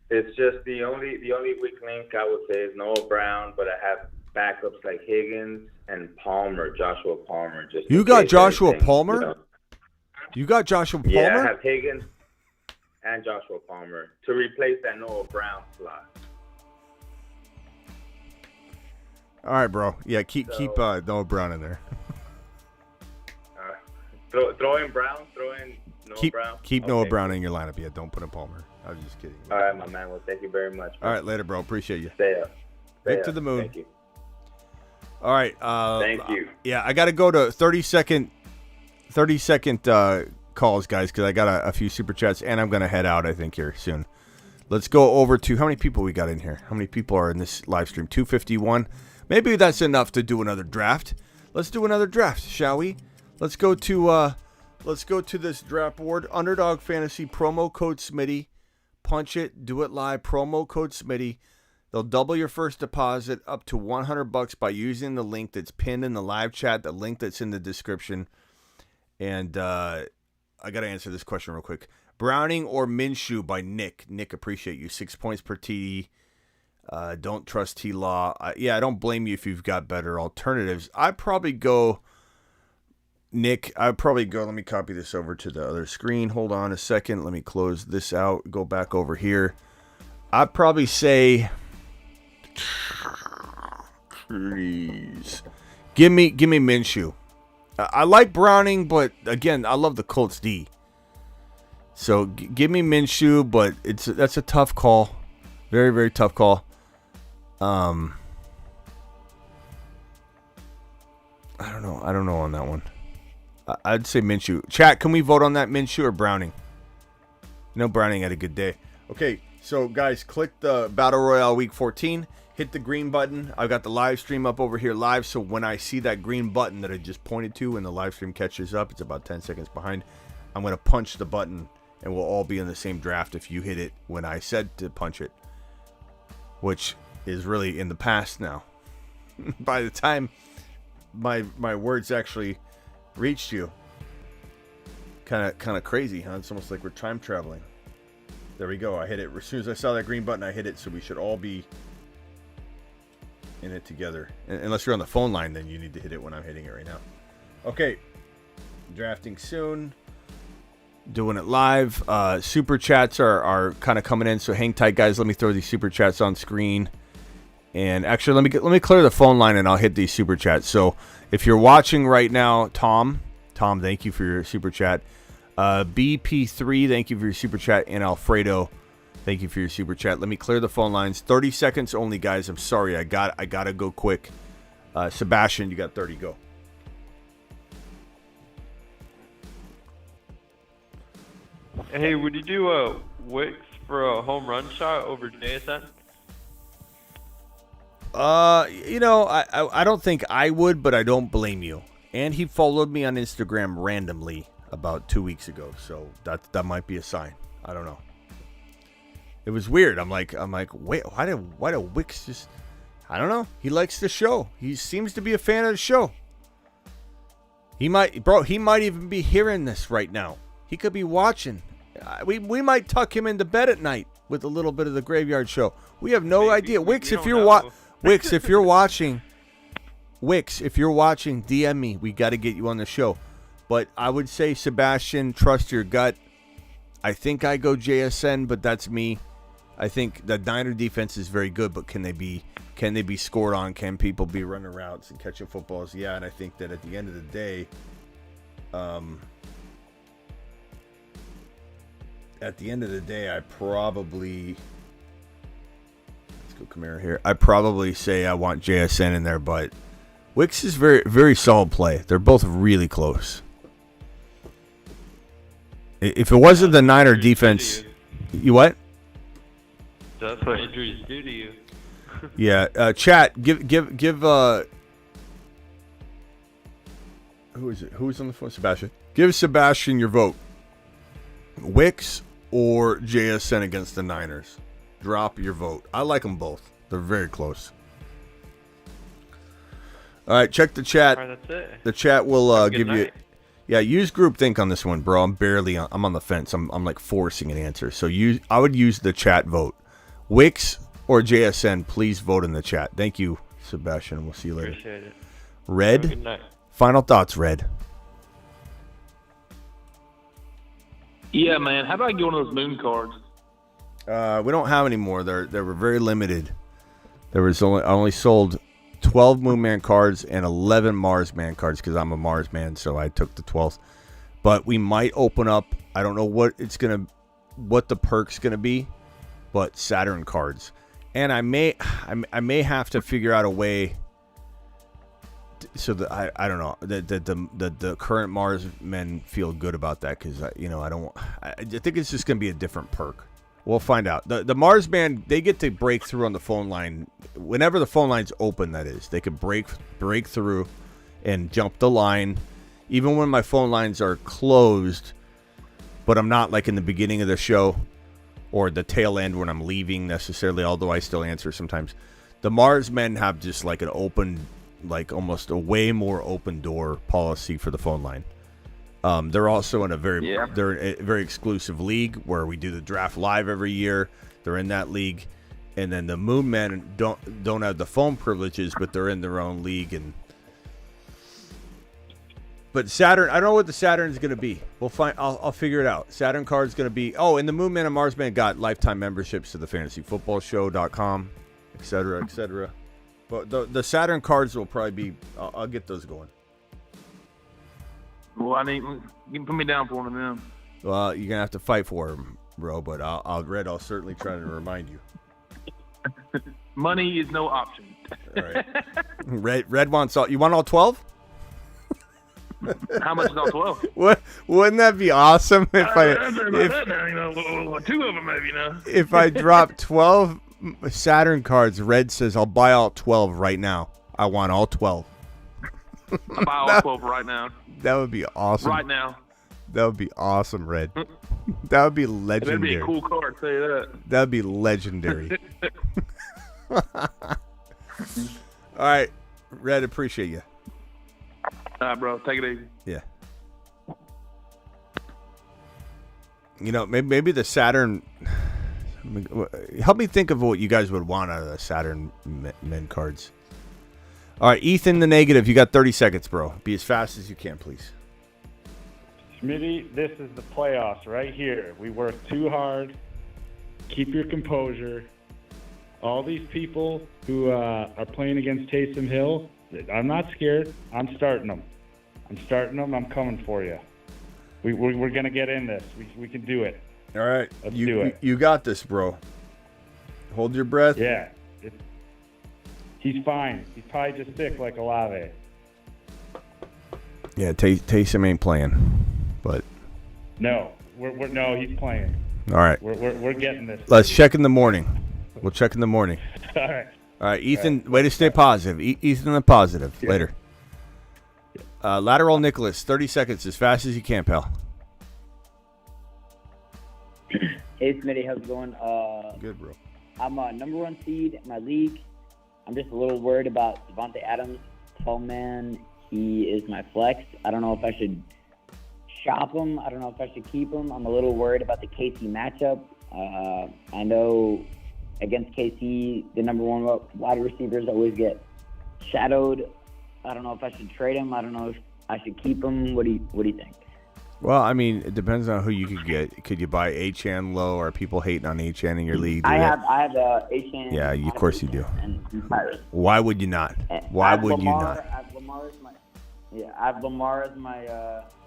it's just the only weak link I would say is Noah Brown, but I have backups like Higgins and Joshua Palmer. You got Joshua Palmer? You got Joshua Palmer? Yeah, I have Higgins and Joshua Palmer to replace that Noah Brown slot. All right, bro. Yeah, keep Noah Brown in there. Throw in Brown. Throw in Noah Brown. Keep Noah Brown in your lineup. Yeah, don't put in Palmer. I was just kidding. All right, my man. Well, thank you very much. All right, later, bro. Appreciate you. Stay up. Vic to the moon. Thank you. All right. Thank you. Yeah, I got to go to 30-second calls, guys, because I got a few super chats, and I'm going to head out, I think, here soon. Let's go over to how many people we got in here. How many people are in this live stream? 251. Maybe that's enough to do another draft. Let's do another draft, shall we? Let's go to this draft board. Underdog Fantasy promo code Smitty. Punch it. Do it live. Promo code Smitty. They'll double your first deposit up to $100 by using the link that's pinned in the live chat, the link that's in the description. And I got to answer this question real quick. Browning or Minshew by Nick. Nick, appreciate you. 6 points per TD. Don't trust T-Law. I don't blame you if you've got better alternatives. I'd probably go, Nick, let me copy this over to the other screen. Hold on a second. Let me close this out. Go back over here. I'd probably say, please, give me Minshew. I like Browning, but again, I love the Colts D. So give me Minshew, but that's a tough call. Very, very tough call. I don't know. I don't know on that one. I'd say Minshew. Chat, can we vote on that, Minshew or Browning? No, Browning had a good day. Okay, so guys, click the Battle Royale Week 14. Hit the green button. I've got the live stream up over here live, so when I see that green button that I just pointed to when the live stream catches up, it's about 10 seconds behind, I'm going to punch the button, and we'll all be in the same draft if you hit it when I said to punch it, which is really in the past now. By the time my words actually reached you, kind of crazy, huh? It's almost like we're time traveling. There we go. I hit it as soon as I saw that green button. I hit it, so we should all be in it together. Unless you're on the phone line, then you need to hit it when I'm hitting it right now. Okay, drafting soon. Doing it live. Super chats are kind of coming in, so hang tight, guys. Let me throw these super chats on screen. And actually, let me clear the phone line, and I'll hit these super chats. So if you're watching right now, Tom, thank you for your super chat. BP3, thank you for your super chat, and Alfredo, thank you for your super chat. Let me clear the phone lines. 30 seconds only, guys. I'm sorry, I gotta go quick. Sebastian, you got 30. Go. Hey, would you do Wicks for a home run shot over JSN? I don't think I would, but I don't blame you. And he followed me on Instagram randomly about 2 weeks ago, so that might be a sign. I don't know. It was weird. I'm like, wait, why did Wicks just? I don't know. He likes the show. He seems to be a fan of the show. He might even be hearing this right now. He could be watching. We might tuck him into bed at night with a little bit of the Graveyard Show. We have no idea. Wicks, if you're watching, Wicks, if you're watching, DM me. We got to get you on the show. But I would say, Sebastian, trust your gut. I think I go JSN, but that's me. I think the Niner defense is very good, but can they be scored on? Can people be running routes and catching footballs? Yeah, and I think that at the end of the day, I probably, let's go Kamara here. I probably say I want JSN in there, but Wicks is very, very solid play. They're both really close. If it wasn't the Niner defense, you what? That's what injuries do to you. Yeah, chat. Give. Who is it? Who's on the phone? Sebastian. Give Sebastian your vote. Wicks or JSN against the Niners. Drop your vote. I like them both. They're very close. All right, check the chat. All right, that's it. The chat will give you. night. Yeah, use groupthink on this one, bro. I'm on the fence. I'm like forcing an answer. So I would use the chat vote. Wicks or JSN, please vote in the chat. Thank you, Sebastian. We'll see you later. Appreciate it. Red. Have a good night. Final thoughts, Red. Yeah, man. How about I get one of those moon cards? We don't have any more. They were very limited. I only sold 12 Moon Man cards and 11 Mars Man cards because I'm a Mars Man, so I took the 12th. But we might open up. I don't know what the perk's gonna be, but Saturn cards, and I may have to figure out a way. So that I don't know that the current Mars men feel good about that because I think it's just gonna be a different perk. We'll find out. The Mars Man, they get to break through on the phone line whenever the phone line's open. That is, they can break through and jump the line, even when my phone lines are closed. But I'm not like in the beginning of the show. or the tail end when I'm leaving necessarily, although I still answer sometimes. The Mars men have just like an open, like almost a way more open door policy for the phone line. They're also in they're in a very exclusive league where we do the draft live every year. They're in that league. And then the Moon Men don't have the phone privileges, but they're in their own league. But Saturn, I don't know what the Saturn's going to be. We'll find. I'll figure it out. Saturn card's going to be. Oh, and the Moon Men and Mars Men got lifetime memberships to the FantasyFootballShow.com, et cetera, et cetera. But the Saturn cards will probably be. I'll get those going. Well, you can put me down for one of them. Well, you're gonna have to fight for them, bro. But I'll certainly try to remind you. Money is no option. All right. Red wants all. You want all 12? How much is all 12? Wouldn't that be awesome if two of them maybe if I drop 12 Saturn cards? Red says I'll buy all 12 right now. I want all 12. I'll buy all 12 right now. That would be awesome. Right now. That would be awesome, Red. That would be legendary. That'd be a cool card, say that. That would be legendary. All right, Red, appreciate you. All right, bro. Take it easy. Yeah. You know, maybe the Saturn. Help me think of what you guys would want out of the Saturn men cards. All right, Ethan, the negative. You got 30 seconds, bro. Be as fast as you can, please. Smitty, this is the playoffs right here. We work too hard. Keep your composure. All these people who are playing against Taysom Hill, I'm not scared. I'm starting them. I'm coming for you. We're going to get in this. We can do it. All right. Let's do it. You got this, bro. Hold your breath. Yeah. He's fine. He's probably just sick like Olave. Yeah, Taysom ain't playing, but no, no, he's playing. All right, we're getting this. Let's check in the morning. We'll check in the morning. All right, Ethan. Way to stay positive. Ethan, the positive. Yeah. Later. Lateral Nicholas, 30 seconds, as fast as you can, pal. Hey, Smitty, how's it going? Good, bro. I'm number 1 seed in my league. I'm just a little worried about Devontae Adams, tall man. He is my flex. I don't know if I should shop him. I don't know if I should keep him. I'm a little worried about the KC matchup. I know against KC, the number 1 wide receivers always get shadowed. I don't know if I should trade him. I don't know if I should keep him. What do you think? Well, I mean, it depends on who you could get. Could you buy Achane low? Are people hating on Achane in your league? I have Achane. Yeah, of course you do. Why would you not? Why would you not? I have Lamar as my. Yeah, I have Lamar as my.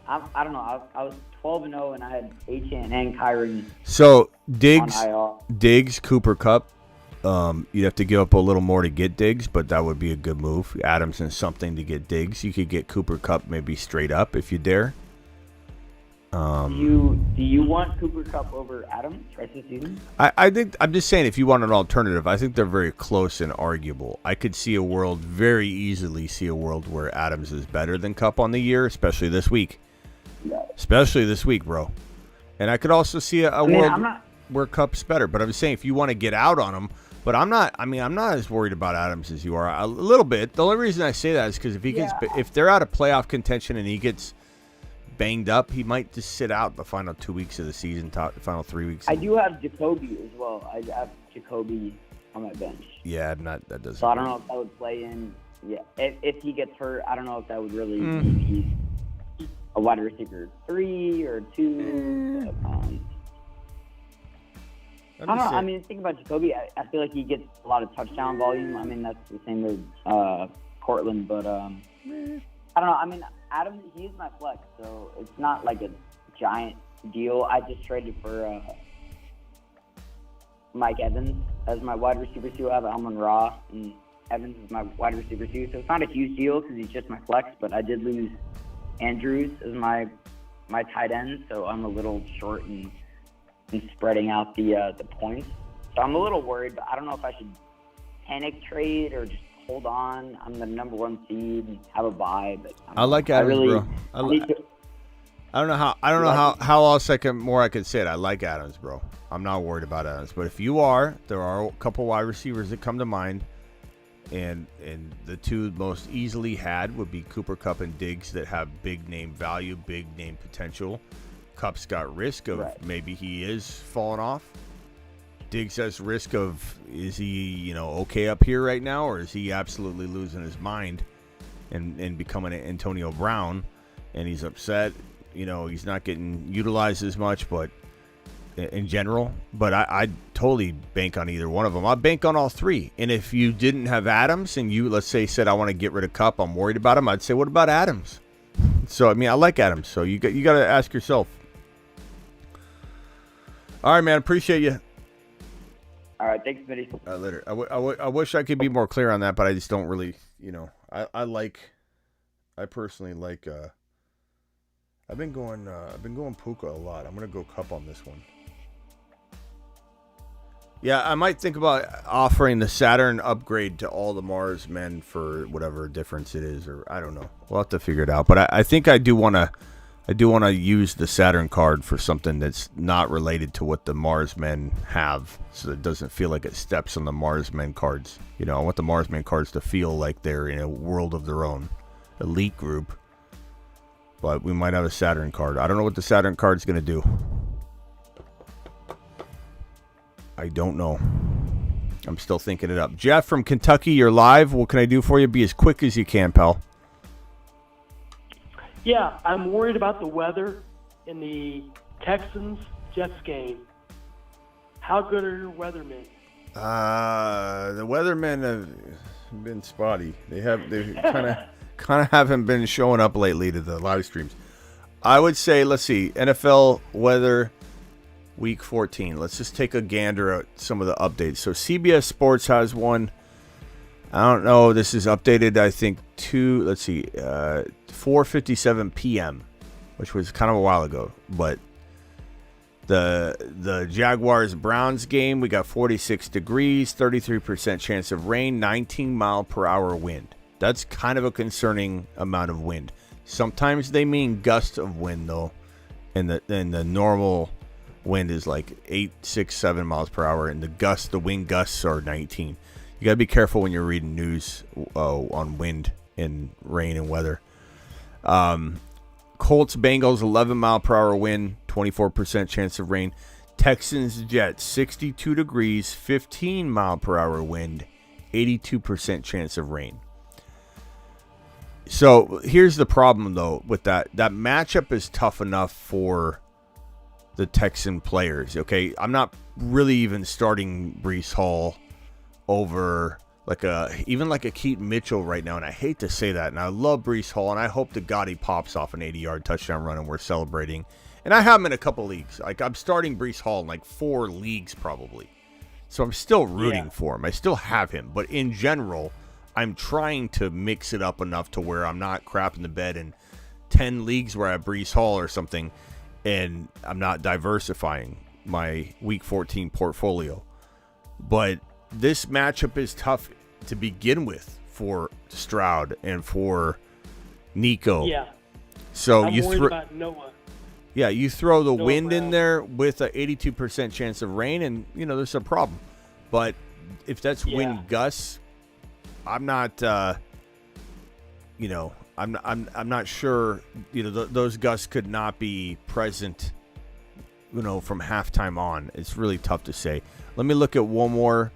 I don't know. I was 12-0 and I had Achane and Kyrie. So Diggs, Cooper Kupp. You'd have to give up a little more to get Diggs, but that would be a good move. Adams and something to get Diggs. You could get Cooper Kupp maybe straight up if you dare. Do you want Cooper Kupp over Adams rest of the season? I think I'm just saying if you want an alternative, I think they're very close and arguable. I could very easily see a world where Adams is better than Kupp on the year, especially this week. Yeah. Especially this week, bro. And I could also see a world where Kupp's better. But I'm saying if you want to get out on him, but I'm not as worried about Adams as you are. A little bit. The only reason I say that is because if they're out of playoff contention and he gets banged up, he might just sit out the final 2 weeks of the season, the final 3 weeks. I do have Jacoby as well. I have Jacoby on my bench. Yeah, that doesn't. So I don't know if that would play in. Yeah, if he gets hurt, I don't know if that would really be a wide receiver 3 or 2. I don't know. I mean, think about Jacoby. I feel like he gets a lot of touchdown volume. I mean, that's the same with Cortland, but I don't know. I mean, Adams, he is my flex, so it's not like a giant deal. I just traded for Mike Evans as my wide receiver 2. I have Amon-Ra, and Evans is my wide receiver 2. So it's not a huge deal because he's just my flex, but I did lose Andrews as my tight end, so I'm a little short in spreading out the points. So I'm a little worried, but I don't know if I should panic trade or just hold on. I'm the number 1 seed and have a bye. But I like Adams, bro. I don't know how else I could say it. I like Adams, bro. I'm not worried about Adams. But if you are, there are a couple wide receivers that come to mind. And the two most easily had would be Cooper Kupp and Diggs that have big name value, big name potential. Kupp's got risk of maybe he is falling off. Diggs has risk of, is he, okay up here right now, or is he absolutely losing his mind and becoming an Antonio Brown, and he's upset. He's not getting utilized as much, but in general. But I'd totally bank on either one of them. I'd bank on all three. And if you didn't have Adams and you, let's say, said, I want to get rid of Kupp, I'm worried about him, I'd say, what about Adams? So, I like Adams. So you got to ask yourself. All right, man. Appreciate you. All right. Thanks, Smitty. Later. I wish I could be more clear on that, but I just don't really, I personally like, I've been going Puka a lot. I'm going to go Kupp on this one. Yeah, I might think about offering the Saturn upgrade to all the Mars men for whatever difference it is, or I don't know. We'll have to figure it out. But I think I do want to use the Saturn card for something that's not related to what the Mars men have, so it doesn't feel like it steps on the Mars men cards. I want the Mars men cards to feel like they're in a world of their own, elite group. But we might have a Saturn card. I don't know what the Saturn card's going to do. I don't know. I'm still thinking it up. Jeff from Kentucky, you're live. What can I do for you? Be as quick as you can, pal. Yeah, I'm worried about the weather in the Texans-Jets game. How good are your weathermen? The weathermen have been spotty. They kind of haven't been showing up lately to the live streams. I would say, let's see, NFL weather week 14. Let's just take a gander at some of the updates. So CBS Sports has one. I don't know. This is updated, I think, 4:57 p.m., which was kind of a while ago. But the Jaguars-Browns game, we got 46 degrees, 33% chance of rain, 19-mile-per-hour wind. That's kind of a concerning amount of wind. Sometimes they mean gusts of wind, though, and the normal wind is like 8, 6, 7 miles per hour, and the wind gusts are 19. You got to be careful when you're reading news on wind and rain and weather. Colts, Bengals, 11-mile-per-hour wind, 24% chance of rain. Texans, Jets, 62 degrees, 15-mile-per-hour wind, 82% chance of rain. So here's the problem, though, with that. That matchup is tough enough for the Texan players, okay? I'm not really even starting Breece Hall over even like a Keaton Mitchell right now, and I hate to say that, and I love Breece Hall, and I hope to God he pops off an 80-yard touchdown run and we're celebrating. And I have him in a couple leagues. Like, I'm starting Breece Hall in like 4 leagues probably. So I'm still rooting for him. I still have him. But in general, I'm trying to mix it up enough to where I'm not crapping the bed in 10 leagues where I have Breece Hall or something, and I'm not diversifying my Week 14 portfolio. But this matchup is tough to begin with for Stroud and for Nico. Yeah. So I'm worried about Noah. Yeah, you throw the wind in there with an 82% chance of rain, and there's a problem. But if that's wind gusts, I'm not. I'm not sure. Those gusts could not be present. From halftime on, it's really tough to say. Let me look at one more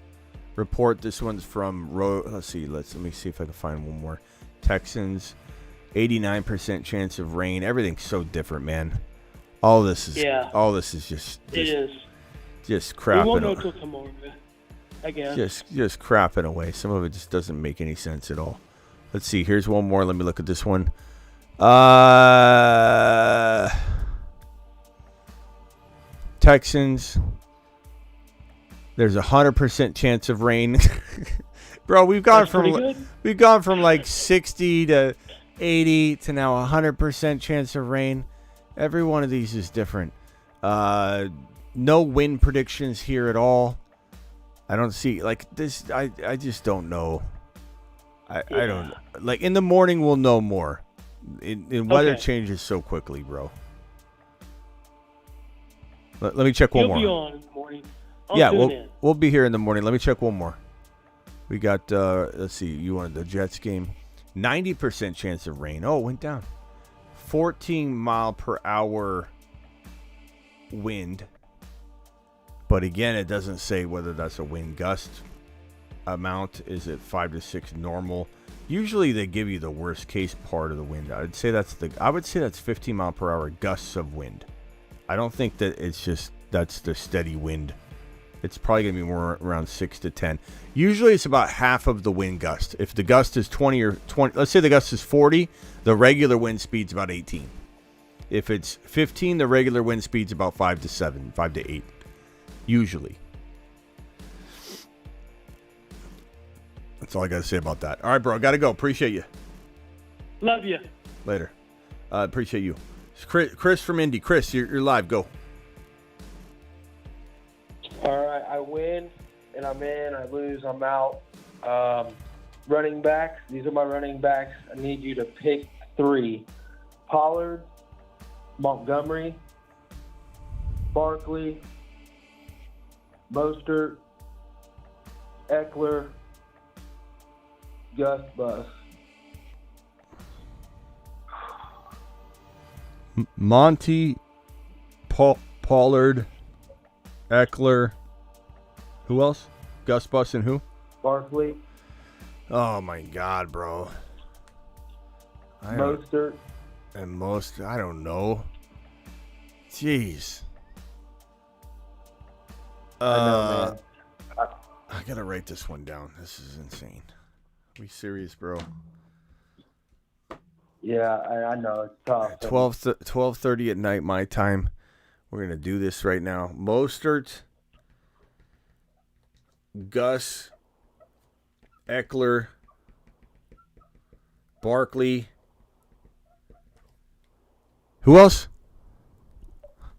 report. This one's from Let me see if I can find one more. Texans, 89% chance of rain. Everything's so different, man. All this is just crapping. We won't know till tomorrow, I guess. Just crapping away. Some of it just doesn't make any sense at all. Let's see. Here's one more. Let me look at this one. Texans. There's 100% chance of rain. Bro, we've gone from like 60 to 80 to now 100% chance of rain. Every one of these is different. No wind predictions here at all. I don't see like this. I just don't know. I don't like in the morning. We'll know more. Weather changes so quickly, bro. Let me check one He'll more. be on in the morning. Yeah, we'll be here in the morning. Let me check one more. We got, let's see, you wanted the Jets game. 90% chance of rain. Oh, it went down. 14 mile per hour wind. But again, it doesn't say whether that's a wind gust amount. Is it 5 to 6 normal? Usually they give you the worst case part of the wind. I would say that's 15 mile per hour gusts of wind. I don't think that that's the steady wind. It's probably going to be more around 6 to 10. Usually it's about half of the wind gust. If the gust is 20, let's say the gust is 40, the regular wind speed's about 18. If it's 15, the regular wind speed's about 5 to 7, 5 to 8. Usually. That's all I got to say about that. All right, bro. Got to go. Appreciate you. Love you. Later. Appreciate you. Chris from Indy. Chris, you're live. Go. All right, I win, and I'm in. I lose, I'm out. Running backs. These are my running backs. I need you to pick 3. Pollard, Montgomery, Barkley, Mostert, Eckler, Gus Bus. Monty, Pollard, Eckler. Who else? Gus Bus and who? Barkley. Oh my God, bro. Mostert. And I don't know. Jeez. I know, man. I gotta write this one down. This is insane. Are we serious, bro? Yeah, I know. It's tough. 12:30 at night, my time. We're gonna do this right now. Mostert, Gus, Eckler, Barkley. Who else?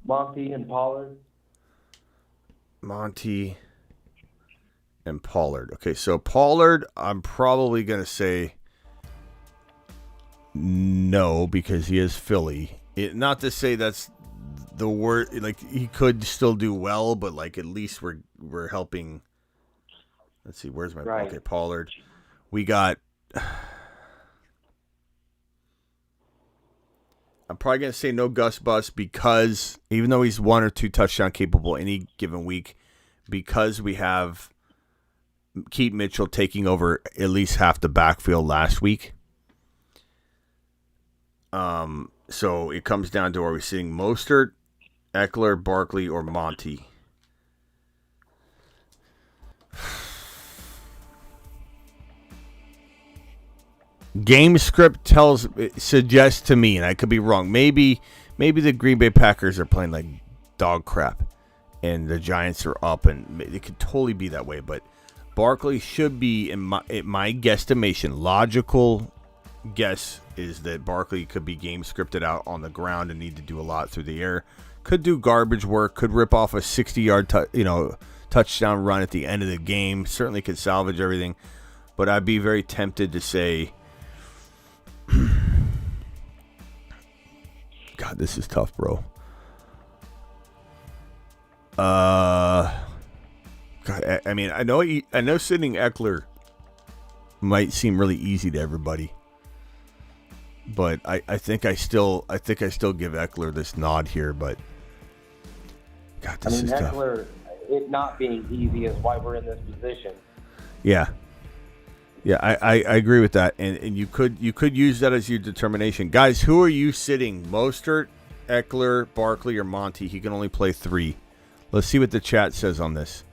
Monty and Pollard. Monty and Pollard. Okay, so Pollard, I'm probably going to say no because he is Philly. Not to say that's the word. Like, he could still do well, but like at least we're helping. Let's see, where's my right. Okay, Pollard. We got. I'm probably going to say no Gus Bus because even though he's 1 or 2 touchdown capable any given week, because we have Keith Mitchell taking over at least half the backfield last week. So it comes down to, are we seeing Mostert, Eckler, Barkley, or Monty? Game script suggests to me, and I could be wrong, maybe the Green Bay Packers are playing like dog crap and the Giants are up, and it could totally be that way, but Barkley should be, in my guesstimation, logical guess is that Barkley could be game scripted out on the ground and need to do a lot through the air. Could do garbage work, could rip off a 60-yard touchdown run at the end of the game, certainly could salvage everything, but I'd be very tempted to say, God, this is tough, bro. God, I mean, I know sitting Eckler might seem really easy to everybody, but I think I still give Eckler this nod here. But God, this is tough. Eckler, it not being easy is why we're in this position. Yeah. Yeah, I agree with that, and you could use that as your determination, guys. Who are you sitting? Mostert, Eckler, Barkley, or Monty? He can only play 3. Let's see what the chat says on this.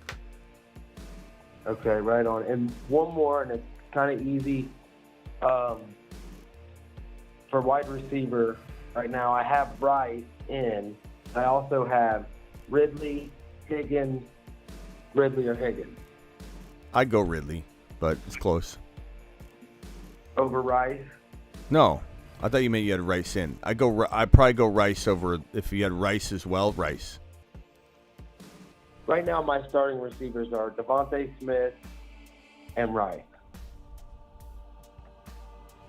Okay, right on. And one more, and it's kind of easy. For wide receiver, right now I have Rice in. I also have Ridley, Higgins, Ridley or Higgins. I'd go Ridley, but it's close. Over Rice? No, I thought you meant you had Rice in. I'd probably go Rice over, if you had Rice as well, Rice. Right now, my starting receivers are Devontae Smith and Rice.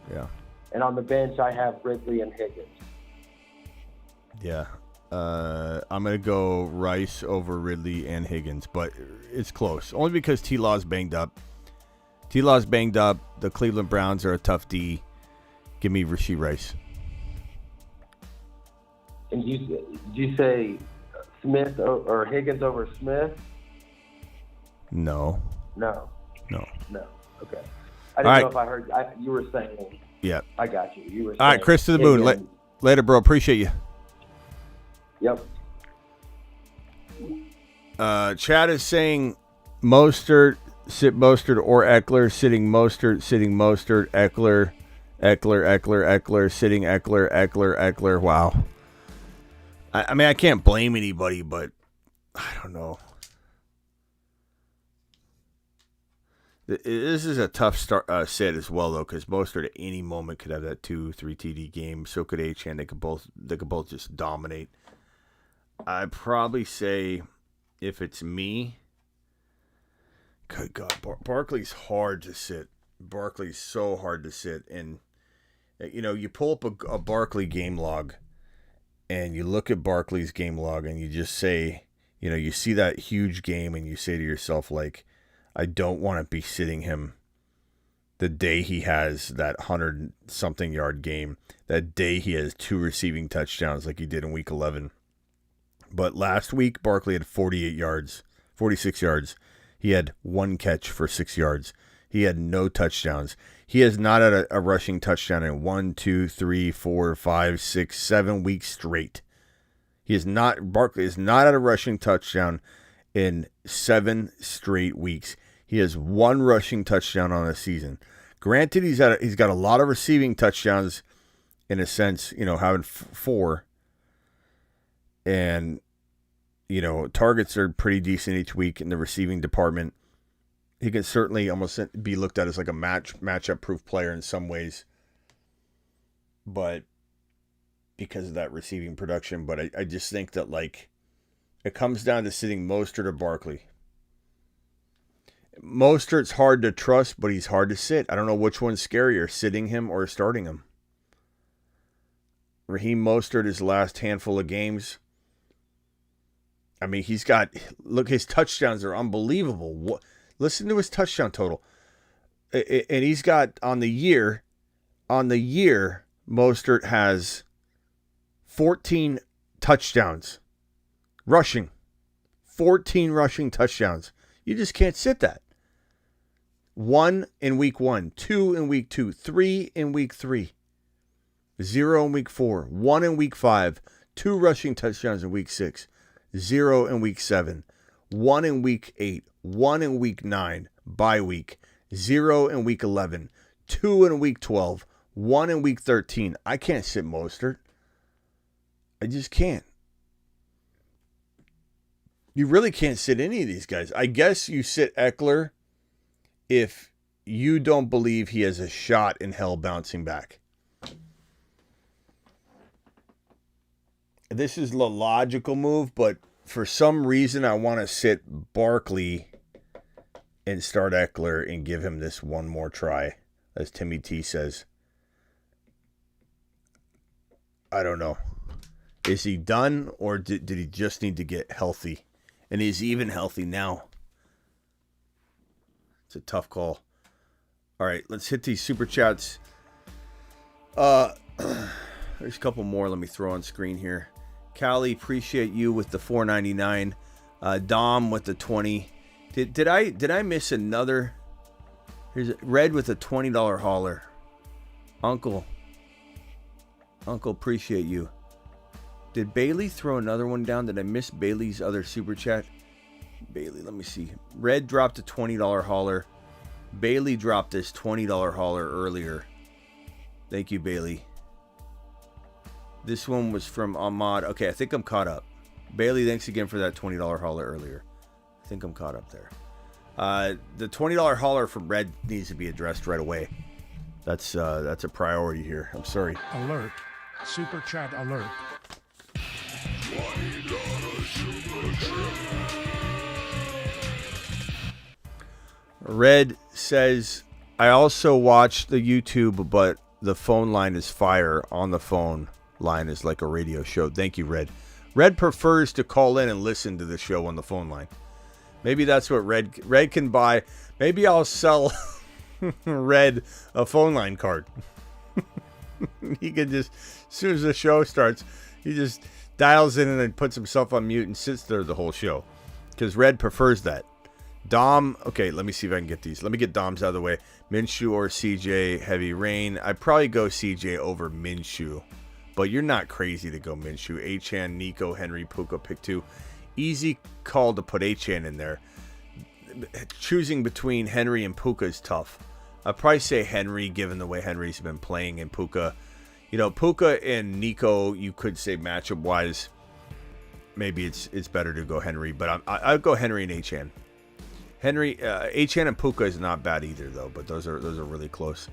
Yeah. And on the bench, I have Ridley and Higgins. Yeah. I'm going to go Rice over Ridley and Higgins, but it's close. Only because T-Law's banged up. T-Law's banged up. The Cleveland Browns are a tough D. Give me Rashee Rice. And you say Smith or Higgins over Smith? No. No. No. No. Okay. All I didn't right. know if I heard. You were saying. Yeah. I got you. You were saying. All right, Chris to the moon. Higgins. Later, bro. Appreciate you. Yep. Chad is saying Mostert, sit Mostert or Eckler, sitting Mostert, Eckler, sitting Eckler. Wow. I mean, I can't blame anybody, but I don't know. This is a tough sit as well, though, because Mostert at any moment could have that 2-3 TD game. So could Achane. They could both just dominate. I'd probably say, if it's me, good God, Barkley's hard to sit. Barkley's so hard to sit, and you pull up a Barkley game log, and you look at Barkley's game log, and you just say, you see that huge game, and you say to yourself, like, I don't want to be sitting him the day he has that 100-something yard game, that day he has 2 receiving touchdowns like he did in Week 11. But last week, Barkley had 46 yards. He had 1 catch for 6 yards. He had no touchdowns. He has not had a rushing touchdown in 1, 2, 3, 4, 5, 6, 7 weeks straight. Barkley is not at a rushing touchdown in 7 straight weeks. He has 1 rushing touchdown on the season. Granted, he's got a lot of receiving touchdowns in a sense, having 4. And, targets are pretty decent each week in the receiving department. He can certainly almost be looked at as like a matchup-proof player in some ways. But because of that receiving production. But I just think that, like, it comes down to sitting Mostert or Barkley. Mostert's hard to trust, but he's hard to sit. I don't know which one's scarier, sitting him or starting him. Raheem Mostert, his last handful of games, I mean, his touchdowns are unbelievable. Listen to his touchdown total. And he's got, on the year, Mostert has 14 touchdowns. Rushing. 14 rushing touchdowns. You just can't sit that. 1 in week 1, 2 in week 2, 3 in week 3, 0 in week 4, 1 in week 5, 2 rushing touchdowns in week 6, 0 in week 7, 1 in week 8, 1 in week 9, bye week, 0 in week 11, 2 in week 12, 1 in week 13. I can't sit Mostert. I just can't. You really can't sit any of these guys. I guess you sit Eckler if you don't believe he has a shot in hell bouncing back. This is the logical move, but for some reason I want to sit Barkley and start Eckler and give him this one more try, as Timmy T says. I don't know. Is he done, or did he just need to get healthy? And he's even healthy now. It's a tough call. All right, let's hit these super chats. There's a couple more. Let me throw on screen here. Callie, appreciate you with the $4.99. Dom with the 20. Did I miss another? Here's Red with a $20 hauler. Uncle, appreciate you. Did Bailey throw another one down? Did I miss Bailey's other super chat? Bailey, let me see. Red dropped a $20 hauler. Bailey dropped this $20 hauler earlier. Thank you, Bailey. This one was from Ahmad. Okay, I think I'm caught up. Bailey, thanks again for that $20 hauler earlier. I think I'm caught up there. The $20 hauler from Red needs to be addressed right away. That's a priority here. I'm sorry. Alert. Super chat alert. Red says, I also watch the YouTube, but the phone line is fire. On the phone line is like a radio show. Thank you, Red. Red prefers to call in and listen to the show on the phone line. Maybe that's what Red can buy. Maybe I'll sell Red a phone line card. He can just, as soon as the show starts, he just dials in and then puts himself on mute and sits there the whole show. Because Red prefers that. Dom, okay, let me see if I can get these. Let me get Dom's out of the way. Minshew or CJ, heavy rain. I'd probably go CJ over Minshew. But you're not crazy to go Minshew. Achane, Nico, Henry, Puka, pick 2. Easy call to put Achane in there. Choosing between Henry and Puka is tough. I'd probably say Henry, given the way Henry's been playing, and Puka. You know, Puka and Nico, you could say matchup-wise, maybe it's better to go Henry. But I'd go Henry and Achane. Achane and Puka is not bad either, though. But those are really close.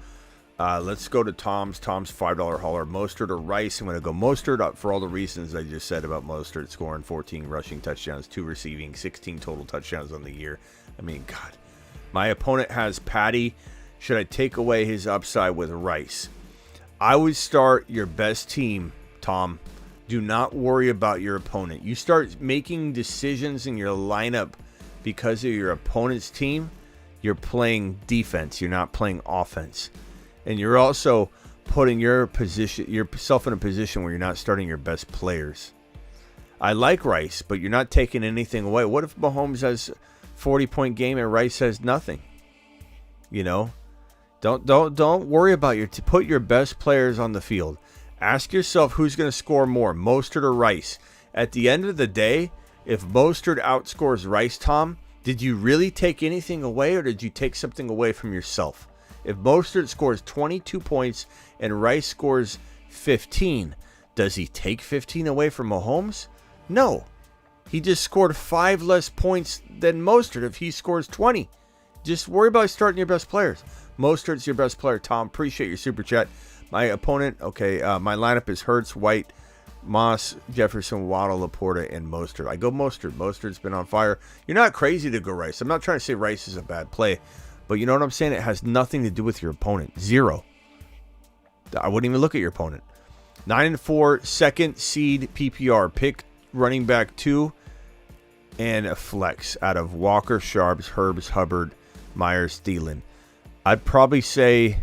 Let's go to Tom's. Tom's $5 hauler. Mostert or Rice? I'm going to go Mostert up for all the reasons I just said about Mostert scoring 14 rushing touchdowns, 2 receiving, 16 total touchdowns on the year. I mean, God. My opponent has Patty. Should I take away his upside with Rice? I would start your best team, Tom. Do not worry about your opponent. You start making decisions in your lineup because of your opponent's team. You're playing defense. You're not playing offense. And you're also putting yourself in a position where you're not starting your best players. I like Rice, but you're not taking anything away. What if Mahomes has 40-point game and Rice has nothing? You know, don't worry about put your best players on the field. Ask yourself who's going to score more, Mostert or Rice. At the end of the day, if Mostert outscores Rice, Tom, did you really take anything away, or did you take something away from yourself? If Mostert scores 22 points and Rice scores 15, does he take 15 away from Mahomes? No. He just scored 5 less points than Mostert if he scores 20. Just worry about starting your best players. Mostert's your best player, Tom. Appreciate your super chat. My opponent, okay, my lineup is Hurts, White, Moss, Jefferson, Waddle, Laporta, and Mostert. I go Mostert. Mostert's been on fire. You're not crazy to go Rice. I'm not trying to say Rice is a bad play. But you know what I'm saying? It has nothing to do with your opponent. 0. I wouldn't even look at your opponent. 9-4, second seed PPR. Pick running back 2 and a flex out of Walker, Sharps, Herbs, Hubbard, Myers, Thielen. I'd probably say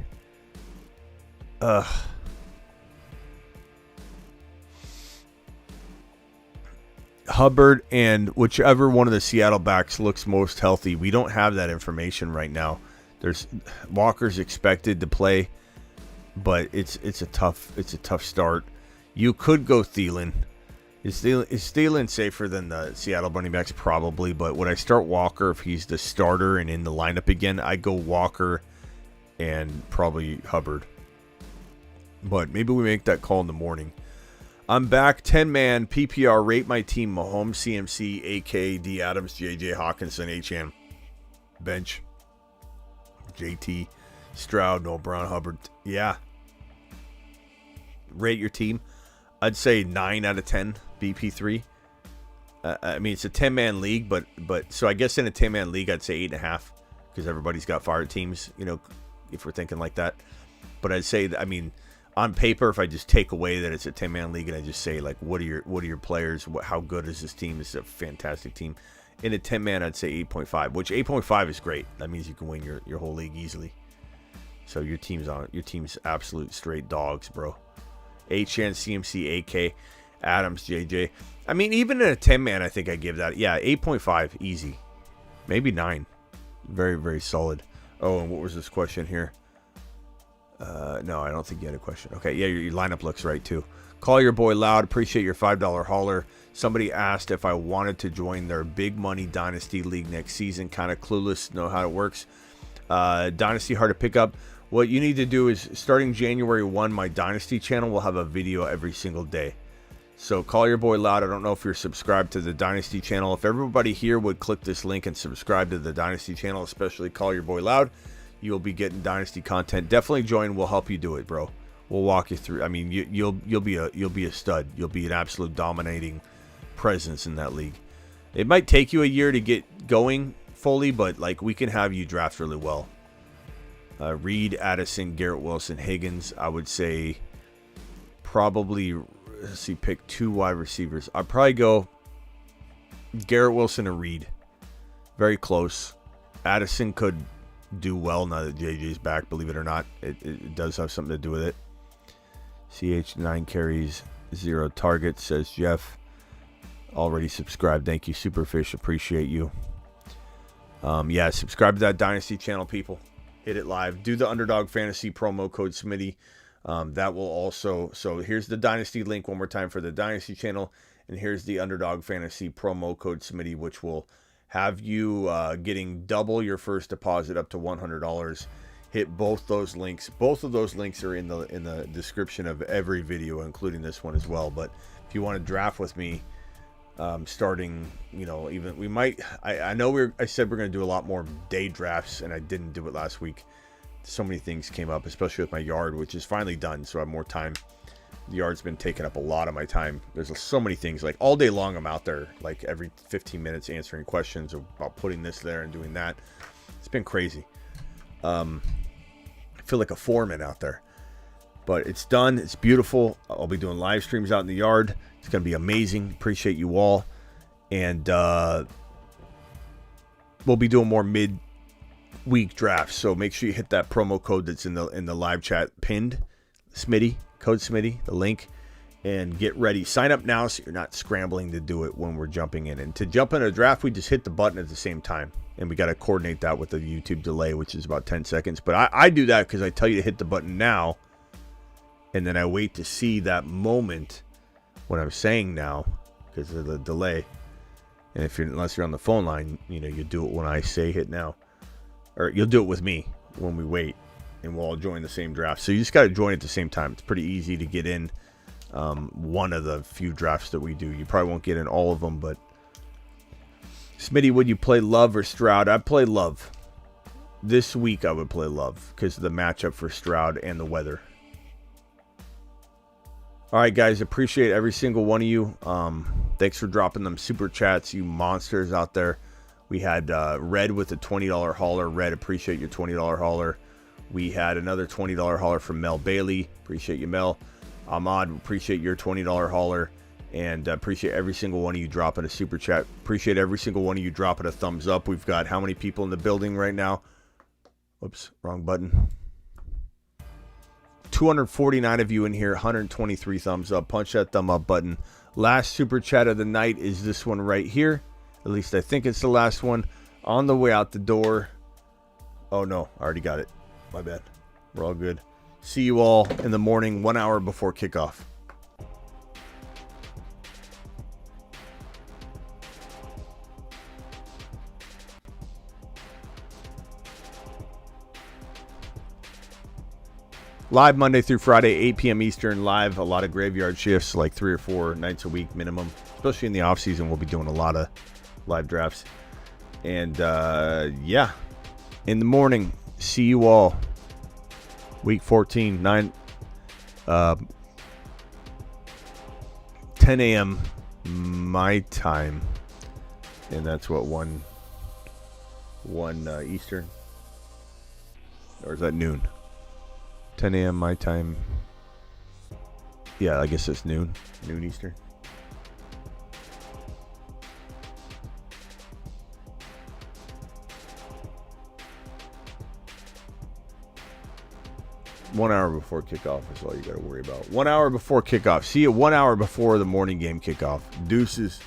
Hubbard and whichever one of the Seattle backs looks most healthy. We don't have that information right now. Walker's expected to play, but it's a tough start. You could go Thielen. Is Thielen safer than the Seattle running backs? Probably, but would I start Walker if he's the starter and in the lineup again? I go Walker and probably Hubbard. But maybe we make that call in the morning. I'm back, 10-man PPR, rate my team, Mahomes, CMC, AK, D. Adams, JJ, Hawkinson, Achane, bench, JT, Stroud, Noah Brown, Hubbard. Yeah. Rate your team. I'd say 9 out of 10, BP3. I mean, it's a 10-man league, but so I guess in a 10-man league, I'd say 8.5 because everybody's got fire teams, you know, if we're thinking like that. But I'd say, I mean, on paper, if I just take away that it's a 10-man league and I just say, like, what are your players? How good is this team? This is a fantastic team. In a 10-man, I'd say 8.5, which 8.5 is great. That means you can win your whole league easily. So your team's absolute straight dogs, bro. Achane, CMC, AK, Adams, JJ. I mean, even in a 10-man, I think I give that. Yeah, 8.5, easy. Maybe 9. Very, very solid. Oh, and what was this question here? No, I don't think you had a question. Okay, yeah, your lineup looks right, too. Call your boy loud. Appreciate your $5 hauler. Somebody asked if I wanted to join their big money Dynasty League next season. Kind of clueless, know how it works. Dynasty hard to pick up. What you need to do is, starting January 1, my Dynasty channel will have a video every single day. So call your boy loud. I don't know if you're subscribed to the Dynasty channel. If everybody here would click this link and subscribe to the Dynasty channel, especially call your boy loud, you'll be getting Dynasty content. Definitely join. We'll help you do it, bro. We'll walk you through. I mean, you'll be a stud. You'll be an absolute dominating presence in that league. It might take you a year to get going fully, but like we can have you draft really well. Reed, Addison, Garrett Wilson, Higgins. I would say probably let's see, pick 2 wide receivers. I'd probably go Garrett Wilson and Reed. Very close. Addison could do well now that JJ's back, believe it or not. It does have something to do with it. CH 9 carries, 0 targets, says Jeff. Already subscribed. Thank you, Superfish. Appreciate you. Yeah, subscribe to that Dynasty channel, people. Hit it live. Do the Underdog Fantasy promo code Smitty. That will also... So here's the Dynasty link one more time for the Dynasty channel. And here's the Underdog Fantasy promo code Smitty, which will have you getting double your first deposit up to $100. Hit both those links. Both of those links are in the description of every video, including this one as well. But if you want to draft with me, starting, even we might. I know I said we're going to do a lot more day drafts, and I didn't do it last week. So many things came up, especially with my yard, which is finally done, so I have more time. The yard's been taking up a lot of my time. There's so many things, like all day long I'm out there, like every 15 minutes answering questions about putting this there and doing that. It's been crazy. I feel like a foreman out there, but it's done. It's beautiful. I'll be doing live streams out in the yard. It's going to be amazing. Appreciate you all. And we'll be doing more mid-week drafts. So make sure you hit that promo code that's in the live chat pinned. Smitty, code Smitty, the link. And get ready. Sign up now so you're not scrambling to do it when we're jumping in. And to jump in a draft, we just hit the button at the same time. And we got to coordinate that with the YouTube delay, which is about 10 seconds. But I do that because I tell you to hit the button now. And then I wait to see that moment when I'm saying now because of the delay. And unless you're on the phone line, you do it when I say hit now. Or you'll do it with me when we wait. And we'll all join the same draft. So you just got to join at the same time. It's pretty easy to get in one of the few drafts that we do. You probably won't get in all of them, but Smitty, would you play Love or Stroud? I'd play Love. This week I would play Love because of the matchup for Stroud and the weather. All right, guys, appreciate every single one of you. Thanks for dropping them super chats, you monsters out there. We had Red with a $20 hauler. Red, appreciate your $20 hauler. We had another $20 hauler from Mel Bailey. Appreciate you, Mel. Ahmad, appreciate your $20 hauler. And appreciate every single one of you dropping a super chat. Appreciate every single one of you dropping a thumbs up. We've got how many people in the building right now? Whoops, wrong button. 249 of you in here, 123 thumbs up. Punch that thumb up button. Last super chat of the night is this one right here. At least I think it's the last one. On the way out the door. Oh no, I already got it. My bad. We're all good. See you all in the morning, 1 hour before kickoff. Live Monday through Friday, 8 p.m. Eastern. Live, a lot of graveyard shifts, like 3 or 4 nights a week minimum. Especially in the off season, we'll be doing a lot of live drafts. And yeah, in the morning, see you all. Week 14, 10 a.m. my time, and that's what 1 Eastern, or is that noon? 10 a.m. my time. Yeah, I guess it's noon Eastern. One hour before kickoff is all you got to worry about. 1 hour before kickoff. See you 1 hour before the morning game kickoff. Deuces.